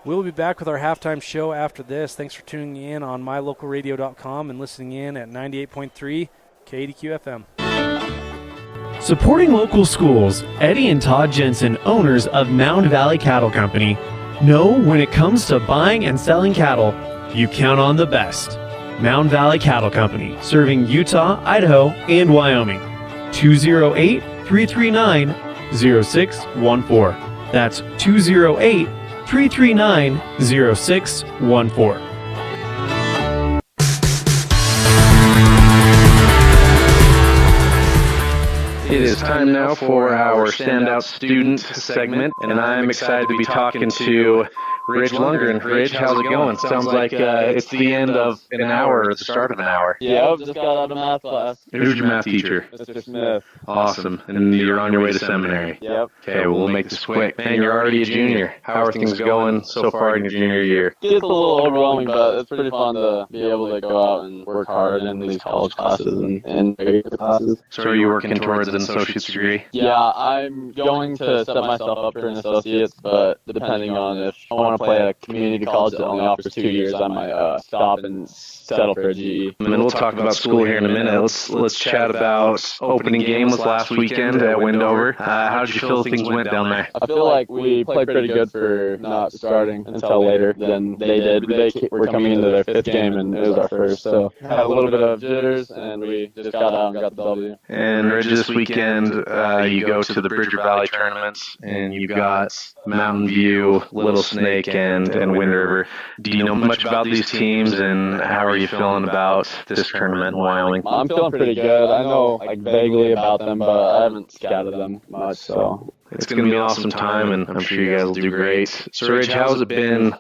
We'll be back with our halftime show after this. Thanks for tuning in on mylocalradio.com and listening in at 98.3 KDQ FM. Supporting local schools, Eddie and Todd Jensen, owners of Mound Valley Cattle Company, know when it comes to buying and selling cattle, you count on the best. Mound Valley Cattle Company, serving Utah, Idaho, and Wyoming. 208-339-0614. That's 208-339-0614. It is time now for our Standout Student segment, and I'm excited to be talking to Ridge Lundgren. Ridge, how's it going? Sounds like it's the end of an hour or the start of an hour. Yeah, just got out of math class. Who's your math teacher? Mr. Smith. Awesome. And you're on your way to seminary. Yep. Okay, well, we'll make this quick. Man, you're already a junior. How are things going so far in your junior year? It's a little overwhelming, but it's pretty fun to be able to go out and work hard in these college classes and regular classes. So are you working towards an associate's degree? Yeah, I'm going to set myself up for an associate's, but depending on if I want to play at a community college that only offers 2 years, I might stop and settle for a GE. And then we'll talk about school here in a minute. Let's chat about opening game was last weekend at Wendover. How did you feel things went down there? I feel like we played pretty good for not starting until later than they did. They were coming into their 5th game, and it was our first, so had a little bit of jitters, and we just got out and got the W. And Ridge, this weekend, you go to the Bridger Valley tournaments, and you've got Mountain View, Little Snake, Lake and Wind River. Do you know much about these teams, and how are you feeling about this tournament in Wyoming? I'm feeling pretty good. I know vaguely about them, but I haven't scouted them much, so. It's going to be an awesome time, and I'm sure you guys will do great. So, Ridge, how's it been?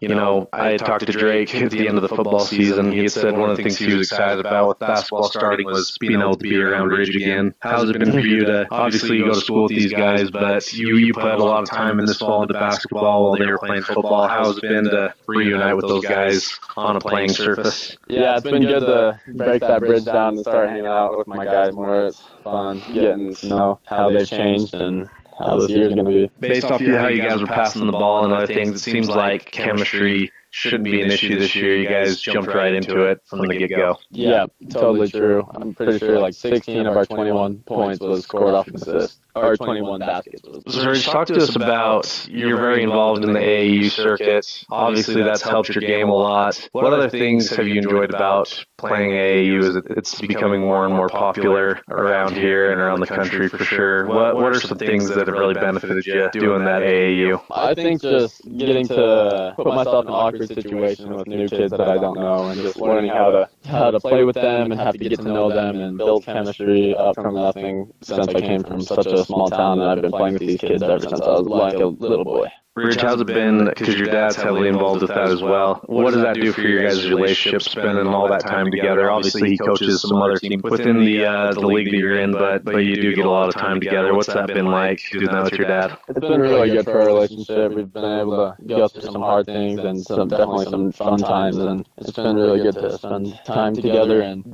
I had talked to Drake at the end of the football season. He had said one of the things he was excited about with basketball starting was being able to be around Ridge again. How's it been for you to, obviously you go to school with these guys, but you put a lot of time in this fall into basketball while they were playing football. How's it been to reunite with those guys on a playing surface? Yeah, it's been good to break that bridge down and start hanging out with my guys more. It's fun getting to know how they've changed and how this year's going to be. Based off how you guys were passing the ball and other things, it seems like chemistry shouldn't be an issue this year. You guys jumped right into it from the get-go. Yeah, totally true. I'm pretty sure 16 of our 21 points was scored off an assist. Or 21 baskets. So Rich, talk to us about, you're very involved in the AAU circuit. Obviously, that's helped your game a lot. What other things have you enjoyed about playing AAU as it's becoming more and more popular around here and around the country for sure? What are some things that have really benefited you doing that AAU? I think just getting to put myself in awkward situations with new kids that I don't know and just learning how to play with them and have to get to know them and build chemistry up from nothing since I came from such a small town, and I've been playing with these kids ever since I was like a little boy. Rich, how's it been, because your dad's heavily involved with that as well? What does that do for your guys' relationship, spending all that time together? Obviously, he coaches some other team within the league that you're in, but you do get a lot of time together. What's that been like, doing that with your dad? It's been really good for our relationship. We've been able to go through some hard things and definitely some fun times, and it's been really good to spend time together and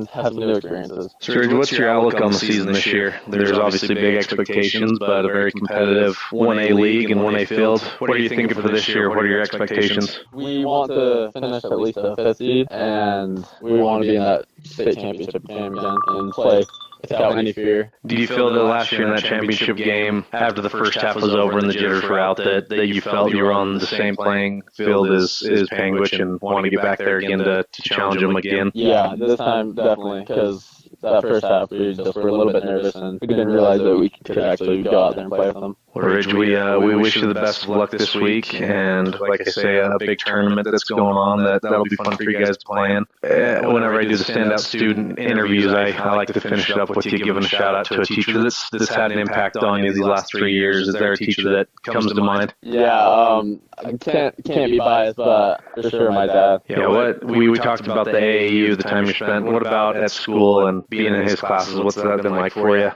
have some new experiences. Serge, what's your outlook on the season this year? There's obviously big expectations, but a very competitive 1A league and 1A field. What are you thinking for this year? What are your expectations? We want to finish at least a 5th seed, and we want to be in that state championship game again and play without any fear. Do you feel that last year in that championship game, after the first half was over and the jitters were out, that you felt you were on the same playing field as Panguitch and want to get back there again to challenge them again? Yeah, this time definitely, because that first half we just were a little bit nervous and we didn't realize that we could actually go out there and play with them. Well, Ridge, we wish you the best of luck this week, and like I say, a big tournament that's going on that'll be fun for you guys to play in. Whenever I do the standout student interviews, I like to finish it up with you giving a shout out to a teacher that's had an impact on you these last 3 years. Is there a teacher that comes to mind? Yeah, I can't be biased, but for sure my dad. Yeah, we talked about the AAU, the time you spent. What about at school and being in his classes? What's that been like for you?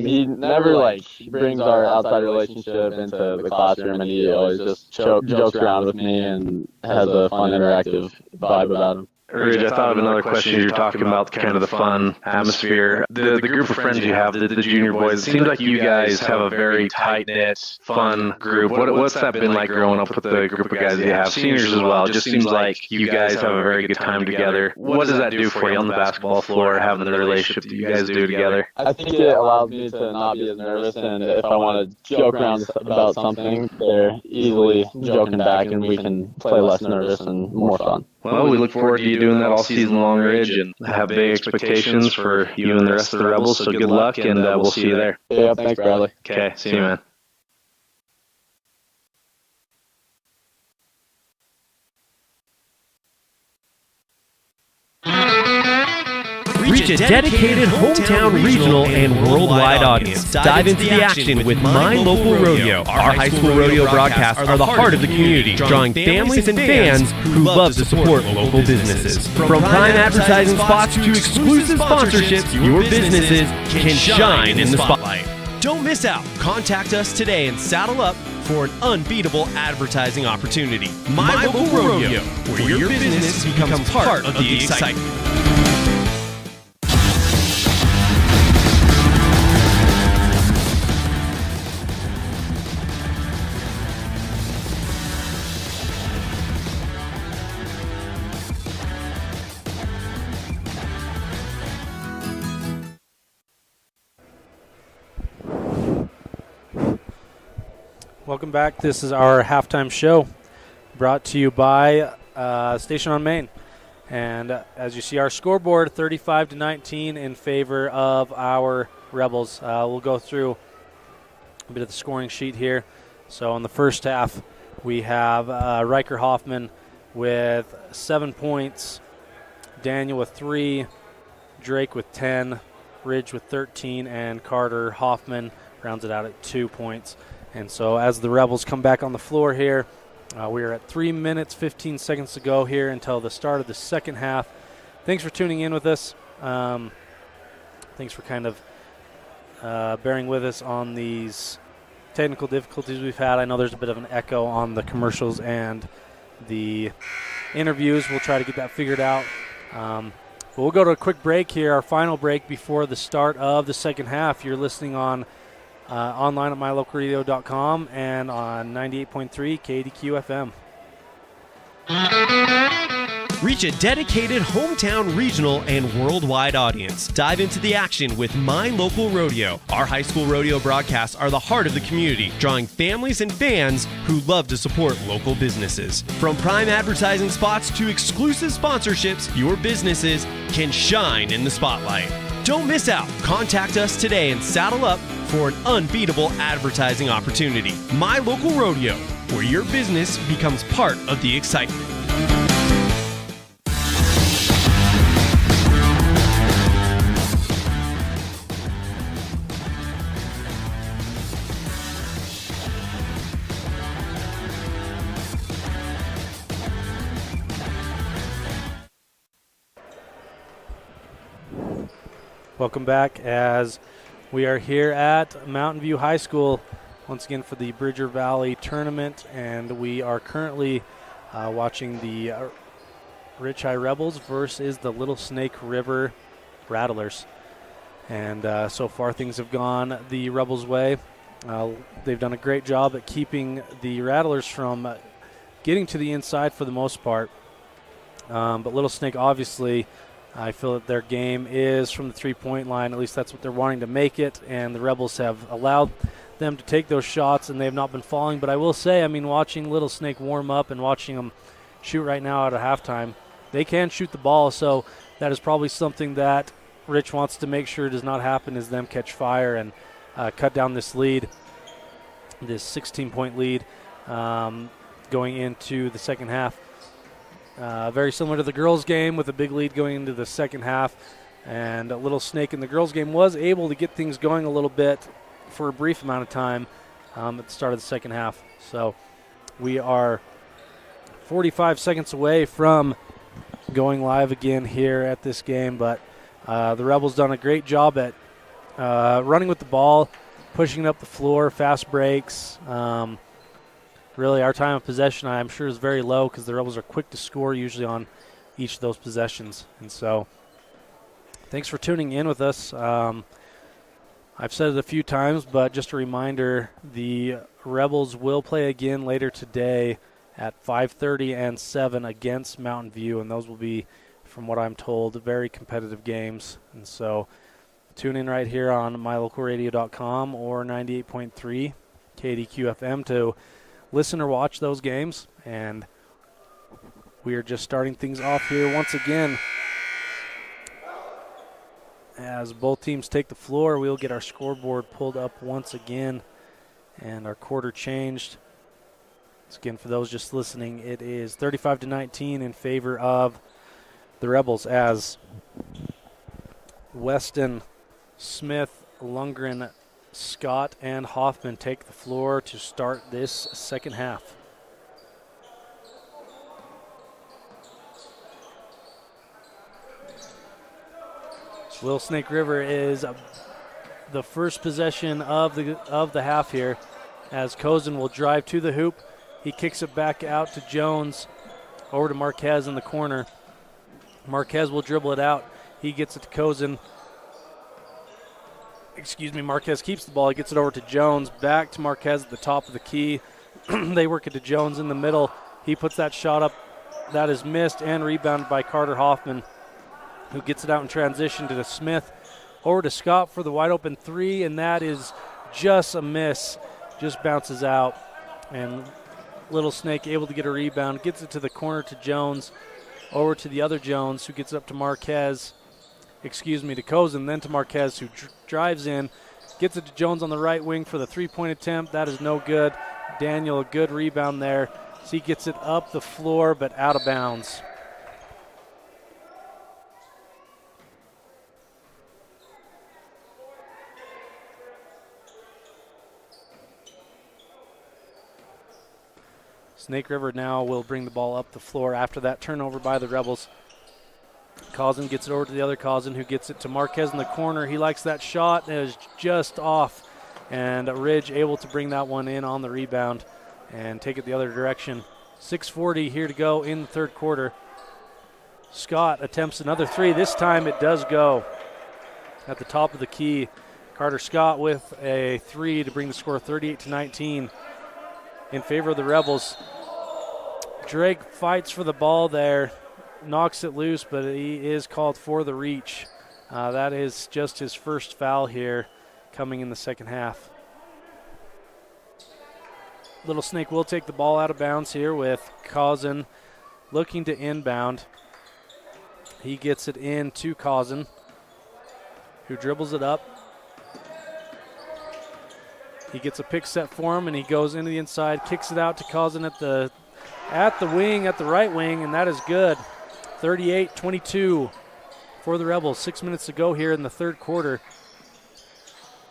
He never brings our outside relationship into the classroom, and he always just jokes around with me and has a fun, interactive vibe about him. Ridge, I thought of another question. You're talking about kind of the fun atmosphere. The group of friends you have, the junior boys, it seems like you guys have a very tight-knit, fun group. What's that been like growing up with the group of guys that you have? Seniors as well. It just seems like you guys have a very good time together. What does that do for you on the basketball floor, having the relationship that you guys do together? I think it allows me to not be as nervous, and if I want to joke around about something, they're easily joking back, and we can play less nervous and more fun. Well, we look forward to you doing that all season long, Ridge, and have big expectations for you and the rest of the Rebels, so good luck, and we'll see you there. Yeah, thanks, Bradley. Okay, see you, man. Reach a dedicated hometown, regional, and worldwide audience. Dive into the action with My Local Rodeo. Our high school rodeo broadcasts are the heart of the community, drawing families and fans who love to support local businesses. From prime advertising spots to exclusive sponsorships, your businesses can shine in the spotlight. Don't miss out. Contact us today and saddle up for an unbeatable advertising opportunity. My Local Rodeo, where your business becomes part of the excitement. Welcome back. This is our halftime show brought to you by Station on Main. And as you see our scoreboard, 35-19 in favor of our Rebels. We'll go through a bit of the scoring sheet here. So in the first half, We have Riker Hoffman with 7 points, Daniel with 3, Drake with 10, Ridge with 13, and Carter Hoffman rounds it out at 2 points. And so as the Rebels come back on the floor here, we are at 3 minutes, 15 seconds to go here until the start of the second half. Thanks for tuning in with us. Thanks for kind of bearing with us on these technical difficulties we've had. I know there's a bit of an echo on the commercials and the interviews. We'll try to get that figured out. But we'll go to a quick break here, our final break before the start of the second half. You're listening on online at mylocalradio.com and on 98.3 KDQ FM. Reach a dedicated hometown, regional, and worldwide audience. Dive into the action with My Local Rodeo. Our high school rodeo broadcasts are the heart of the community, drawing families and fans who love to support local businesses. From prime advertising spots to exclusive sponsorships, your businesses can shine in the spotlight. Don't miss out. Contact us today and saddle up for an unbeatable advertising opportunity. My Local Rodeo, where your business becomes part of the excitement. Welcome back as we are here at Mountain View High School once again for the Bridger Valley tournament, and we are currently watching the Rich High Rebels versus the Little Snake River Rattlers. And so far things have gone the Rebels' way. They've done a great job at keeping the Rattlers from getting to the inside for the most part. But Little Snake, obviously, I feel that their game is from the three-point line. At least that's what they're wanting to make it, and the Rebels have allowed them to take those shots, and they have not been falling. But I will say, I mean, watching Little Snake warm up and watching them shoot right now at a halftime, they can shoot the ball, so that is probably something that Rich wants to make sure does not happen, is them catch fire and cut down this lead, this 16-point lead going into the second half. Very similar to the girls' game with a big lead going into the second half. And a Little Snake in the girls' game was able to get things going a little bit for a brief amount of time at the start of the second half. So we are 45 seconds away from going live again here at this game. But the Rebels done a great job at running with the ball, pushing it up the floor, fast breaks. Really, our time of possession, I'm sure, is very low because the Rebels are quick to score usually on each of those possessions. And so thanks for tuning in with us. I've said it a few times, but just a reminder, the Rebels will play again later today at 5:30 and 7 against Mountain View, and those will be, from what I'm told, very competitive games. And so tune in right here on mylocalradio.com or 98.3 KDQ FM to listen or watch those games. And we are just starting things off here once again. As both teams take the floor, we'll get our scoreboard pulled up once again and our quarter changed. Once again, for those just listening, it is 35-19 in favor of the Rebels as Weston, Smith, Lundgren, Scott, and Hoffman take the floor to start this second half. Little Snake River is the first possession of the half here, as Cozen will drive to the hoop. He kicks it back out to Jones, over to Marquez in the corner. Marquez will dribble it out. He gets it to Cozen. Marquez keeps the ball. He gets it over to Jones. Back to Marquez at the top of the key. They work it to Jones in the middle. He puts that shot up. That is missed and rebounded by Carter Hoffman, who gets it out in transition to the Smith. Over to Scott for the wide open three, and that is just a miss. Just bounces out. And Little Snake able to get a rebound. Gets it to the corner to Jones. Over to the other Jones, who gets it up to to Cozen, then to Marquez, who drives in, gets it to Jones on the right wing for the three-point attempt. That is no good. Daniel a good rebound there. So he gets it up the floor but out of bounds. Snake River now will bring the ball up the floor after that turnover by the Rebels. Cousin gets it over to the other Cousin, who gets it to Marquez in the corner. He likes that shot. It is just off. And Ridge able to bring that one in on the rebound and take it the other direction. 6:40 here to go in the third quarter. Scott attempts another three. This time it does go at the top of the key. Carter Scott with a three to bring the score 38-19 in favor of the Rebels. Drake fights for the ball there, knocks it loose, but he is called for the reach. That is just his first foul here coming in the second half. Little Snake will take the ball out of bounds here with Cousin looking to inbound. He gets it in to Cousin, who dribbles it up. He gets a pick set for him, and he goes into the inside, kicks it out to Cousin at the wing, at the right wing, and that is good. 38-22 for the Rebels. 6 minutes to go here in the third quarter.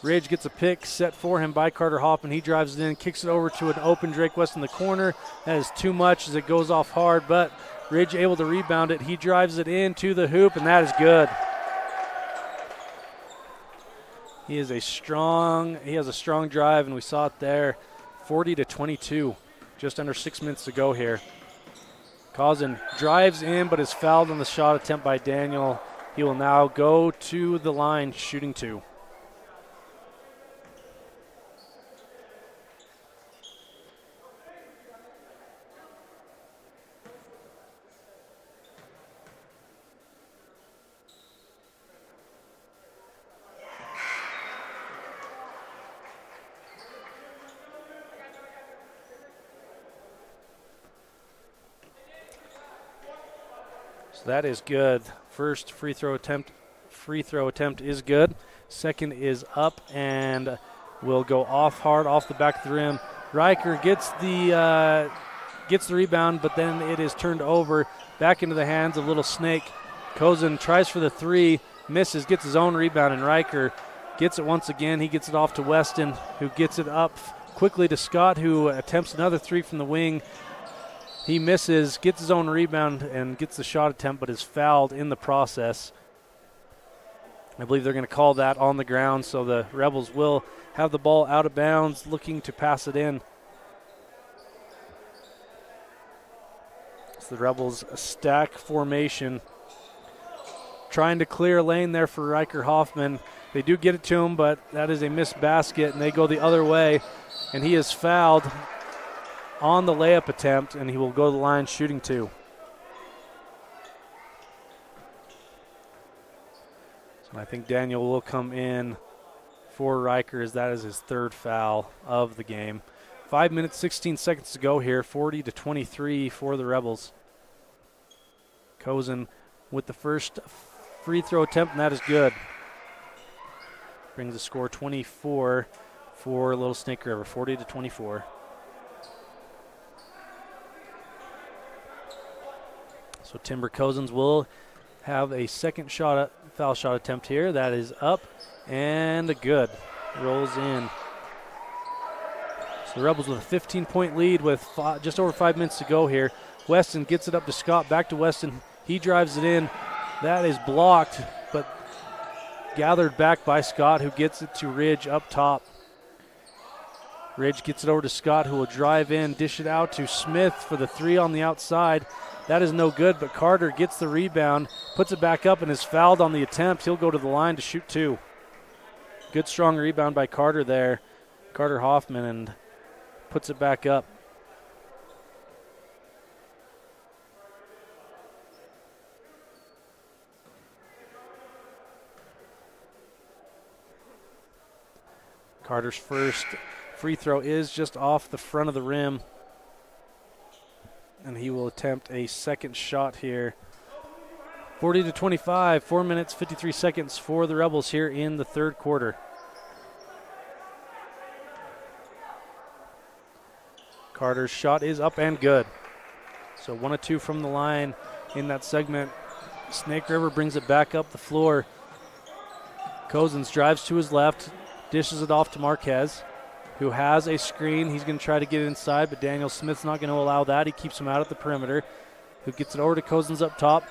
Ridge gets a pick set for him by Carter Hoffman. He drives it in, kicks it over to an open Drake West in the corner. That is too much as it goes off hard, but Ridge able to rebound it. He drives it into the hoop, and that is good. He has a strong drive, and we saw it there. 40-22, just under 6 minutes to go here. Cousin drives in, but is fouled on the shot attempt by Daniel. He will now go to the line, shooting two. That is good. First free throw attempt is good. Second is up and will go off hard off the back of the rim. Riker gets the rebound, but then it is turned over back into the hands of Little Snake. Cousin tries for the three, misses, gets his own rebound, and Riker gets it once again. He gets it off to Weston, who gets it up quickly to Scott, who attempts another three from the wing. He misses, gets his own rebound, and gets the shot attempt, but is fouled in the process. I believe they're going to call that on the ground, so the Rebels will have the ball out of bounds, looking to pass it in. So the Rebels stack formation, trying to clear a lane there for Riker Hoffman. They do get it to him, but that is a missed basket, and they go the other way, and he is fouled on the layup attempt, and he will go to the line shooting two. So I think Daniel will come in for Riker, as that is his third foul of the game. 5 minutes, 16 seconds to go here, 40-23 for the Rebels. Cousin with the first free throw attempt, and that is good. Brings the score 24 for Little Snake River, 40-24. So Timber Cousins will have a second foul shot attempt here. That is up and good. Rolls in. So the Rebels with a 15-point lead with just over 5 minutes to go here. Weston gets it up to Scott, back to Weston. He drives it in. That is blocked, but gathered back by Scott, who gets it to Ridge up top. Ridge gets it over to Scott, who will drive in, dish it out to Smith for the three on the outside. That is no good, but Carter gets the rebound, puts it back up, and is fouled on the attempt. He'll go to the line to shoot two. Good, strong rebound by Carter there, Carter Hoffman, and puts it back up. Carter's first free throw is just off the front of the rim, and he will attempt a second shot here. 40-25, 4 minutes, 53 seconds for the Rebels here in the third quarter. Carter's shot is up and good. So 1 of 2 from the line in that segment. Snake River brings it back up the floor. Cozens drives to his left, dishes it off to Marquez, who has a screen. He's going to try to get inside, but Daniel Smith's not going to allow that. He keeps him out at the perimeter. Who gets it over to Cozens up top.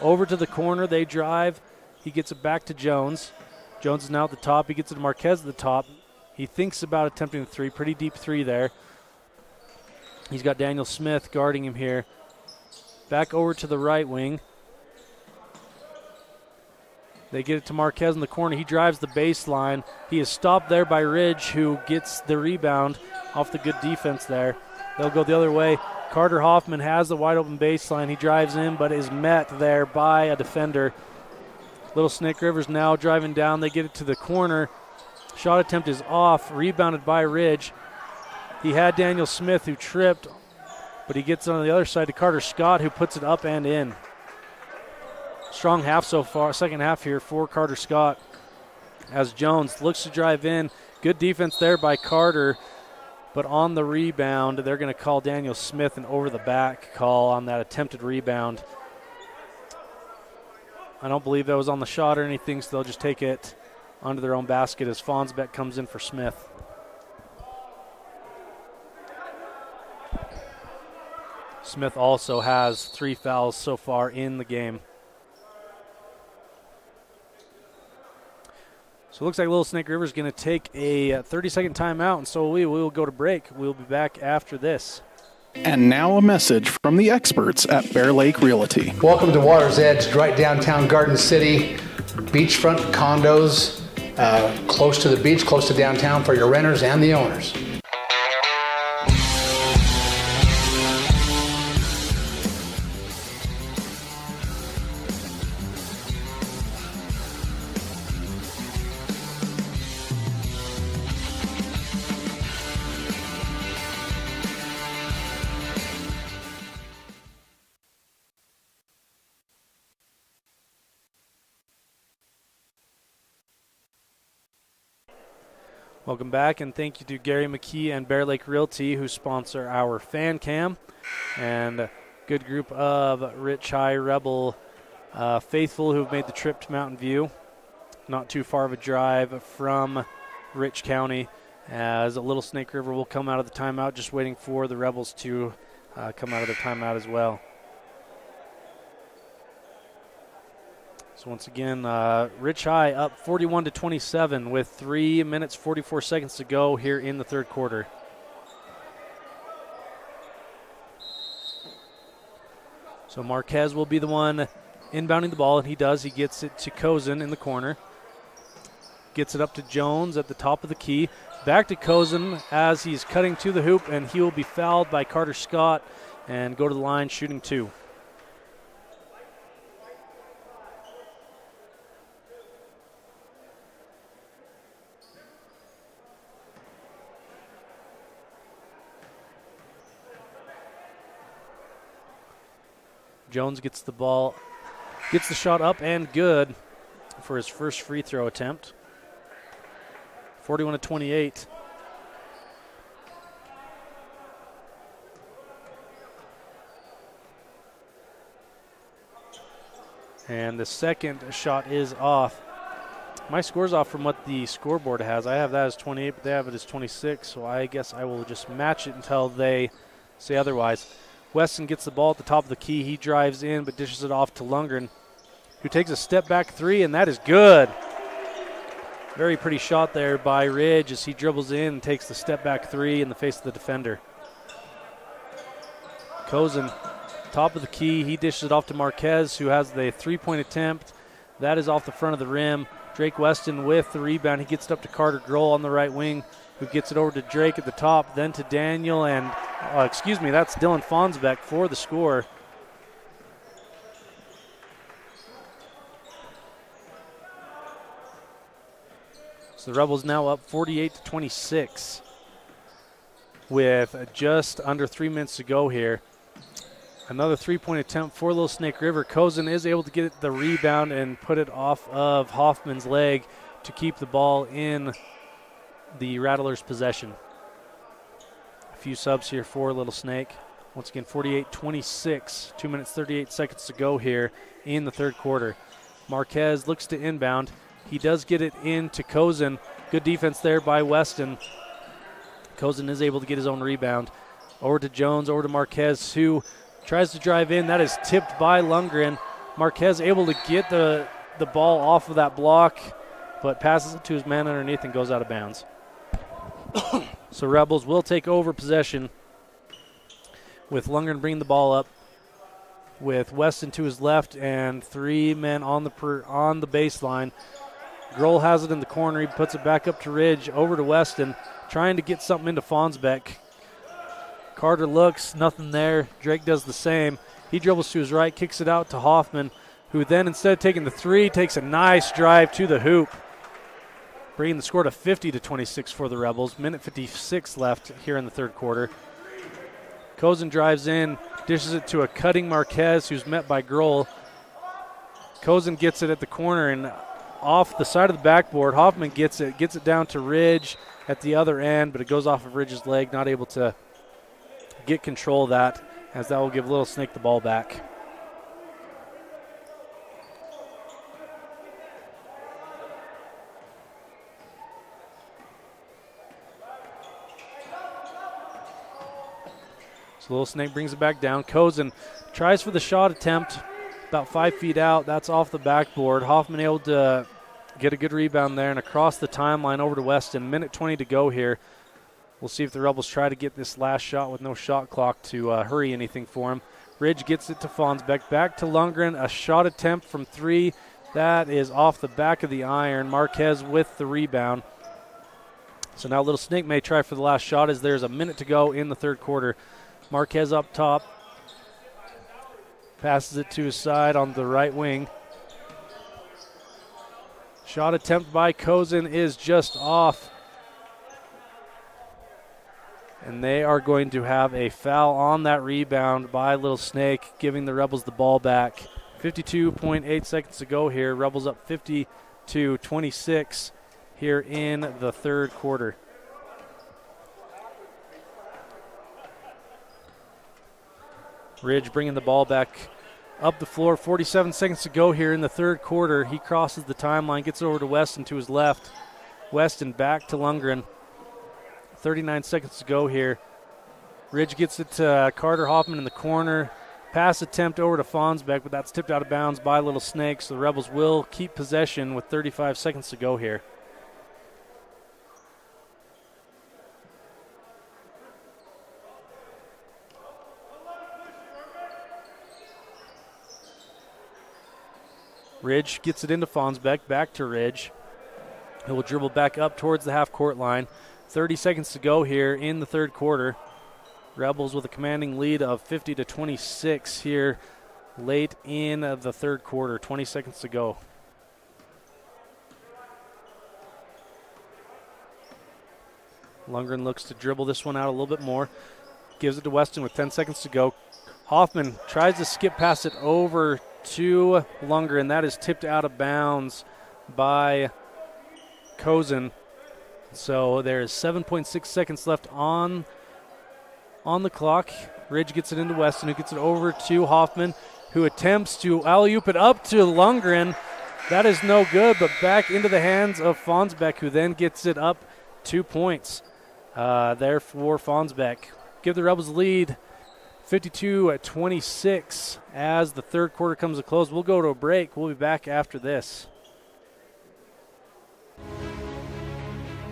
Over to the corner, they drive. He gets it back to Jones. Jones is now at the top. He gets it to Marquez at the top. He thinks about attempting the three. Pretty deep three there. He's got Daniel Smith guarding him here. Back over to the right wing. They get it to Marquez in the corner. He drives the baseline. He is stopped there by Ridge, who gets the rebound off the good defense there. They'll go the other way. Carter Hoffman has the wide open baseline. He drives in, but is met there by a defender. Little Snake River's now driving down. They get it to the corner. Shot attempt is off, rebounded by Ridge. He had Daniel Smith, who tripped, but he gets on the other side to Carter Scott, who puts it up and in. Strong half so far, second half here for Carter Scott. As Jones looks to drive in. Good defense there by Carter, but on the rebound, they're going to call Daniel Smith an over-the-back call on that attempted rebound. I don't believe that was on the shot or anything, so they'll just take it onto their own basket as Fonsbeck comes in for Smith. Smith also has 3 fouls so far in the game. So it looks like Little Snake River is going to take a 30-second timeout, and so we will go to break. We'll be back after this. And now a message from the experts at Bear Lake Realty. Welcome to Water's Edge, right downtown Garden City. Beachfront condos, close to the beach, close to downtown for your renters and the owners. Welcome back, and thank you to Gary McKee and Bear Lake Realty, who sponsor our fan cam, and a good group of Rich High Rebel faithful who have made the trip to Mountain View. Not too far of a drive from Rich County, as a Little Snake River will come out of the timeout, just waiting for the Rebels to come out of their timeout as well. So once again, Rich High up 41-27 with 3 minutes 44 seconds to go here in the third quarter. So Marquez will be the one inbounding the ball, and he does. He gets it to Cozen in the corner. Gets it up to Jones at the top of the key. Back to Cozen as he's cutting to the hoop, and he will be fouled by Carter Scott and go to the line shooting 2. Jones gets the ball, gets the shot up and good for his first free throw attempt. 41-28. And the second shot is off. My score's off from what the scoreboard has. I have that as 28, but they have it as 26, so I guess I will just match it until they say otherwise. Weston gets the ball at the top of the key. He drives in but dishes it off to Lundgren, who takes a step-back three, and that is good. Very pretty shot there by Ridge as he dribbles in and takes the step-back three in the face of the defender. Cozen, top of the key. He dishes it off to Marquez, who has the three-point attempt. That is off the front of the rim. Drake Weston with the rebound. He gets it up to Carter Grohl on the right wing, who gets it over to Drake at the top, then to Daniel, and, that's Dylan Fonsbeck for the score. So the Rebels now up 48-26 with just under 3 minutes to go here. Another three-point attempt for Little Snake River. Cozen is able to get the rebound and put it off of Hoffman's leg to keep the ball in the Rattlers' possession. few subs here for Little Snake. Once again, 48-26, 2 minutes, 38 seconds to go here in the third quarter. Marquez looks to inbound. He does get it into Cozen. Good defense there by Weston. Cozen is able to get his own rebound. Over to Jones, over to Marquez, who tries to drive in. That is tipped by Lundgren. Marquez able to get the ball off of that block, but passes it to his man underneath and goes out of bounds. So Rebels will take over possession with Lundgren bringing the ball up, with Weston to his left and 3 men on the baseline. Grohl has it in the corner. He puts it back up to Ridge, over to Weston, trying to get something into Fonsbeck. Carter looks, nothing there. Drake does the same. He dribbles to his right, kicks it out to Hoffman, who then, instead of taking the 3, takes a nice drive to the hoop, bringing the score to 50-26 for the Rebels. Minute 56 left here in the third quarter. Cozen drives in, dishes it to a cutting Marquez, who's met by Grohl. Cozen gets it at the corner and off the side of the backboard. Hoffman gets it down to Ridge at the other end, but it goes off of Ridge's leg, not able to get control of that, as that will give Little Snake the ball back. So Little Snake brings it back down. Cozen tries for the shot attempt, about 5 feet out. That's off the backboard. Hoffman able to get a good rebound there and across the timeline over to Weston. Minute 20 to go here. We'll see if the Rebels try to get this last shot with no shot clock to hurry anything for him. Ridge gets it to Fonsbeck. Back to Lundgren. A shot attempt from 3. That is off the back of the iron. Marquez with the rebound. So now Little Snake may try for the last shot as there's a minute to go in the third quarter. Marquez up top. Passes it to his side on the right wing. Shot attempt by Cozen is just off. And they are going to have a foul on that rebound by Little Snake, giving the Rebels the ball back. 52.8 seconds to go here. Rebels up 50-26 here in the third quarter. Ridge bringing the ball back up the floor. 47 seconds to go here in the third quarter. He crosses the timeline, gets over to Weston to his left. Weston back to Lundgren. 39 seconds to go here. Ridge gets it to Carter Hoffman in the corner. Pass attempt over to Fonsbeck, but that's tipped out of bounds by Little Snake, so the Rebels will keep possession with 35 seconds to go here. Ridge gets it into Fonsbeck, back to Ridge. He will dribble back up towards the half-court line. 30 seconds to go here in the third quarter. Rebels with a commanding lead of 50-26 here late in the third quarter. 20 seconds to go. Lundgren looks to dribble this one out a little bit more. Gives it to Weston with 10 seconds to go. Hoffman tries to skip past it over to Lundgren. That is tipped out of bounds by Cozen. So there's 7.6 seconds left on the clock. Ridge gets it into Weston, who gets it over to Hoffman, who attempts to alley-oop it up to Lundgren. That is no good, but back into the hands of Fonsbeck, who then gets it up 2 points there for Fonsbeck. Give the Rebels the lead 52-26 as the third quarter comes to close. We'll go to a break. We'll be back after this.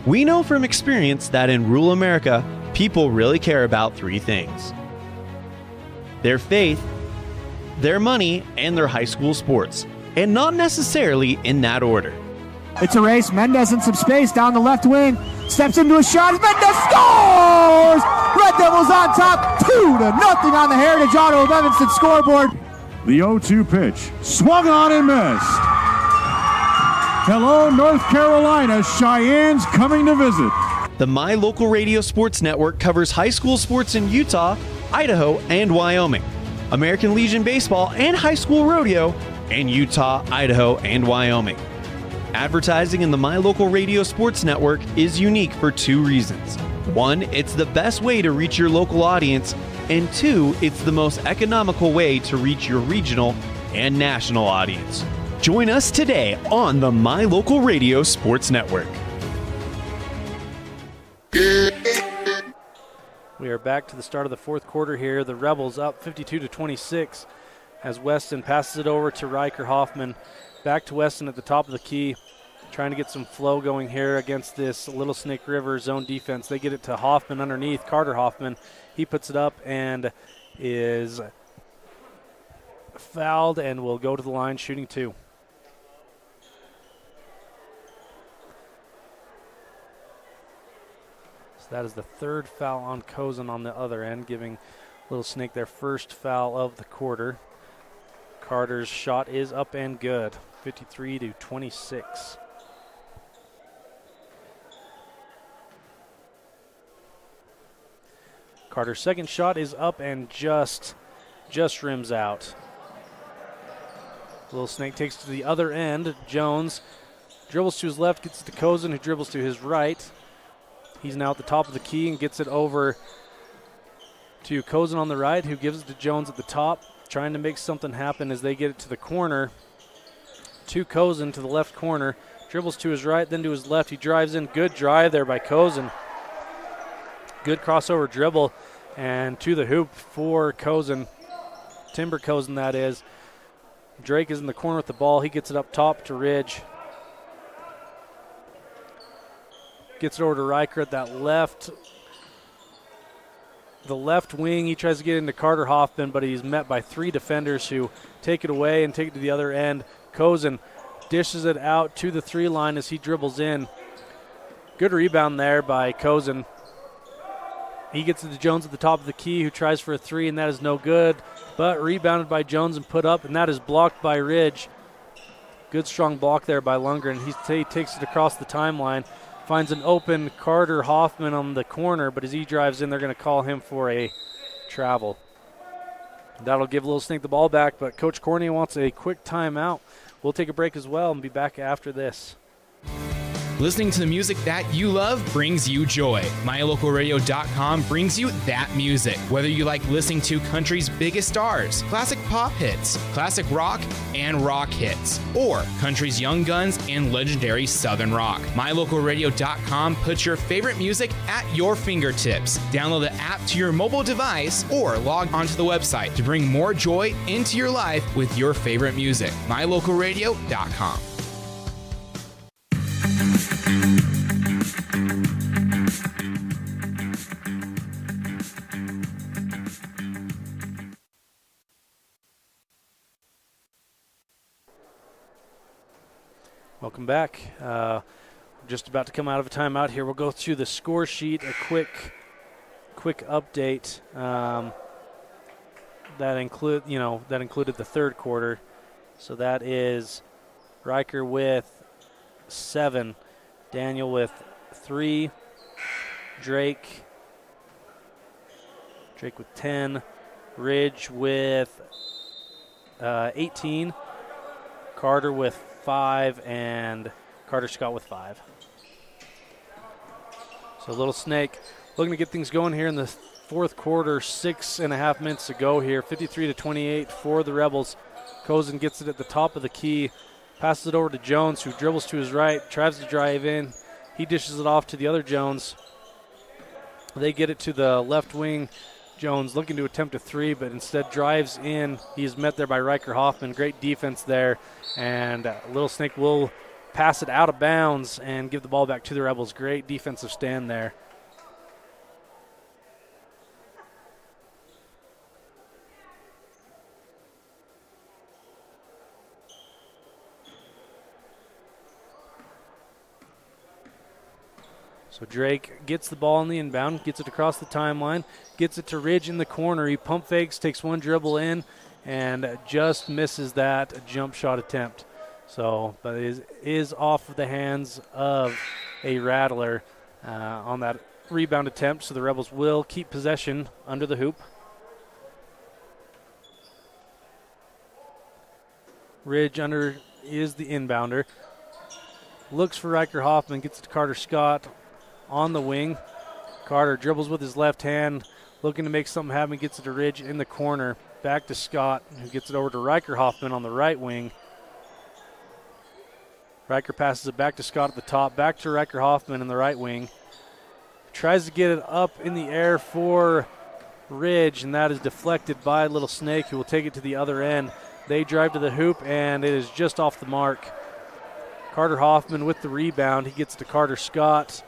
We know from experience that in rural America, people really care about 3 things: their faith, their money, and their high school sports, and not necessarily in that order. It's a race. Mendez in some space down the left wing. Steps into a shot. Mendez scores! Red Devils on top, 2-0 on the Heritage Auto of Evanston scoreboard. The 0-2 pitch, swung on and missed. Hello, North Carolina. Cheyenne's coming to visit. The My Local Radio Sports Network covers high school sports in Utah, Idaho, and Wyoming, American Legion Baseball and high school rodeo in Utah, Idaho, and Wyoming. Advertising in the My Local Radio Sports Network is unique for 2 reasons. 1, it's the best way to reach your local audience, and 2, it's the most economical way to reach your regional and national audience. Join us today on the My Local Radio Sports Network. We are back to the start of the fourth quarter here. The Rebels up 52-26 as Weston passes it over to Riker Hoffman. Back to Weston at the top of the key, trying to get some flow going here against this Little Snake River zone defense. They get it to Hoffman underneath, Carter Hoffman. He puts it up and is fouled and will go to the line shooting 2. So that is the third foul on Cozen on the other end, giving Little Snake their first foul of the quarter. Carter's shot is up and good, 53-26. Carter's second shot is up and just rims out. Little Snake takes to the other end. Jones dribbles to his left, gets it to Cozen, who dribbles to his right. He's now at the top of the key and gets it over to Cozen on the right, who gives it to Jones at the top, trying to make something happen as they get it to the corner. To Cozen to the left corner. Dribbles to his right, then to his left. He drives in. Good drive there by Cozen. Good crossover dribble and to the hoop for Cozen. Timber Cozen, that is. Drake is in the corner with the ball. He gets it up top to Ridge. Gets it over to Riker at that left. The left wing, he tries to get into Carter Hoffman, but he's met by 3 defenders who take it away and take it to the other end. Cozen dishes it out to the 3 line as he dribbles in. Good rebound there by Cozen. He gets it to Jones at the top of the key, who tries for a 3, and that is no good. But rebounded by Jones and put up, and that is blocked by Ridge. Good strong block there by Lundgren. He takes it across the timeline, finds an open Carter Hoffman on the corner, but as he drives in, they're going to call him for a travel. That'll give Little Snake the ball back, but Coach Cornea wants a quick timeout. We'll take a break as well and be back after this. Listening to the music that you love brings you joy. MyLocalRadio.com brings you that music. Whether you like listening to country's biggest stars, classic pop hits, classic rock, and rock hits, or country's young guns and legendary southern rock. MyLocalRadio.com puts your favorite music at your fingertips. Download the app to your mobile device or log onto the website to bring more joy into your life with your favorite music. MyLocalRadio.com. Welcome back. Just about to come out of a timeout here. We'll go through the score sheet, a quick update that included the third quarter. So that is Riker with 7, Daniel with 3, Drake with 10, Ridge with 18, Carter with 5, and Carter Scott with 5. So Little Snake looking to get things going here in the fourth quarter. 6.5 minutes to go here. 53-28 for the Rebels. Cozen gets it at the top of the key, passes it over to Jones, who dribbles to his right, tries to drive in. He dishes it off to the other Jones. They get it to the left wing. Jones looking to attempt a 3, but instead drives in. He's met there by Riker Hoffman. Great defense there. And Little Snake will pass it out of bounds and give the ball back to the Rebels. Great defensive stand there. So Drake gets the ball on the inbound, gets it across the timeline, gets it to Ridge in the corner. He pump fakes, takes one dribble in, and just misses that jump shot attempt. So, but it is off of the hands of a Rattler on that rebound attempt. So the Rebels will keep possession under the hoop. Ridge under is the inbounder. Looks for Riker Hoffman, gets it to Carter Scott on the wing. Carter dribbles with his left hand, looking to make something happen, gets it to Ridge in the corner. Back to Scott, who gets it over to Riker Hoffman on the right wing. Riker passes it back to Scott at the top, back to Riker Hoffman in the right wing. Tries to get it up in the air for Ridge, and that is deflected by Little Snake, who will take it to the other end. They drive to the hoop, and it is just off the mark. Carter Hoffman with the rebound. He gets to Carter Scott,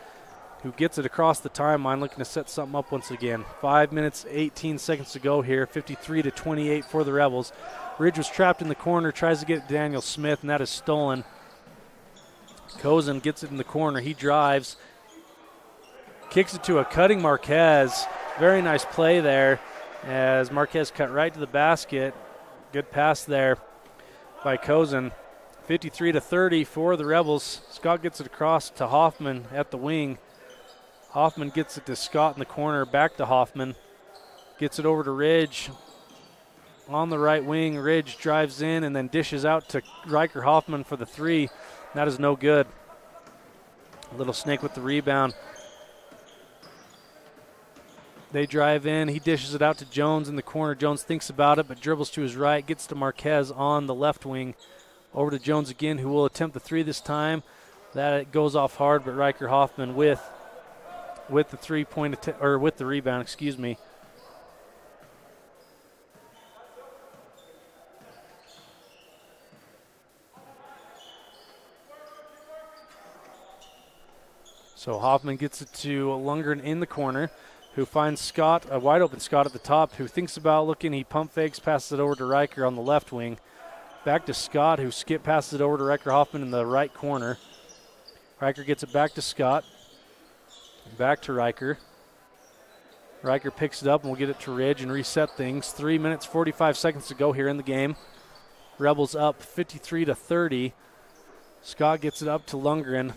who gets it across the timeline, looking to set something up once again. 5 minutes, 18 seconds to go here, 53-28 for the Rebels. Ridge was trapped in the corner, tries to get Daniel Smith, and that is stolen. Cozen gets it in the corner. He drives, kicks it to a cutting Marquez. Very nice play there as Marquez cut right to the basket. Good pass there by Cozen. 53-30 for the Rebels. Scott gets it across to Hoffman at the wing. Hoffman gets it to Scott in the corner, back to Hoffman. Gets it over to Ridge on the right wing. Ridge drives in and then dishes out to Riker Hoffman for the three. That is no good. Little Snake with the rebound. They drive in. He dishes it out to Jones in the corner. Jones thinks about it, but dribbles to his right. Gets to Marquez on the left wing. Over to Jones again, who will attempt the three this time. That goes off hard, but Riker Hoffman with the 3-point or with the rebound, excuse me. So Hoffman gets it to Lundgren in the corner, who finds Scott, a wide open Scott at the top, who thinks about looking. He pump fakes, passes it over to Riker on the left wing. Back to Scott, who passes it over to Riker Hoffman in the right corner. Riker gets it back to Scott. Back to Riker. Riker picks it up and will get it to Ridge and reset things. 3 minutes, 45 seconds to go here in the game. Rebels up 53-30. Scott gets it up to Lundgren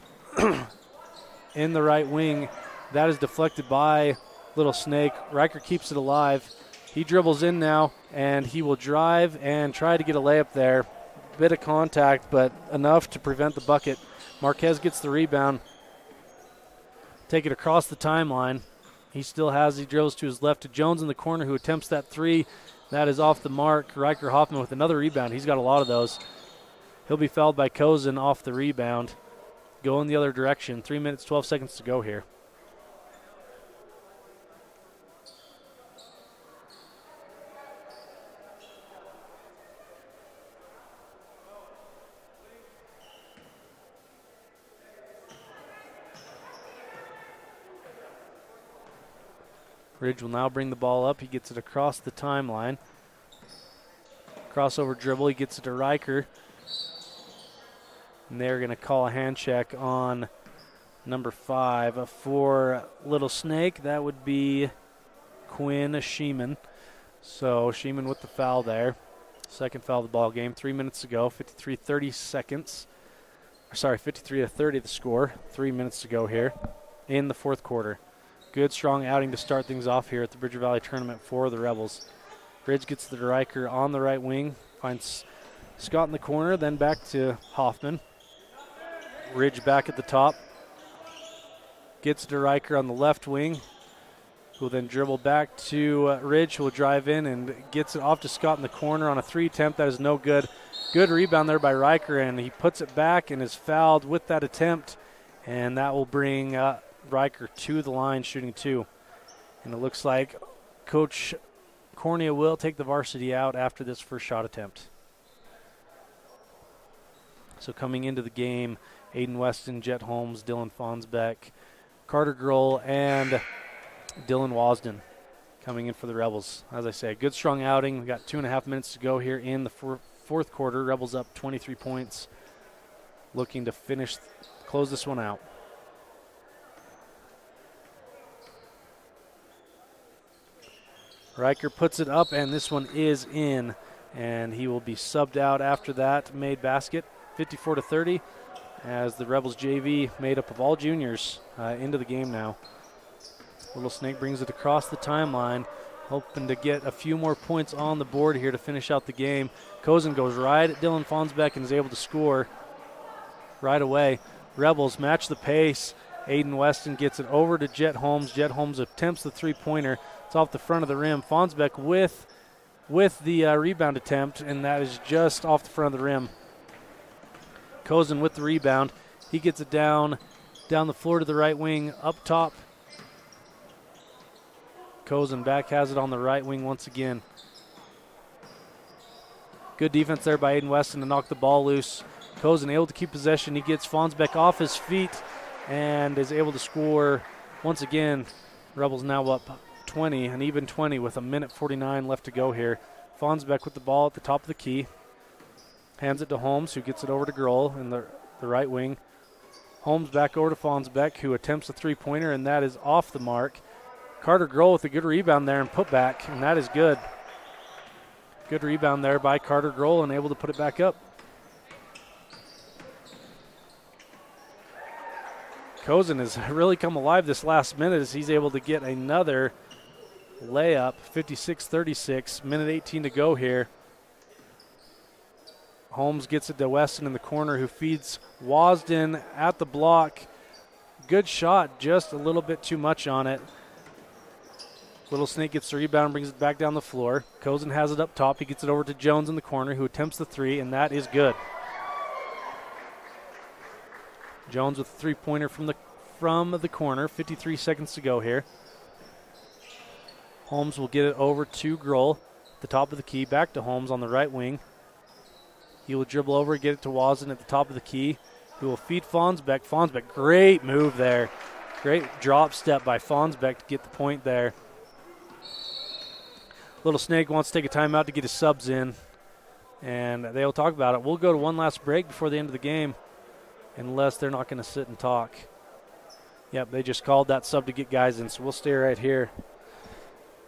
in the right wing. That is deflected by Little Snake. Riker keeps it alive. He dribbles in now, and he will drive and try to get a layup there. Bit of contact, but enough to prevent the bucket. Marquez gets the rebound. Take it across the timeline. He dribbles to his left to Jones in the corner, who attempts that three. That is off the mark. Riker Hoffman with another rebound. He's got a lot of those. He'll be fouled by Cozen off the rebound. Going the other direction. 3 minutes, 12 seconds to go here. Ridge will now bring the ball up. He gets it across the timeline. Crossover dribble. He gets it to Riker. And they're going to call a hand check on number 5 for Little Snake. That would be Quinn Sheeman. So Sheeman with the foul there. Second foul of the ball game. 3 minutes to go. 53-30 seconds. 53-30 the score. 3 minutes to go here in the fourth quarter. Good, strong outing to start things off here at the Bridger Valley Tournament for the Rebels. Ridge gets the Riker on the right wing. Finds Scott in the corner, then back to Hoffman. Ridge back at the top. Gets to Riker on the left wing, who will then dribble back to Ridge, who will drive in and gets it off to Scott in the corner on a three attempt. That is no good. Good rebound there by Riker, and he puts it back and is fouled with that attempt, and that will bring Riker to the line shooting two. And it looks like Coach Cornea will take the varsity out after this first shot attempt. So coming into the game, Aiden Weston, Jet Holmes, Dylan Fonsbeck, Carter Grohl, and Dylan Wasden coming in for the Rebels. As I say, good strong outing. We've got 2.5 minutes to go here in the fourth quarter. Rebels up 23 points, looking to close this one out. Riker puts it up, and this one is in, and he will be subbed out after that made basket. 54-30 as the Rebels JV, made up of all juniors, into the game now. Little Snake brings it across the timeline, hoping to get a few more points on the board here to finish out the game. Cozen goes right at Dylan Fonsbeck and is able to score right away. Rebels match the pace Aiden Weston gets it over to Jet Holmes. Jet Holmes attempts the three-pointer. It's off the front of the rim. Fonsbeck with the rebound attempt, and that is just off the front of the rim. Cozen with the rebound. He gets it down the floor to the right wing, up top. Cozen back has it on the right wing once again. Good defense there by Aiden Weston to knock the ball loose. Cozen able to keep possession. He gets Fonsbeck off his feet and is able to score once again. Rebels now up 20, an even 20 with 1:49 left to go here. Fonsbeck with the ball at the top of the key. Hands it to Holmes, who gets it over to Grohl in the right wing. Holmes back over to Fonsbeck, who attempts a three-pointer, and that is off the mark. Carter Grohl with a good rebound there and put back, and that is good. Good rebound there by Carter Grohl and able to put it back up. Cozen has really come alive this last minute as he's able to get another layup. 56-36, minute 18 to go here. Holmes gets it to Weston in the corner, who feeds Wasden at the block. Good shot, just a little bit too much on it. Little Snake gets the rebound, brings it back down the floor. Cozen has it up top. He gets it over to Jones in the corner, who attempts the three, and that is good. Jones with a three-pointer from the corner. 53 seconds to go here. Holmes will get it over to Grohl, the top of the key, back to Holmes on the right wing. He will dribble over, get it to Wasden at the top of the key, who will feed Fonsbeck. Fonsbeck, great move there. Great drop step by Fonsbeck to get the point there. Little Snake wants to take a timeout to get his subs in, and they'll talk about it. We'll go to one last break before the end of the game, unless they're not going to sit and talk. Yep, they just called that sub to get guys in, so we'll stay right here.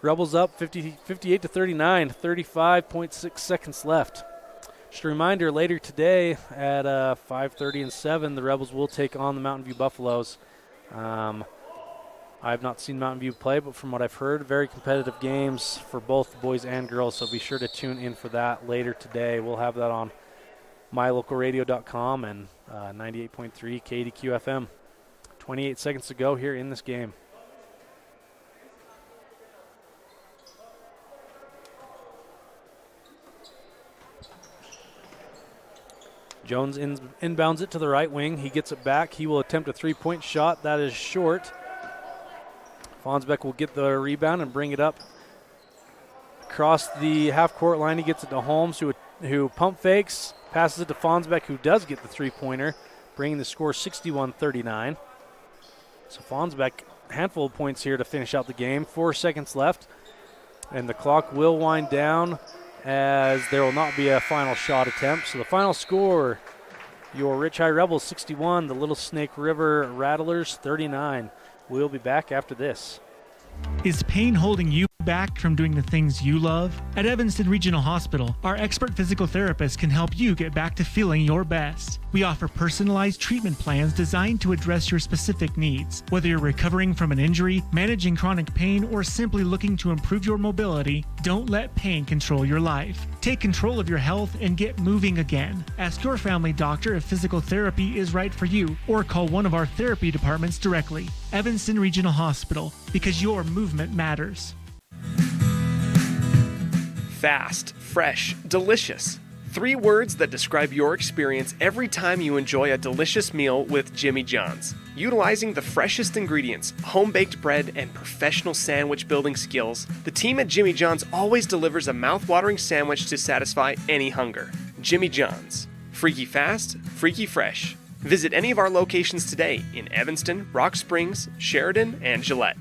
Rebels up 58-39, 35.6 seconds left. Just a reminder, later today at 5:30 and 7, the Rebels will take on the Mountain View Buffaloes. I have not seen Mountain View play, but from what I've heard, very competitive games for both boys and girls, so be sure to tune in for that later today. We'll have that on mylocalradio.com and 98.3 KDQ FM. 28 seconds to go here in this game. Jones inbounds it to the right wing. He gets it back. He will attempt a three-point shot. That is short. Fonsbeck will get the rebound and bring it up across the half-court line. He gets it to Holmes, who pump fakes, passes it to Fonsbeck, who does get the three-pointer, bringing the score 61-39. So Fonsbeck, handful of points here to finish out the game. 4 seconds left, and the clock will wind down as there will not be a final shot attempt. So the final score, your Rich High Rebels 61, the Little Snake River Rattlers 39. We'll be back after this. Is pain holding you back from doing the things you love? At Evanston Regional Hospital, our expert physical therapists can help you get back to feeling your best. We offer personalized treatment plans designed to address your specific needs. Whether you're recovering from an injury, managing chronic pain, or simply looking to improve your mobility, don't let pain control your life. Take control of your health and get moving again. Ask your family doctor if physical therapy is right for you, or call one of our therapy departments directly. Evanston Regional Hospital, because your movement matters. Fast, fresh, delicious. 3 words that describe your experience every time you enjoy a delicious meal with Jimmy John's. Utilizing the freshest ingredients, home-baked bread, and professional sandwich building skills, the team at Jimmy John's always delivers a mouth-watering sandwich to satisfy any hunger. Jimmy John's. Freaky fast, freaky fresh. Visit any of our locations today in Evanston, Rock Springs, Sheridan, and Gillette.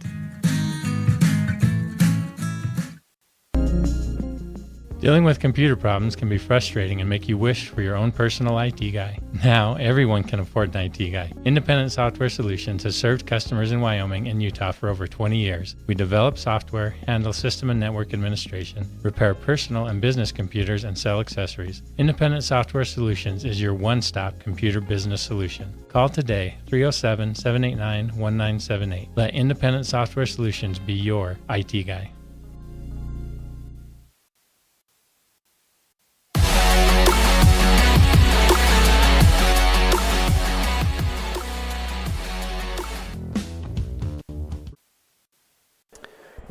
Dealing with computer problems can be frustrating and make you wish for your own personal IT guy. Now, everyone can afford an IT guy. Independent Software Solutions has served customers in Wyoming and Utah for over 20 years. We develop software, handle system and network administration, repair personal and business computers, and sell accessories. Independent Software Solutions is your one-stop computer business solution. Call today, 307-789-1978. Let Independent Software Solutions be your IT guy.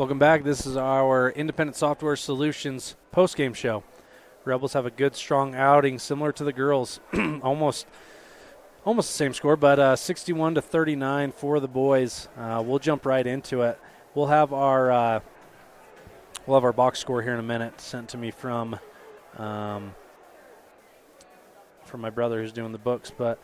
Welcome back. This is our Independent Software Solutions postgame show. Rebels have a good, strong outing, similar to the girls. almost the same score, but 61-39 for the boys. We'll jump right into it. We'll have our box score here in a minute, sent to me from my brother who's doing the books. But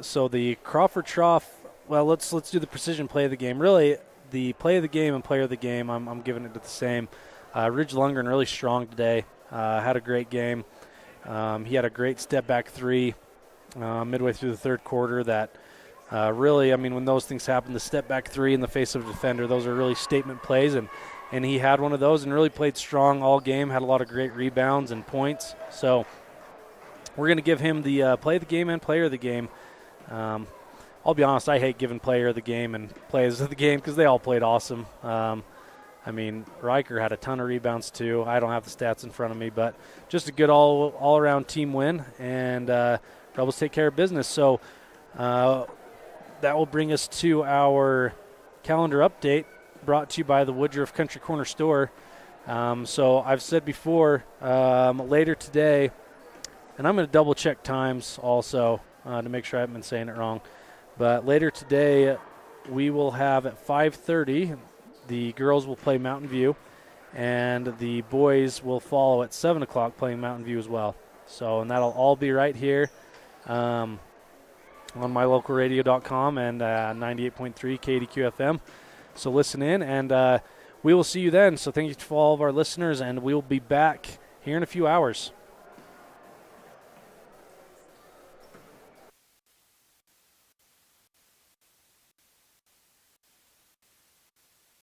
so the Crawford Trough. Well, let's do the precision play of the game. Really, the play of the game and player of the game, I'm giving it to the same. Ridge Lundgren really strong today. Had a great game. He had a great step back three midway through the third quarter that really, I mean, when those things happen, the step back three in the face of a defender, those are really statement plays, and he had one of those and really played strong all game, had a lot of great rebounds and points. So we're going to give him the play of the game and player of the game. I'll be honest, I hate giving player of the game and players of the game because they all played awesome. I mean, Riker had a ton of rebounds too. I don't have the stats in front of me, but just a good all-around team win, and Rebels take care of business. So that will bring us to our calendar update brought to you by the Woodruff Country Corner Store. So I've said before, later today, and I'm going to double-check times also to make sure I haven't been saying it wrong, but later today we will have at 5:30, the girls will play Mountain View, and the boys will follow at 7 o'clock playing Mountain View as well. So, and that'll all be right here on mylocalradio.com and 98.3 KDQ-FM. So listen in, and we will see you then. So thank you to all of our listeners, and we will be back here in a few hours.